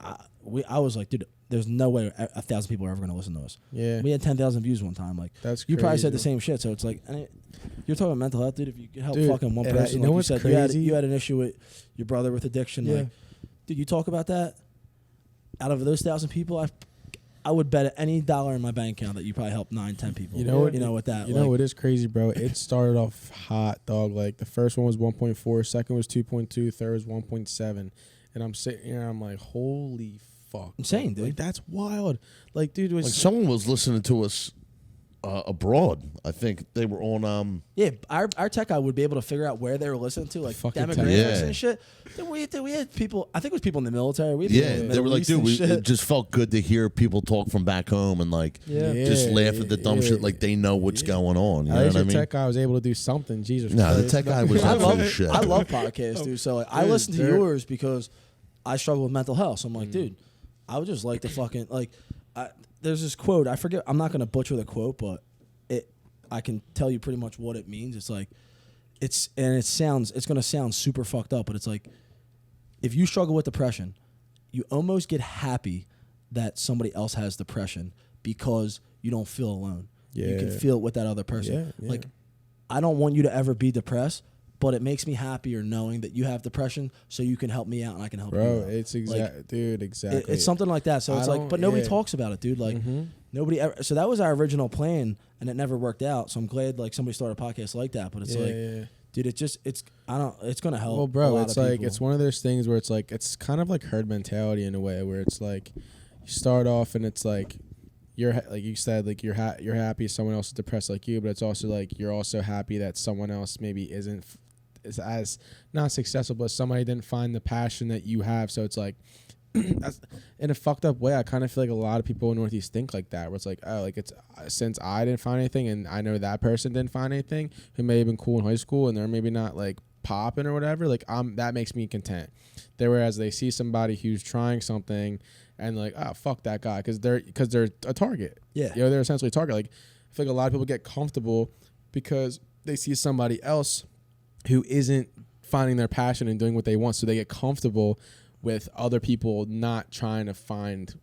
I was like, dude, there's no way 1,000 people are ever going to listen to us. Yeah. We had 10,000 views one time. Like, That's you probably crazy. said the same shit. So it's like, you're talking about mental health, dude. If you could help Dude, fucking one and person, you know like you what's said, crazy? you had an issue with your brother with addiction. Yeah. Like, dude, you talk about that. Out of those 1,000 people, I would bet any dollar in my bank account that you probably helped 9-10 people. You know what? You know with that. You know it is crazy, bro. It started off hot, dog. Like the first one was 1.4, second was 2.2, third was 1.7, and I'm sitting here, I'm like, holy fuck, insane, dude. Like that's wild. Like, dude, was like someone was listening to us abroad. I think they were on. Yeah, our tech guy would be able to figure out where they were listening to, like Fucking demographics and shit. Then we had people. I think it was people in the military. We had people in the They were Middle like, East dude, and shit. it just felt good to hear people talk from back home and like just laugh at the dumb shit, like they know what's going on. You know what I mean? Tech guy was able to do something. Jesus No, Christ. the tech guy was up for shit. I love podcasts, dude. So like, I listen to yours because I struggle with mental health. So I'm like, dude, I would just like to fucking like. There's this quote. I forget. I'm not gonna butcher the quote, but I can tell you pretty much what it means. It's like, it's going to sound super fucked up, but it's like, if you struggle with depression, you almost get happy that somebody else has depression because you don't feel alone. Yeah. You can feel it with that other person. Yeah. Like, I don't want you to ever be depressed, but it makes me happier knowing that you have depression, so you can help me out and I can help you out. It's like, exactly. It's something like that. So it's like, but nobody talks about it, dude. Like, nobody ever. So that was our original plan, and it never worked out. So I'm glad like somebody started a podcast like that. But it's dude, it's gonna help. Well, bro, it's like people. it's one of those things where it's like it's kind of like herd mentality in a way, where it's like you start off and it's like you're like you said, like you're happy someone else is depressed like you, but it's also like you're also happy that someone else maybe isn't is as not successful, but somebody didn't find the passion that you have. So it's like that's, in a fucked up way, I kind of feel like a lot of people in Northeast think like that, where it's like, oh, like it's since I didn't find anything and I know that person didn't find anything who may have been cool in high school and they're maybe not like popping or whatever, like that makes me content. Whereas they see somebody who's trying something and like, oh, fuck that guy, because they're a target. Yeah, you know, they're essentially a target. Like I feel like a lot of people get comfortable because they see somebody else who isn't finding their passion and doing what they want, so they get comfortable with other people not trying to find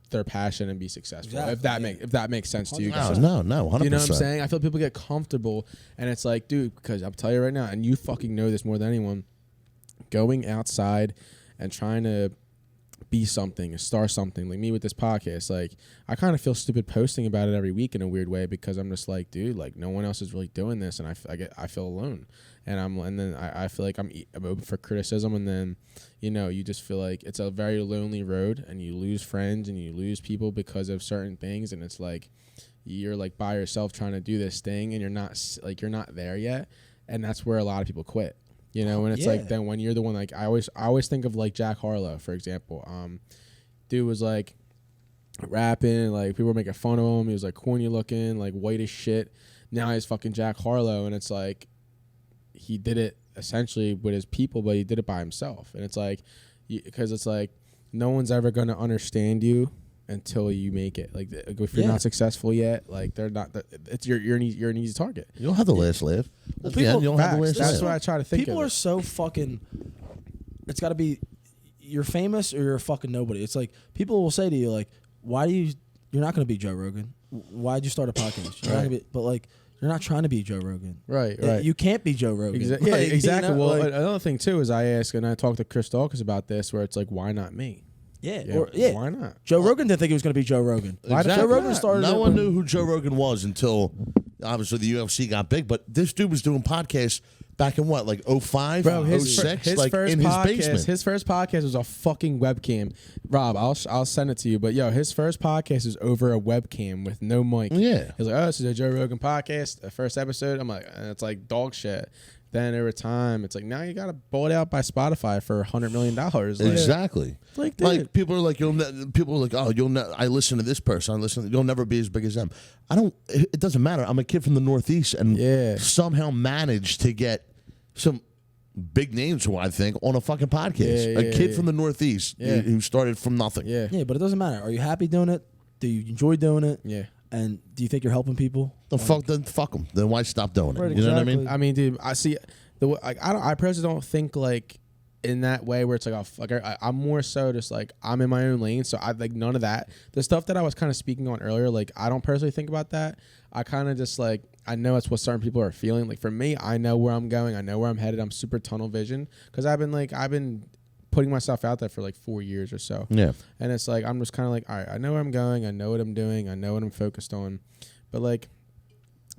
their passion and be successful. Exactly. If that makes sense to you guys. No, 100%. You know what I'm saying? I feel people get comfortable, and it's like, dude, because I'll tell you right now, and you fucking know this more than anyone, going outside and trying to be something and start something, like me with this podcast, like I kind of feel stupid posting about it every week in a weird way, because I'm just like, dude, like no one else is really doing this, and I feel alone, and then I feel like I'm open for criticism, and then you know, you just feel like it's a very lonely road, and you lose friends and you lose people because of certain things, and it's like you're like by yourself trying to do this thing, and you're not there yet, and that's where a lot of people quit. You know, and it's like then when you're the one, like I always think of like Jack Harlow, for example. Dude was like rapping, like people were making fun of him. He was like corny looking, like white as shit. Now he's fucking Jack Harlow, and it's like he did it essentially with his people, but he did it by himself. And it's like, because it's like no one's ever gonna understand you until you make it. Like if you're not successful yet, like they're not. It's you're an easy target. You don't have the last laugh. Well, people, you don't have the last That's laugh. what I try to think. People of are so fucking. It's got to be, you're famous or you're a fucking nobody. It's like people will say to you like, "Why do you? You're not going to be Joe Rogan. Why'd you start a podcast? You're not gonna be, but like." You're not trying to be Joe Rogan. Right. You can't be Joe Rogan. Yeah, like, exactly. You know, well, like, another thing, too, is I ask, and I talked to Chris Dawkins about this, where it's like, why not me? Why not? Joe Rogan didn't think he was going to be Joe Rogan. Exactly. Joe Rogan started. No one knew who Joe Rogan was until obviously the UFC got big. But this dude was doing podcasts back in what, like 05, Bro, 06, like first in podcast, his basement. His first podcast was a fucking webcam. Rob, I'll send it to you. But yo, his first podcast is over a webcam with no mic. Yeah. He's like, oh, this is a Joe Rogan podcast, the first episode. I'm like, and it's like dog shit. Then over time, it's like now you got to bought out by Spotify for $100 million. Like, Exactly. Like, dude. Like people are like, people are like, oh, I listen to this person. You'll never be as big as them. It doesn't matter. I'm a kid from the Northeast and somehow managed to get some big names who I think on a fucking podcast. A kid from the Northeast who started from nothing. Yeah, but it doesn't matter. Are you happy doing it? Do you enjoy doing it? Yeah. And do you think you're helping people? Then fuck them. Then why stop doing it? Right, you know what I mean? exactly. I mean, dude, I see I personally don't think like in that way where it's like, oh, fuck, I'm more so just like I'm in my own lane, so I like none of that. The stuff that I was kind of speaking on earlier, like I don't personally think about that. I kind of just like I know it's what certain people are feeling. Like for me, I know where I'm going. I know where I'm headed. I'm super tunnel vision because I've been putting myself out there for like 4 years or so. Yeah. And it's like, I'm just kind of like, all right, I know where I'm going. I know what I'm doing. I know what I'm focused on. But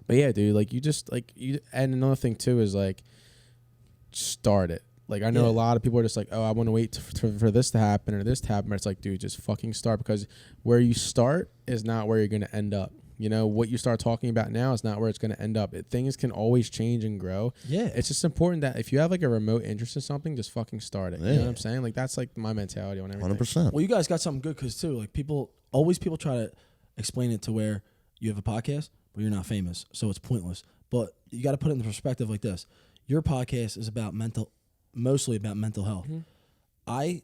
yeah, dude, like you just like you. And another thing too is like, start it. Like I know a lot of people are just like, oh, I want to wait for this to happen or this to happen. But it's like, dude, just fucking start, because where you start is not where you're going to end up. You know, what you start talking about now is not where it's going to end up. Things can always change and grow. Yeah. It's just important that if you have like a remote interest in something, just fucking start it. Yeah. You know what I'm saying? Like that's like my mentality on everything. 100%. Well, you guys got something good because too, like people try to explain it to where you have a podcast, but you're not famous. So it's pointless. But you got to put it in perspective like this. Your podcast is mostly about mental health. Mm-hmm.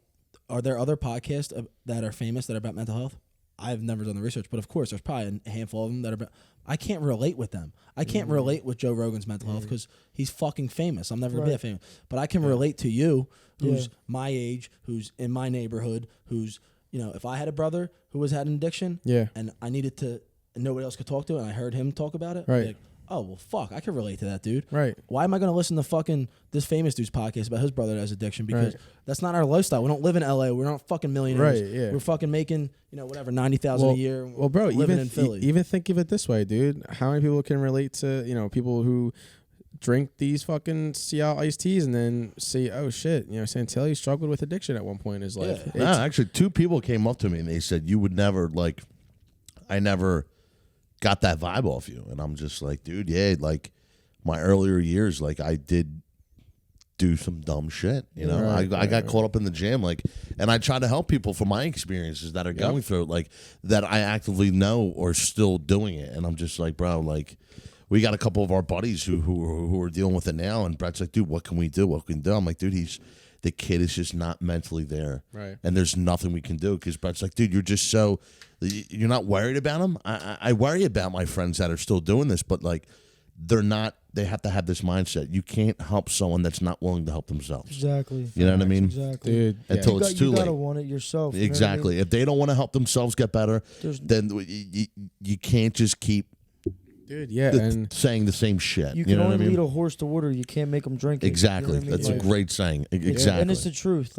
Are there other podcasts that are famous that are about mental health? I've never done the research, but of course, there's probably a handful of them that are about. I can't relate with them. I can't relate with Joe Rogan's mental health because he's fucking famous. I'm never going to be that famous. But I can relate to you, who's my age, who's in my neighborhood, who's, if I had a brother who had an addiction and I needed to, and nobody else could talk to it, and I heard him talk about it, I'd be like, oh, well, fuck, I can relate to that, dude. Right. Why am I going to listen to fucking this famous dude's podcast about his brother that has addiction? Because that's not our lifestyle. We don't live in LA. We're not fucking millionaires. Right, yeah. We're fucking making, whatever, $90,000 a year. Well, bro, living in Philly. Even think of it this way, dude. How many people can relate to, people who drink these fucking Seattle iced teas and then say, oh, shit, Santilli struggled with addiction at one point in his life. Yeah. No, actually, 2 people came up to me and they said, you would never, I never got that vibe off you. And I'm just like, dude, my earlier years, I did do some dumb shit. I got caught up in the jam, and I try to help people from my experiences that are going through it, that I actively know or still doing it. And I'm just like, bro, we got a couple of our buddies who are dealing with it now. And Brett's like, dude, what can we do? What can we do? I'm like, dude, the kid is just not mentally there. Right. And there's nothing we can do, because Brett's like, dude, you're not worried about him. I worry about my friends that are still doing this, but they're not. They have to have this mindset. You can't help someone that's not willing to help themselves. Exactly. You know what I mean? Exactly. Dude, until it's too late. You gotta want it yourself. Exactly. If they don't want to help themselves get better, then you can't just keep. Dude, saying the same shit. You can only lead a horse to water. You can't make them drink it. Exactly. That's a great saying. Exactly. And it's the truth.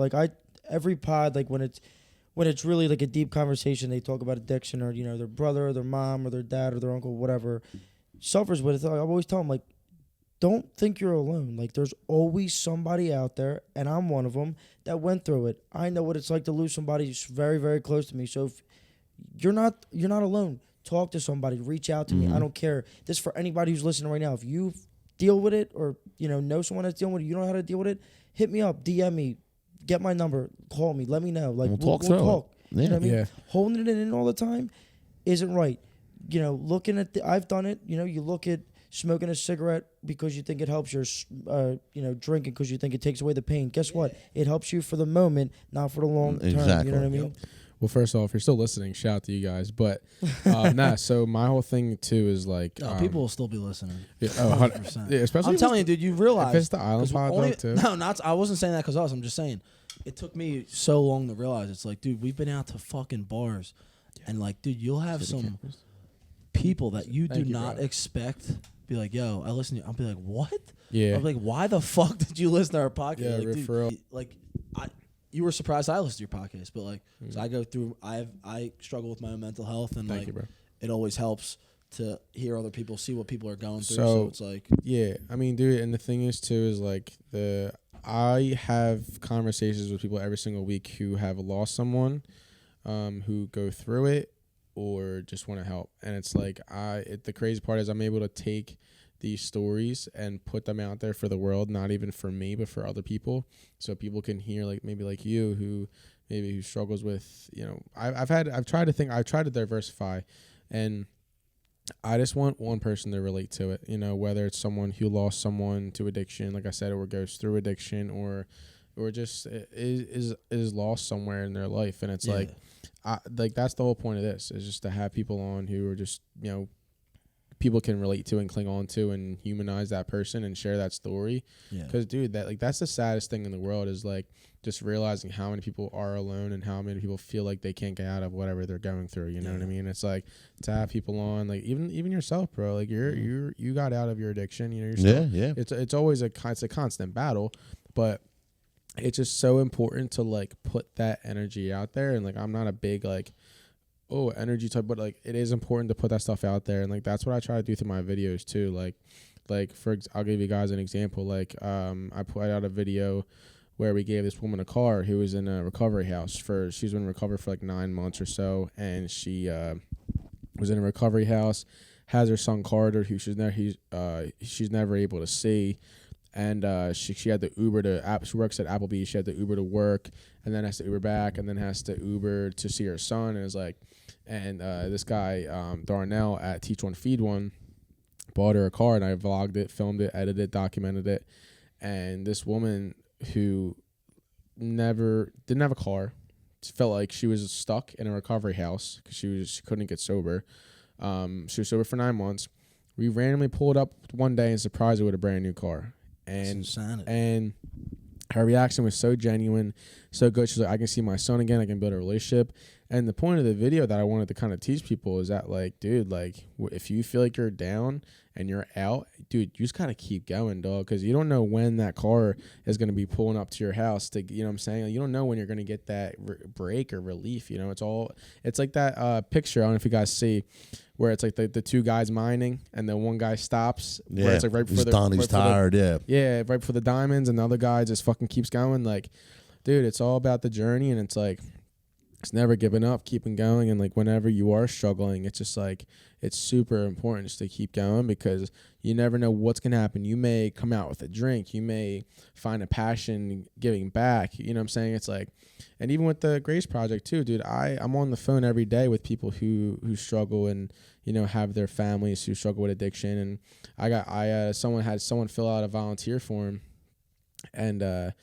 Every pod, when it's really a deep conversation, they talk about addiction or their brother or their mom or their dad or their uncle, whatever, suffers with it. I always tell them don't think you're alone. There's always somebody out there, and I'm one of them that went through it. I know what it's like to lose somebody who's very, very close to me. So if you're not alone. Talk to somebody. Reach out to me. I don't care. This is for anybody who's listening right now. If you deal with it or know someone that's dealing with it, you don't know how to deal with it, hit me up, DM me, get my number, call me, let me know. We'll talk. Yeah. You know what I mean? Yeah. Holding it in all the time isn't right. Looking at I've done it. You look at smoking a cigarette because you think it helps your, drinking because you think it takes away the pain. Guess what? It helps you for the moment, not for the long term. Exactly. You know what I mean? Yep. Well, first off, if you're still listening, shout out to you guys. But so my whole thing too is people will still be listening. Yeah, 100%. Yeah, especially I'm telling you, dude, you realize if it's the island pod too. No, I wasn't saying that because us. I'm just saying it took me so long to realize. It's dude, we've been out to fucking bars, and dude, you'll have some people that you do not expect. Be like, yo, I listen to you. I'll be like, what? Yeah. I'll be like, why the fuck did you listen to our podcast? Yeah, dude, for real. You were surprised I listened to your podcast, but so I go through. I struggle with my own mental health, and Thank you, bro. It always helps to hear other people, see what people are going through. So it's yeah, I mean, dude, and the thing is too is I have conversations with people every single week who have lost someone, who go through it or just want to help, and it's the crazy part is I'm able to take these stories and put them out there for the world, not even for me, but for other people, so people can hear maybe you who struggles with, I've tried to diversify, and I just want one person to relate to it, whether it's someone who lost someone to addiction, like I said, or goes through addiction, or just is lost somewhere in their life, and it's that's the whole point of this, is just to have people on who are just people can relate to and cling on to and humanize that person and share that story. Because dude, that's the saddest thing in the world is just realizing how many people are alone and how many people feel like they can't get out of whatever they're going through. You know what I mean? It's to have people on, even yourself, bro. You got out of your addiction. You're still, it's always it's a constant battle, but it's just so important to like put that energy out there. And like, I'm not a big like, oh, energy type, but like it is important to put that stuff out there. And like, that's what I try to do through my videos too. Like I'll give you guys an example. Like, I put out a video where we gave this woman a car who was in a recovery house she's been in recovery for like 9 months or so. And she, was in a recovery house, has her son Carter, who she's never able to see. And she had to Uber to, she works at Applebee's, she had to Uber to work, and then has to Uber back, and then has to Uber to see her son. And it's like, and this guy, Darnell at Teach One Feed One, bought her a car, and I vlogged it, filmed it, edited it, documented it. And this woman who didn't have a car, felt like she was stuck in a recovery house because she couldn't get sober. She was sober for 9 months. We randomly pulled up one day and surprised her with a brand new car. And her reaction was so genuine, so good. She's like, I can see my son again. I can build a relationship. And the point of the video that I wanted to kind of teach people is that, like, dude, like, if you feel like you're down and you're out, dude, you just gotta keep going, dog, because you don't know when that car is gonna be pulling up to your house. To, you know what I'm saying? Like, you don't know when you're gonna get that break or relief. You know, it's like that picture. I don't know if you guys see, where it's like the two guys mining and the one guy stops. Yeah, where it's like right before he's tired. Yeah, right before the diamonds, and the other guy just fucking keeps going. Like, dude, it's all about the journey, and it's like, it's never giving up, keeping going. And like, whenever you are struggling, it's just like, it's super important just to keep going, because you never know what's gonna happen. You may come out with a drink, you may find a passion giving back, you know what I'm saying? It's like, and even with the Grace Project too, dude, I'm on the phone every day with people who struggle and, you know, have their families who struggle with addiction. And someone had someone fill out a volunteer form, and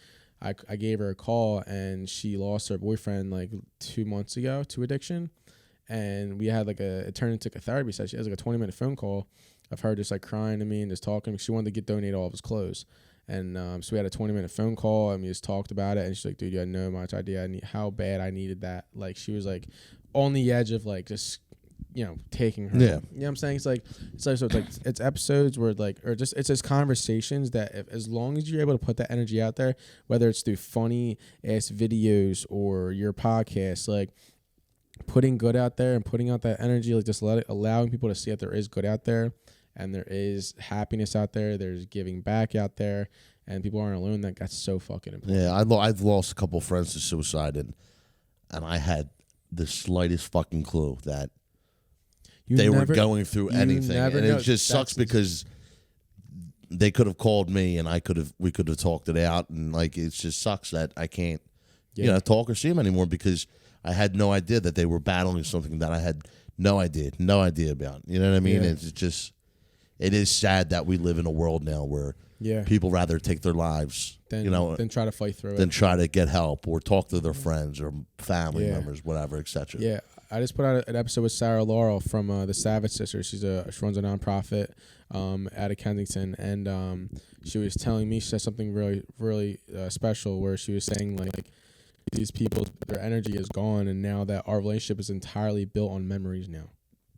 I gave her a call, and she lost her boyfriend like 2 months ago to addiction. And we had like it turned into a therapy session. It was like a 20-minute phone call of her just like crying to me and just talking. She wanted to donate all of his clothes. And so we had a 20-minute phone call, and we just talked about it. And she's like, dude, you had no much idea how bad I needed that. Like, she was like on the edge of like just, you know, taking her. Yeah. You know what I'm saying? It's episodes where like, or just, it's just conversations that as long as you're able to put that energy out there, whether it's through funny ass videos or your podcast, like putting good out there and putting out that energy, like just allowing people to see that there is good out there and there is happiness out there. There's giving back out there, and people aren't alone. That's so fucking important. Yeah. I've lost a couple of friends to suicide, and I had the slightest fucking clue that they were going through anything, and it just sucks because they could have called me, and we could have talked it out, and like it just sucks that I can't, you know, talk or see them anymore because I had no idea that they were battling something that I had no idea about. You know what I mean? Yeah. It's just, it is sad that we live in a world now where people rather take their lives than try to fight through it, than try to get help or talk to their friends or family members, whatever, etc. Yeah. I just put out an episode with Sarah Laurel from the Savage Sisters. She runs a nonprofit out of Kensington, and she was telling me, she said something really, really special, where she was saying like these people, their energy is gone, and now that our relationship is entirely built on memories now.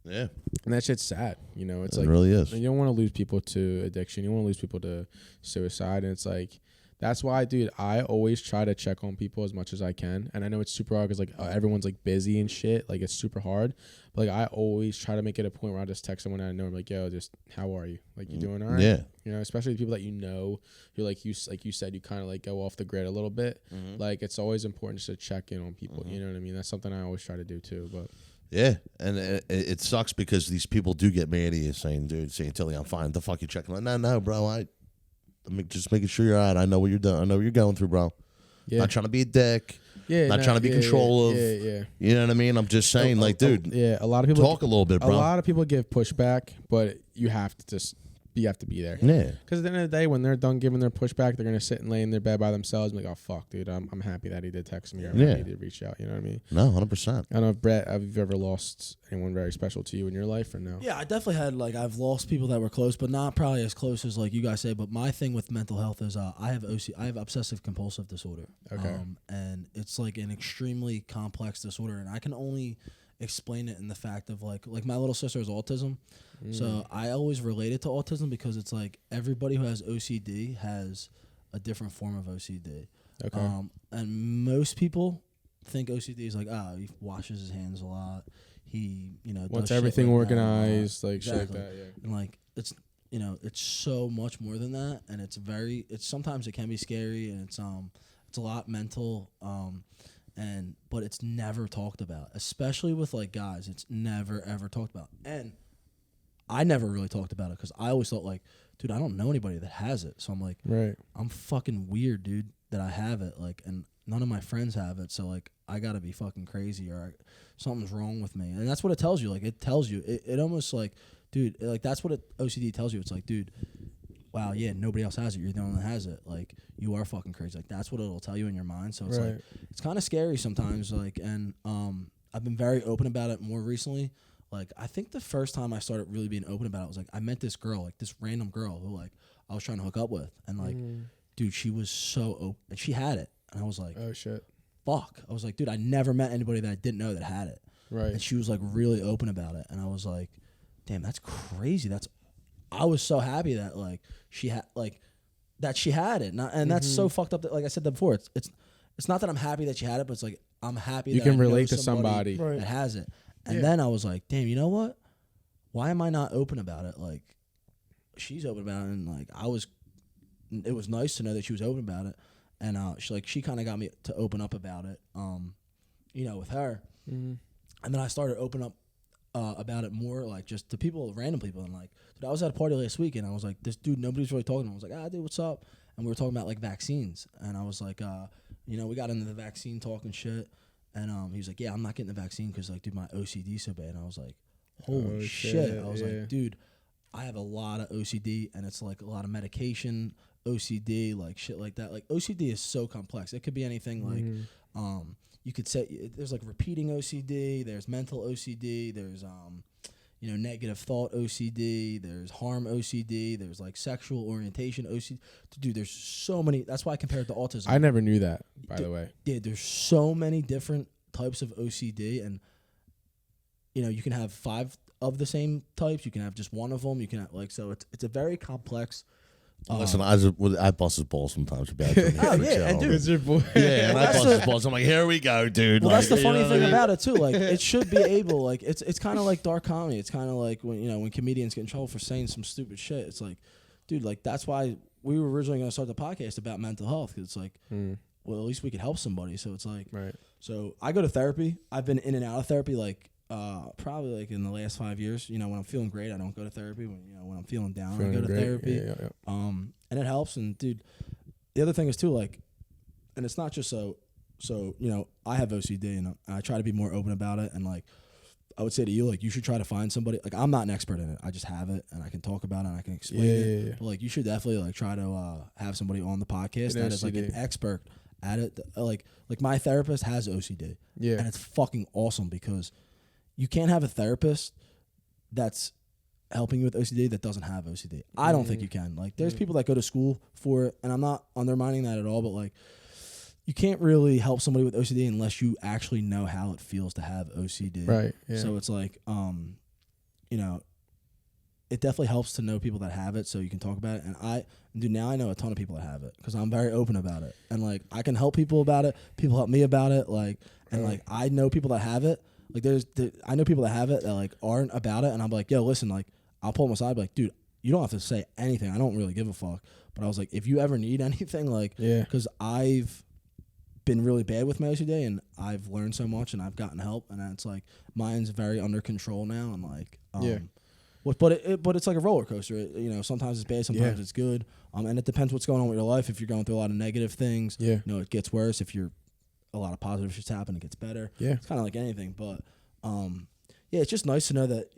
Yeah, and that shit's sad. You know, it's it like really is. You don't want to lose people to addiction. You don't want to lose people to suicide, and it's like. That's why, dude, I always try to check on people as much as I can. And I know it's super hard because, like, everyone's, like, busy and shit. Like, it's super hard. But, like, I always try to make it a point where I just text someone I know. I'm like, yo, just, how are you? Like, you doing all right? Yeah. You know, especially the people that you know, who, like you said, you kind of, like, go off the grid a little bit. Mm-hmm. Like, it's always important just to check in on people. Mm-hmm. You know what I mean? That's something I always try to do, too. But yeah, and it sucks because these people do get mad at you saying, dude, Santilli, I'm fine. The fuck you checking? Like, no, bro, I'm just making sure you're all right. I know what you're doing. I know what you're going through, bro. Yeah. Not trying to be a dick. Yeah. Not trying to be control of. Yeah. You know what I mean? I'm just saying, dude. Yeah. A lot of people talk a little bit, bro. A lot of people give pushback, but you have to be there. Yeah. Because at the end of the day, when they're done giving their pushback, they're gonna sit and lay in their bed by themselves and be like, oh fuck, dude, I'm happy that he did text me or he did reach out. You know what I mean? No, 100%. I don't know if Brett, have you ever lost anyone very special to you in your life or no? Yeah, I definitely had I've lost people that were close, but not probably as close as like you guys say. But my thing with mental health is I have obsessive compulsive disorder. Okay. And it's like an extremely complex disorder, and I can only explain it in the fact of like my little sister has autism. So I always relate it to autism because it's like everybody who has OCD has a different form of OCD. Okay. And most people think OCD is like, he washes his hands a lot. He, wants does everything shit like organized, like exactly. shit like that. Yeah. And like it's it's so much more than that, and it's sometimes it can be scary, and it's a lot mental, but it's never talked about, especially with like guys. It's never ever talked about, and I never really talked about it because I always thought like, dude, I don't know anybody that has it, so I'm like, right, I'm fucking weird, dude, that I have it, like, and none of my friends have it, so like I gotta be fucking crazy or something's wrong with me, and that's what it tells you. Like it tells you, it almost like, dude, like that's what OCD tells you. It's like, dude, wow, yeah, nobody else has it. You're the only one that has it. Like you are fucking crazy. Like that's what it'll tell you in your mind. So it's right. like it's kind of scary sometimes. Like, and I've been very open about it more recently. Like I think the first time I started really being open about it was like I met this girl, like this random girl who like I was trying to hook up with, and like, dude, she was so open, and she had it, and I was like, oh shit. Fuck. I was like, dude, I never met anybody that I didn't know that had it. Right. And she was like really open about it. And I was like, damn, that's crazy. I was so happy that like she had it. And that's so fucked up that, like I said that before, it's not that I'm happy that she had it, but it's like I'm happy you that can I know relate to somebody that has it. And then I was like, damn, you know what? Why am I not open about it? Like she's open about it, and like it was nice to know that she was open about it. And she kind of got me to open up about it, with her. Mm-hmm. And then I started opening up about it more, like just to random people. And like, dude, I was at a party last week, and I was like, this dude, nobody's really talking to him. I was like, dude, what's up? And we were talking about like vaccines. And I was like, we got into the vaccine talk and shit. And he was like, yeah, I'm not getting the vaccine because like, dude, my OCD's so bad. And I was like, holy shit. I was like, dude, I have a lot of OCD, and it's like a lot of medication, OCD, like shit like that. Like OCD is so complex. It could be anything like, you could say there's like repeating OCD, there's mental OCD, there's negative thought OCD, there's harm OCD, there's like sexual orientation OCD. Dude, there's so many. That's why I compare it to autism. I never knew that, by the way. Yeah, there's so many different types of OCD, and you can have 5 of the same types. You can have just one of them. You can have, so it's a very complex. Listen, I bust his balls sometimes about it. And dude, it's your boy. Yeah, and I bust his balls. I'm like, here we go, dude. Well, like, that's the funny thing about it too. Like, it should be able. Like, it's kind of like dark comedy. It's kind of like when comedians get in trouble for saying some stupid shit. It's like, dude, like that's why we were originally going to start the podcast about mental health. Cause it's like, well, at least we could help somebody. So it's like, right. So I go to therapy. I've been in and out of therapy like. Probably like in the last 5 years. When I'm feeling great, I don't go to therapy. When I'm feeling down, I go to therapy. Yeah. And it helps. And dude, the other thing is too, like, and it's not just so I have OCD, and I try to be more open about it. And like, I would say to you, like, you should try to find somebody. Like, I'm not an expert in it. I just have it, and I can talk about it, and I can explain it. Yeah. But like, you should definitely like try to have somebody on the podcast that is like an expert at it. Like my therapist has OCD. Yeah. And it's fucking awesome because you can't have a therapist that's helping you with OCD that doesn't have OCD. I don't think you can. Like, there's people that go to school for it, and I'm not undermining that at all, but like, you can't really help somebody with OCD unless you actually know how it feels to have OCD. Right. Yeah. So it's like, it definitely helps to know people that have it so you can talk about it. And now I know a ton of people that have it because I'm very open about it. And like, I can help people about it. People help me about it. Like, and like, I know people that have it. Like, I know people that have it that like aren't about it, and I'm like, yo, listen, like, I'll pull them aside, be like, dude, you don't have to say anything. I don't really give a fuck. But I was like, if you ever need anything, like, because I've been really bad with my OCD, and I've learned so much, and I've gotten help, and it's like mine's very under control now, and like, but it's like a roller coaster. Sometimes it's bad, sometimes it's good, and it depends what's going on with your life. If you're going through a lot of negative things, it gets worse. If you're a lot of positive shit's happen, it gets better. Yeah, it's kind of like anything, but it's just nice to know that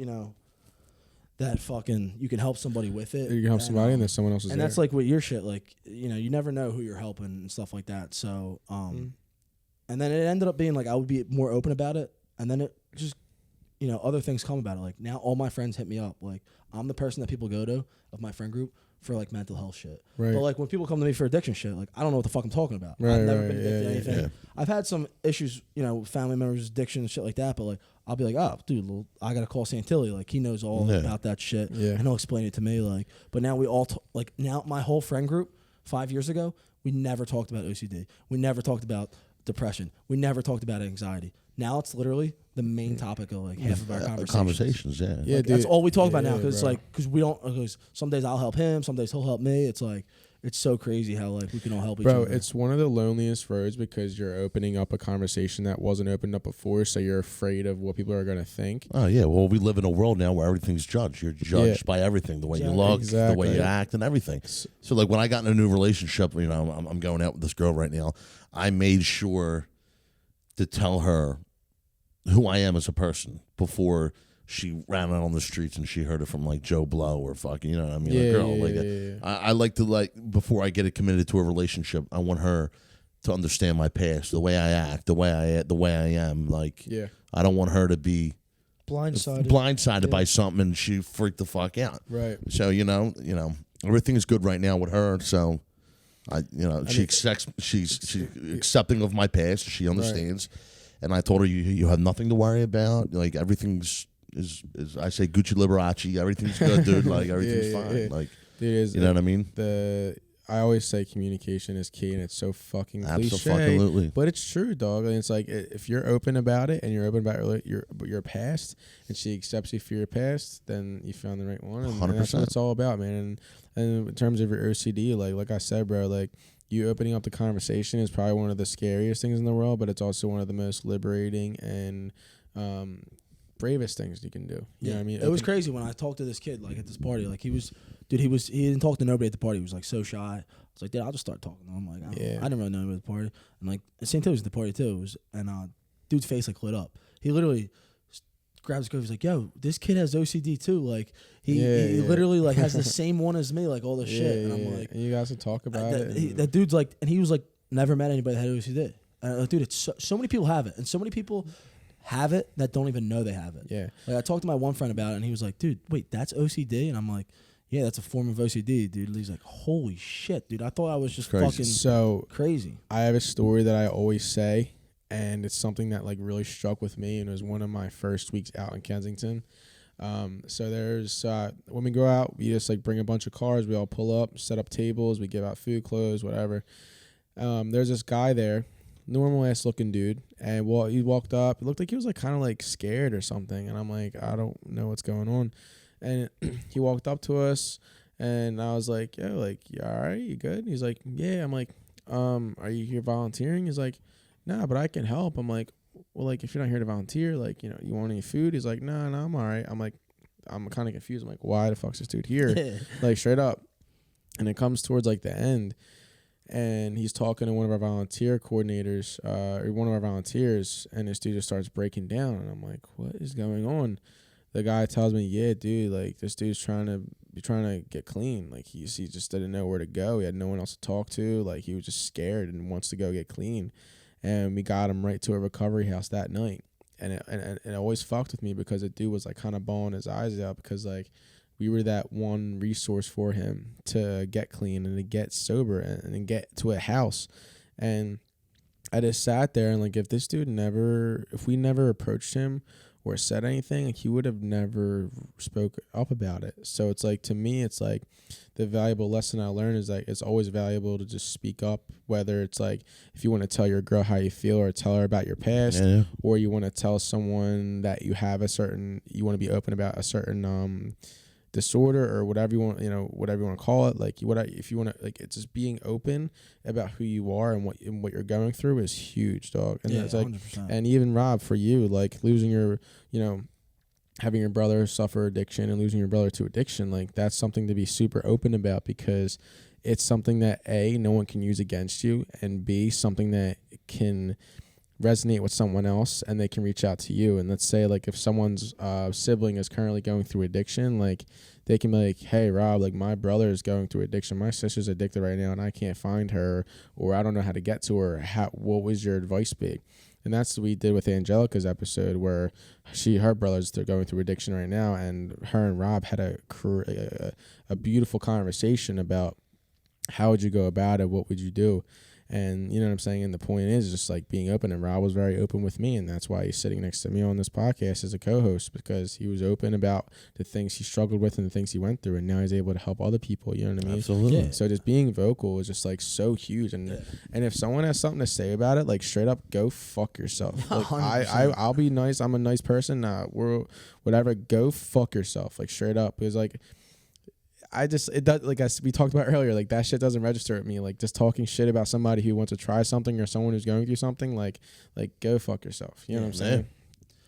that fucking you can help somebody with it. You can help somebody, and then someone else is and there. that's like with your shit, like you never know who you're helping and stuff like that. So and then it ended up being like I would be more open about it, and then it just other things come about it. Like now, all my friends hit me up. Like I'm the person that people go to of my friend group for like mental health shit. Right. But like when people come to me for addiction shit, like I don't know what the fuck I'm talking about. I've never been addicted to anything. Yeah. I've had some issues, with family members, addiction and shit like that. But like I'll be like, oh, dude, I gotta call Santilli. Like he knows all about that shit, and he'll explain it to me. Like, but now we all now my whole friend group 5 years ago, We never talked about OCD. We never talked about depression. We never talked about anxiety. Now it's literally the main topic of like half of our conversations. Yeah. Yeah, like, that's all we talk about now because because we don't. Cause some days I'll help him, some days he'll help me. It's like it's so crazy how like we can all help each other. Bro, it's one of the loneliest roads because you're opening up a conversation that wasn't opened up before, so you're afraid of what people are gonna think. Oh yeah, well we live in a world now where everything's judged. You're judged by everything, the way you look, the way you act, and everything. So like when I got in a new relationship, you know, I'm going out with this girl right now. I made sure to tell her who I am as a person before she ran out on the streets and she heard it from like Joe Blow or fucking, you know what I mean? I like to like, before I get committed to a relationship, I want her to understand my past, the way I act, the way I am. Like, I don't want her to be blindsided by something and she freaked the fuck out. Right. So, you know, everything is good right now with her. So she's accepting of my past. She understands. Right. And I told her, you have nothing to worry about. Like everything's is I say Gucci Liberace. Everything's good, dude. Like everything's fine. Yeah. Like, dude, you know what I mean? I always say communication is key, and it's so fucking cliche. Absolutely. But it's true, dog. And it's like if you're open about it and you're open about your past, and she accepts you for your past, then you found the right one. And 100%. That's what it's all about, man. And in terms of your OCD, like I said, bro, like you opening up the conversation is probably one of the scariest things in the world, but it's also one of the most liberating and bravest things you can do. You know what I mean? It was crazy when I talked to this kid like at this party. Like he didn't talk to nobody at the party. He was like so shy. I was like, dude, I'll just start talking to him. Like, I didn't really know him at the party. And like Santilli was at the party too. Dude's face like lit up. He literally grabs his coat. He's like, yo, this kid has OCD too. Like he literally like has the same one as me. Like all this shit. And I'm like, and you guys can talk about it. That dude's like, and he was like, never met anybody that had OCD. And like, dude, it's so many people have it, and so many people have it that don't even know they have it. Yeah. Like I talked to my one friend about it, and he was like, dude, wait, that's OCD? And I'm like, yeah, that's a form of OCD, dude. And he's like, holy shit, dude. I thought I was just fucking crazy. I have a story that I always say, and it's something that like really struck with me, and it was one of my first weeks out in Kensington. So there's when we go out, we just like bring a bunch of cars, we all pull up, set up tables, we give out food, clothes, whatever. There's this guy there, normal ass looking dude, and he walked up. It looked like he was like kind of like scared or something, and I'm like, I don't know what's going on. And he walked up to us, and I was like, yo, like, you all right? You good? And he's like, yeah. I'm like, are you here volunteering? He's like, nah, but I can help. I'm like, well, like, if you're not here to volunteer, like, you know, you want any food? He's like, no, I'm all right. I'm like, I'm kind of confused. I'm like, why the fuck's this dude here? Like, straight up. And it comes towards like the end, and he's talking to one of our volunteer coordinators, or one of our volunteers, and this dude just starts breaking down, and I'm like, what is going on? The guy tells me, yeah, dude, like this dude's trying to get clean. Like he just didn't know where to go. He had no one else to talk to. Like he was just scared and wants to go get clean. And we got him right to a recovery house that night. And it always fucked with me because the dude was like kind of bawling his eyes out because like we were that one resource for him to get clean and to get sober and then get to a house. And I just sat there and like if we never approached him or said anything, like he would have never spoke up about it. So it's like, to me, it's like the valuable lesson I learned is like it's always valuable to just speak up, whether it's like if you want to tell your girl how you feel or tell her about your past, or you want to tell someone that you have you want to be open about a certain disorder or whatever you want to call it. Like if you want to, like, it's just being open about who you are and what you're going through is huge, dog. And it's like 100%. And even Rob, for you, like losing your, having your brother suffer addiction and losing your brother to addiction, like that's something to be super open about because it's something that A, no one can use against you, and B, something that can resonate with someone else and they can reach out to you. And let's say like if someone's sibling is currently going through addiction, like they can be like, hey Rob, like my brother is going through addiction, my sister's addicted right now and I can't find her, or I don't know how to get to her, what was your advice be? And that's what we did with Angelica's episode, where her brothers, they're going through addiction right now, and her and Rob had a beautiful conversation about how would you go about it, what would you do. And you know what I'm saying? And the point is just like being open, and Rob was very open with me, and that's why he's sitting next to me on this podcast as a co-host, because he was open about the things he struggled with and the things he went through, and now he's able to help other people, you know what I mean? Absolutely. Yeah. So just being vocal is just like so huge, and if someone has something to say about it, like straight up go fuck yourself. Like, I'll be nice, I'm a nice person, whatever, go fuck yourself, like straight up, because like it does, like we talked about earlier, like that shit doesn't register at me. Like just talking shit about somebody who wants to try something or someone who's going through something, like go fuck yourself. You know what I'm saying?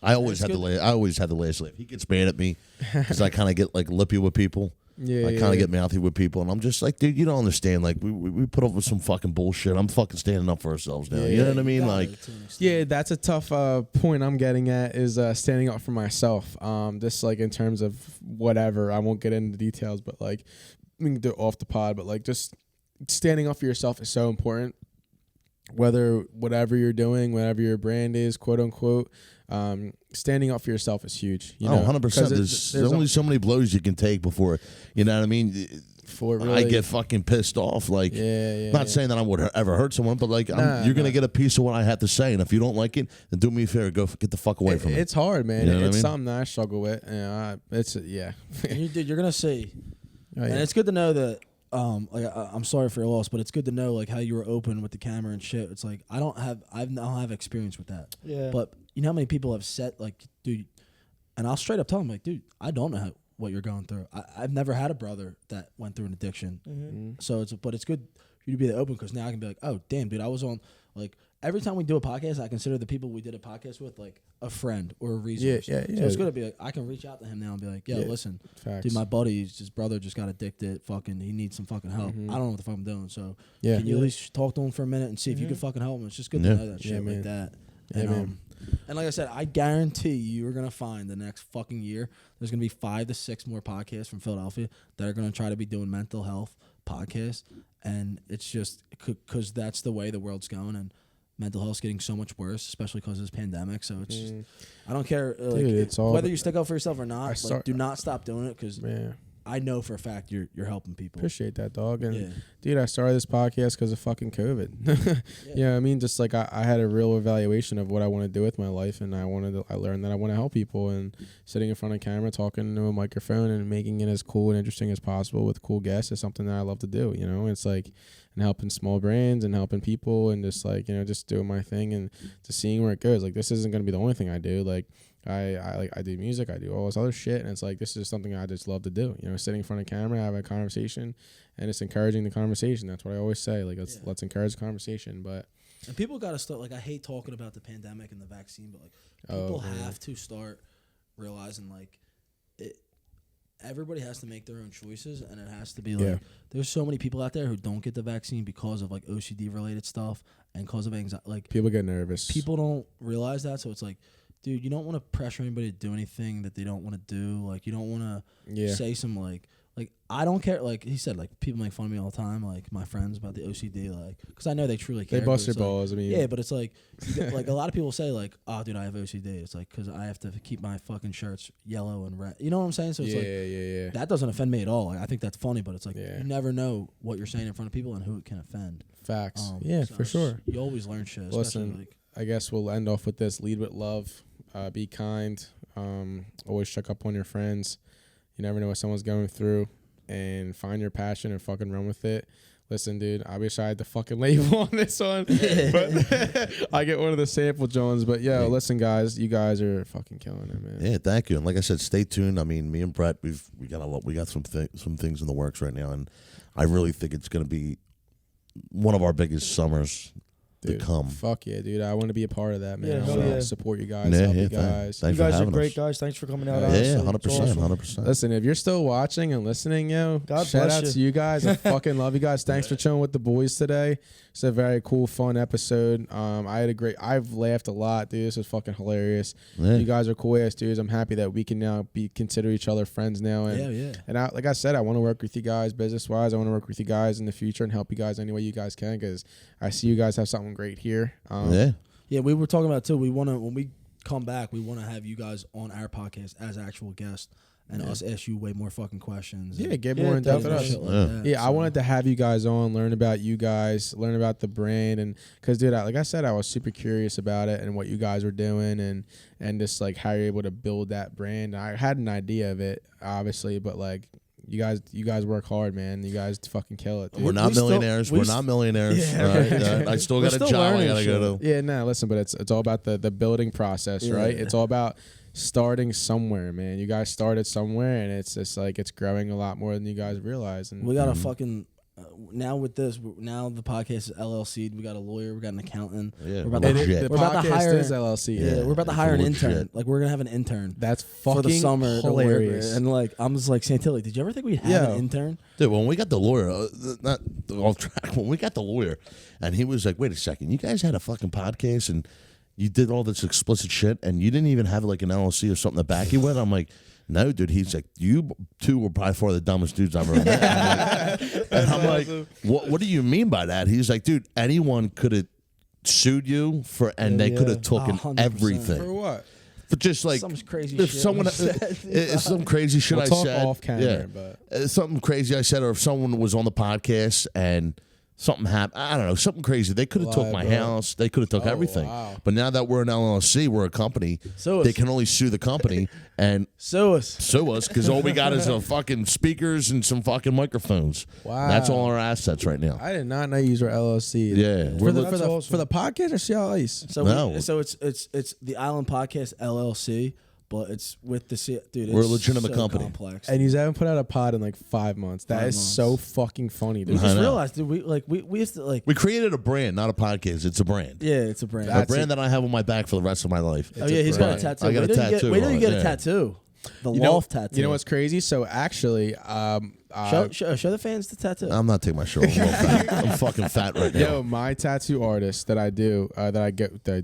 I always had the last laugh. He gets mad at me because I kind of get like lippy with people. I kind of get mouthy with people, and I'm just like, dude, you don't understand. Like we put up with some fucking bullshit. I'm fucking standing up for ourselves now. You know what I mean? Like, yeah, that's a tough point I'm getting at is standing up for myself. Just like in terms of whatever, I won't get into the details, but like we can do it off the pod. But like just standing up for yourself is so important. Whatever you're doing, whatever your brand is, quote unquote. Standing up for yourself is huge. You know, 100%. There's only so many blows you can take before, you know what I mean? I get fucking pissed off. Like, not saying that I would ever hurt someone, but like, you're going to get a piece of what I have to say. And if you don't like it, then do me a favor, go get the fuck away from me. It's hard, man. You know it's something that I struggle with. Dude, you're going to see. And it's good to know that, I'm sorry for your loss, but it's good to know like how you were open with the camera and shit. It's like I don't have experience with that. Yeah. But you know how many people have said like, dude, and I'll straight up tell them like, dude, I don't know what you're going through. I've never had a brother that went through an addiction. Mm-hmm. So it's good for you to be that open, because now I can be like, oh damn, dude, I was on like every time we do a podcast, I consider the people we did a podcast with like a friend or a resource. Yeah. So it's good to be like, I can reach out to him now and be like, listen, dude, my his brother just got addicted. Fucking, he needs some fucking help. I don't know what the fuck I'm doing. So can you at least talk to him for a minute and see if you can fucking help him? It's just good to know that shit like that. And like I said, I guarantee you're going to find the next fucking year, there's going to be 5 to 6 more podcasts from Philadelphia that are going to try to be doing mental health podcasts. And it's just because that's the way the world's going. And mental health's getting so much worse, especially because of this pandemic. So it's just, I don't care like, dude, it's all whether you stick up for yourself or not. Do not stop doing it, because I know for a fact you're helping people. Appreciate that, dog. And dude, I started this podcast because of fucking COVID. You know what I mean? Just like I had a real evaluation of what I want to do with my life, and I learned that I want to help people, and sitting in front of camera, talking to a microphone, and making it as cool and interesting as possible with cool guests is something that I love to do. You know, it's like, and helping small brands and helping people, and just like, you know, just doing my thing and just seeing where it goes. Like, this isn't gonna be the only thing I do. Like, I do music, I do all this other shit, and it's like, this is something I just love to do. You know, sitting in front of camera, having a conversation, and it's encouraging the conversation. That's what I always say. Like, let's encourage the conversation. But and people gotta start. Like, I hate talking about the pandemic and the vaccine, but like people have to start realizing like everybody has to make their own choices, and it has to be like there's so many people out there who don't get the vaccine because of like OCD related stuff and because of anxiety. Like, people get nervous. People don't realize that, so it's like, dude, you don't want to pressure anybody to do anything that they don't want to do. Like, you don't want to say some like I don't care. Like he said, like people make fun of me all the time, like my friends, about the OCD, like because I know they truly care. They bust their like, balls. I mean, but it's like like a lot of people say like, oh, dude, I have OCD. It's like because I have to keep my fucking shirts yellow and red. You know what I'm saying? So it's like that doesn't offend me at all. Like, I think that's funny, but it's like you never know what you're saying in front of people and who it can offend. Facts. So for sure. You always learn shit. Listen, like, I guess we'll end off with this: lead with love, be kind, always check up on your friends. You never know what someone's going through, and find your passion and fucking run with it. Listen, dude, I wish I had the fucking label on this one, but I get one of the sample Jones. But listen, guys, you guys are fucking killing it, man. Yeah, thank you. And like I said, stay tuned. I mean, me and Brett, we got some things in the works right now, and I really think it's going to be one of our biggest summers to come. Fuck yeah, dude. I want to be a part of that, man. Yeah, I want to support you guys, help you guys. Thanks you guys for are great us. Guys. Thanks for coming out. Yeah, 100%, 100%. Listen, if you're still watching and listening, shout out to you guys. I fucking love you guys. Thanks for chilling with the boys today. It's a very cool, fun episode. I've laughed a lot, dude. This is fucking hilarious. Yeah. You guys are cool ass dudes. I'm happy that we can now consider each other friends now. And, and like I said, I want to work with you guys business wise. I want to work with you guys in the future and help you guys any way you guys can, because I see you guys have something great here. We were talking about too. We want to, when we come back, we want to have you guys on our podcast as actual guests. And us ask you way more fucking questions. Yeah, get more in depth with us. I wanted to have you guys on, learn about you guys, learn about the brand, and because dude, like I said, I was super curious about it and what you guys were doing, and just like how you're able to build that brand. I had an idea of it, obviously, but like you guys work hard, man. You guys fucking kill it. Dude. We're not millionaires. We're not millionaires. Yeah, I still got a job I gotta go to. Yeah, no, listen, but it's all about the building process, right? It's all about starting somewhere, man. You guys started somewhere, and it's just like it's growing a lot more than you guys realize. And we got a fucking now with this. Now the podcast is LLC. We got a lawyer. We got an accountant. Yeah, we're about to hire is LLC. Yeah, we're about to hire an intern. Like we're gonna have an intern. That's fucking for the summer. hilarious. And like I'm just like Santilli. Did you ever think we'd have an intern? Dude, when we got the lawyer, not off track. When we got the lawyer, and he was like, "Wait a second, you guys had a fucking podcast and." You did all this explicit shit, and you didn't even have like an LLC or something to back you with. I'm like, no, dude. He's like, you two were by far the dumbest dudes I've ever met. And I'm like, what do you mean by that? He's like, dude, anyone could have sued you for, and they could have taken 100%. everything. For what? For just like some crazy if shit. Someone, it's some crazy shit we'll I talk said. Off camera, but something crazy I said, or if someone was on the podcast and. Something happened. I don't know. Something crazy. They could have took my house. They could have took everything. Wow. But now that we're an LLC, we're a company. They can only sue the company and sue us because all we got is a fucking speakers and some fucking microphones. Wow. That's all our assets right now. I did not know you were LLC. Yeah. For the podcast or CL Ice? So it's the Island Podcast LLC. But it's with the dude. We're a it's legitimate so company, complex. And you haven't put out a pod in like 5 months. That is so fucking funny, dude. We just realized, dude. We used to like. We created a brand, not a podcast. It's a brand. Yeah, it's a brand. A brand that I have on my back for the rest of my life. Oh yeah, he's got a tattoo. I got a tattoo. Wait till you get a tattoo. The LOFT tattoo. You know what's crazy? So actually, show the fans the tattoo. I'm not taking my shirt off. I'm fucking fat right now. Yo, my tattoo artist that I do,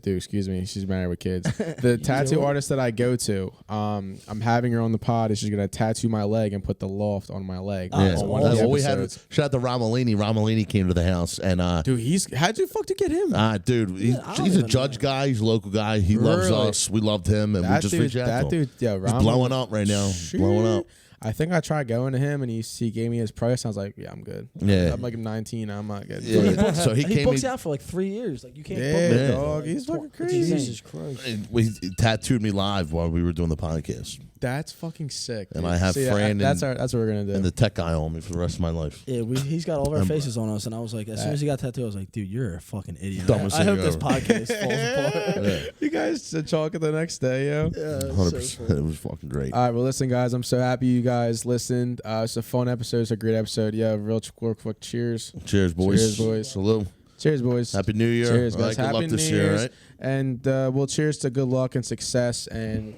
excuse me, she's married with kids. The tattoo artist that I go to, I'm having her on the pod, and she's gonna tattoo my leg and put the LOFT on my leg. Yeah. On one of the Well, we had episodes. shout out to Romolini. Romolini came to the house and dude, how'd you fuck to get him? Dude, he's a judge guy. He's a local guy. He loves us. We loved him, and we just reached out to him. He's blowing up right now. Blowing up. I think I tried going to him, and he gave me his price. I was like, yeah, I'm good. Yeah. I'm like 19. I'm not good. Yeah. So he books out for like 3 years. Like you can't. Yeah, dog. He's fucking crazy. Jesus Christ. He tattooed me live while we were doing the podcast. That's fucking sick. And dude. I have Fran. That's what we're gonna do. And the tech guy on me for the rest of my life. Yeah, he's got all of our faces on us, and I was like, as soon as he got tattooed, I was like, dude, you're a fucking idiot. Dumbest I hope thing this ever. podcast falls apart. Yeah. You guys should chalk it the next day, yo. Yeah, 100%. It was fucking great. All right, well, listen, guys, I'm so happy you guys listened. It's a fun episode. It's a great episode. Yeah, real quick cheers. Cheers, boys. Cheers, boys. Salute. Cheers, boys. Happy New Year. Cheers, All right, guys. good Happy luck this New year, Year's. right? And we'll cheers to good luck and success and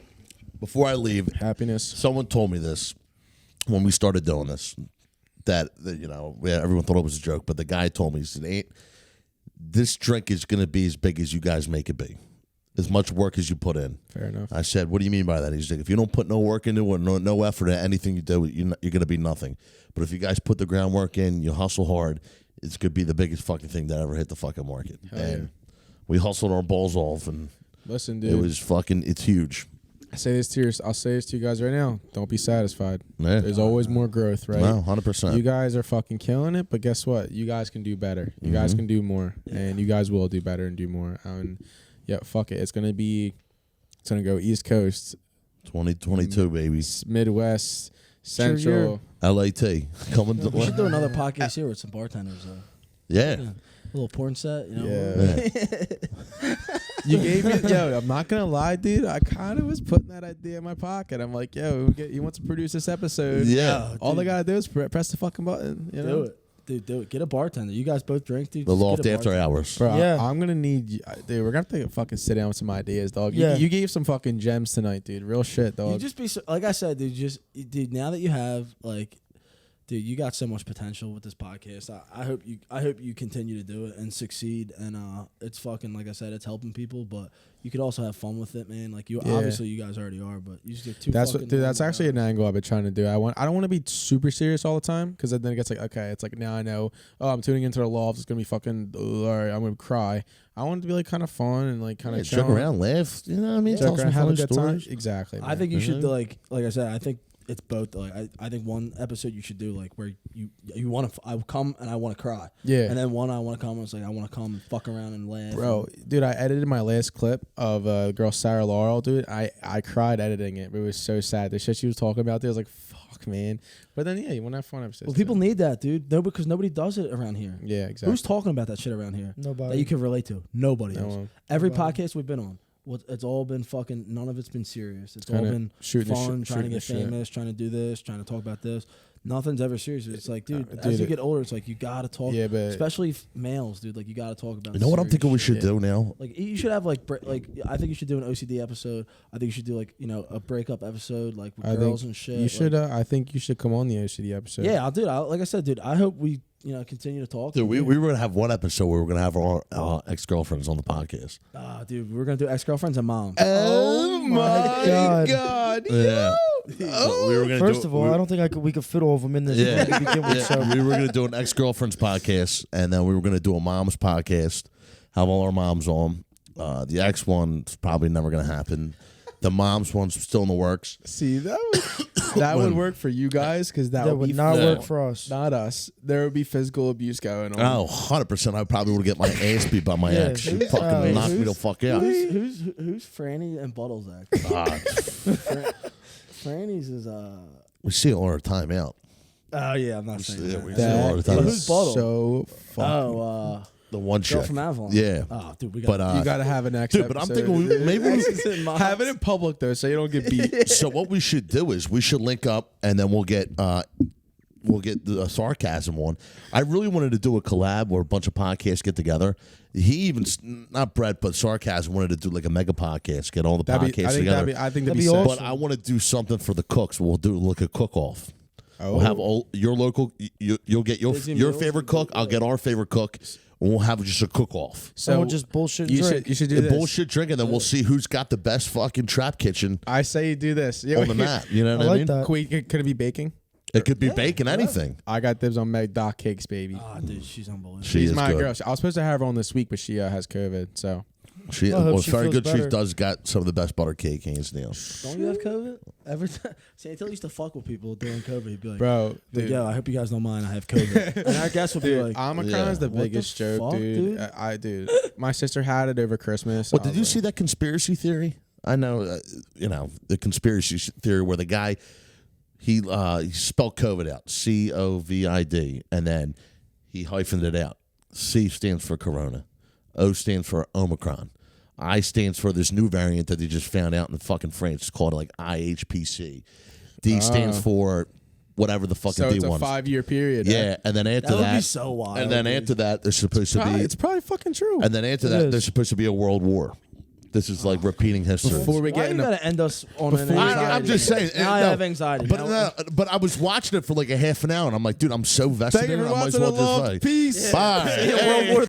Before I leave, happiness. someone told me this when we started doing this, that everyone thought it was a joke, but the guy told me, he said, this drink is going to be as big as you guys make it be. As much work as you put in. Fair enough. I said, what do you mean by that? He's like, if you don't put no work into it, no effort in anything you do, you're going to be nothing. But if you guys put the groundwork in, you hustle hard, it's going to be the biggest fucking thing that ever hit the fucking market. Hell and yeah. we hustled our balls off, and Listen, dude. it was fucking, it's huge. I'll say this to you guys right now. Don't be satisfied. Yeah. There's always more growth, right? No, 100%. You guys are fucking killing it, but guess what? You guys can do better. You guys can do more, and you guys will do better and do more. And yeah, fuck it. It's gonna go East Coast, 2022, baby. Midwest, Central. LAT. Coming to We should do another podcast here with some bartenders. Yeah. A little porn set, you know. Yeah. You gave me, I'm not gonna lie, dude. I kind of was putting that idea in my pocket. I'm like, you want to produce this episode? Yeah. All they gotta do is press the fucking button. You know? Do it. Dude, do it. Get a bartender. You guys both drink, dude. The Just Loft get a after bartender. hours. Bro, Yeah. I'm gonna need you, dude. We're gonna have to fucking sit down with some ideas, dog. Yeah. You gave some fucking gems tonight, dude. Real shit, dog. You just be like I said, dude. Dude. Now that you have like Dude, you got so much potential with this podcast. I hope you continue to do it and succeed. And it's fucking, like I said, it's helping people, but you could also have fun with it, man. Like obviously you guys already are, but you just get too. That's actually an angle I've been trying to do. I don't want to be super serious all the time, because then it gets like, okay, it's like, now I know, oh, I'm tuning into the LOFT, it's gonna be fucking, all right, I'm gonna cry. I want it to be like kind of fun and like kind of joke around, laugh. You know what I mean? Joke around, have a good time. stories. Exactly. Man. I think you should do like I said. I think it's both. Like I think one episode you should do like where you want to. I come and I want to cry. Yeah. And then one I want to come. It's like I want to come and fuck around and laugh. Bro, dude, I edited my last clip of girl Sarah Laurel, dude. I cried editing it. But it was so sad. The shit she was talking about there, I was like, fuck, man. But then you want to have fun episodes. Well, people need that, dude. No, because nobody does it around here. Yeah, exactly. Who's talking about that shit around here? Nobody. That you can relate to. Nobody No else. one. Every podcast we've been on. It's all been fucking. None of it's been serious. It's all been fun, trying to get famous, trying to do this, trying to talk about this. Nothing's ever serious. It's like, dude, as you get older, it's like you gotta talk. Yeah, but especially males, dude. Like you gotta talk about. You know what I'm thinking we should do now? Like you should have like I think you should do an OCD episode. I think you should do like a breakup episode like with girls and shit. You should. I think you should come on the OCD episode. Yeah, I'll do it. Like I said, dude. I hope we continue to talk. Dude, we were gonna have one episode where we're gonna have our ex-girlfriends on the podcast. Dude, we're gonna do ex-girlfriends and moms. Oh my God. Yeah. We were gonna First of all, I don't think we could fit all of them in this. Yeah. To begin with, so. We were gonna do an ex-girlfriends podcast, and then we were gonna do a moms podcast. Have all our moms on. The ex one's probably never gonna happen. The moms one's still in the works. See, that would work for you guys, because that would not work for us. Not us. There would be physical abuse going on. Oh, 100%. I probably would get my ass beat by my ex. She fucking knocked me the fuck out. Who's Franny and Buttle's ex? Franny's is We see it all our time out. Oh yeah, I'm not saying that. We see it all the time. Who's Buttle? So fucking. The one girl chick from Avalon. Yeah. Oh, dude, but you gotta have an ex. Dude, but I'm thinking maybe have it in public though, so you don't get beat. So what we should do is we should link up, and then we'll get the sarcasm one. I really wanted to do a collab where a bunch of podcasts get together. He even, not Brett, but Sarcasm wanted to do like a mega podcast, get all the podcasts together. I think that'd be awesome. But I want to do something for the cooks. We'll do like a cook-off. We'll have all your local. You'll get your favorite cook. I'll get our favorite cook. And we'll have just a cook-off. So we'll just bullshit. You drink. should do this. Bullshit drink, and then we'll see who's got the best fucking trap kitchen. I say you do this On the map. You know what I mean? that. Could it be baking? It could be bacon, anything. I got dibs on Meg Doc cakes, baby. Oh, dude, she's unbelievable. She's my good. girl. I was supposed to have her on this week, but she has COVID. So She I hope was she very feels good. She better. does got some of the best butter cake hands down. Don't you have COVID? Every time Santilli used to fuck with people during COVID. He'd be like, bro, dude, yo, I hope you guys don't mind. I have COVID. And our guest would be like, Omicron is the What the biggest joke, fuck, dude. dude? Dude, my sister had it over Christmas. What did you see that conspiracy theory? I know, the conspiracy theory where the guy he spelled COVID out, COVID, and then he hyphened it out. C stands for Corona, O stands for Omicron, I stands for this new variant that they just found out in fucking France. It's called like IHPC. D stands for whatever the fucking So D it's a one. 5-year period. Yeah, and then after that would that, be so wild. and then after that, there's supposed to be, It's probably fucking true. and then after It that, is. there's supposed to be a world war. This is like repeating history. Before we Why get you into gotta end us on an Before- anxiety? I'm just saying. Now I no, have anxiety. But but I was watching it for like a half an hour, and I'm like, dude, I'm so vested Thank in you it. for I might as watching well the just LOFT. like, Peace. bye. World War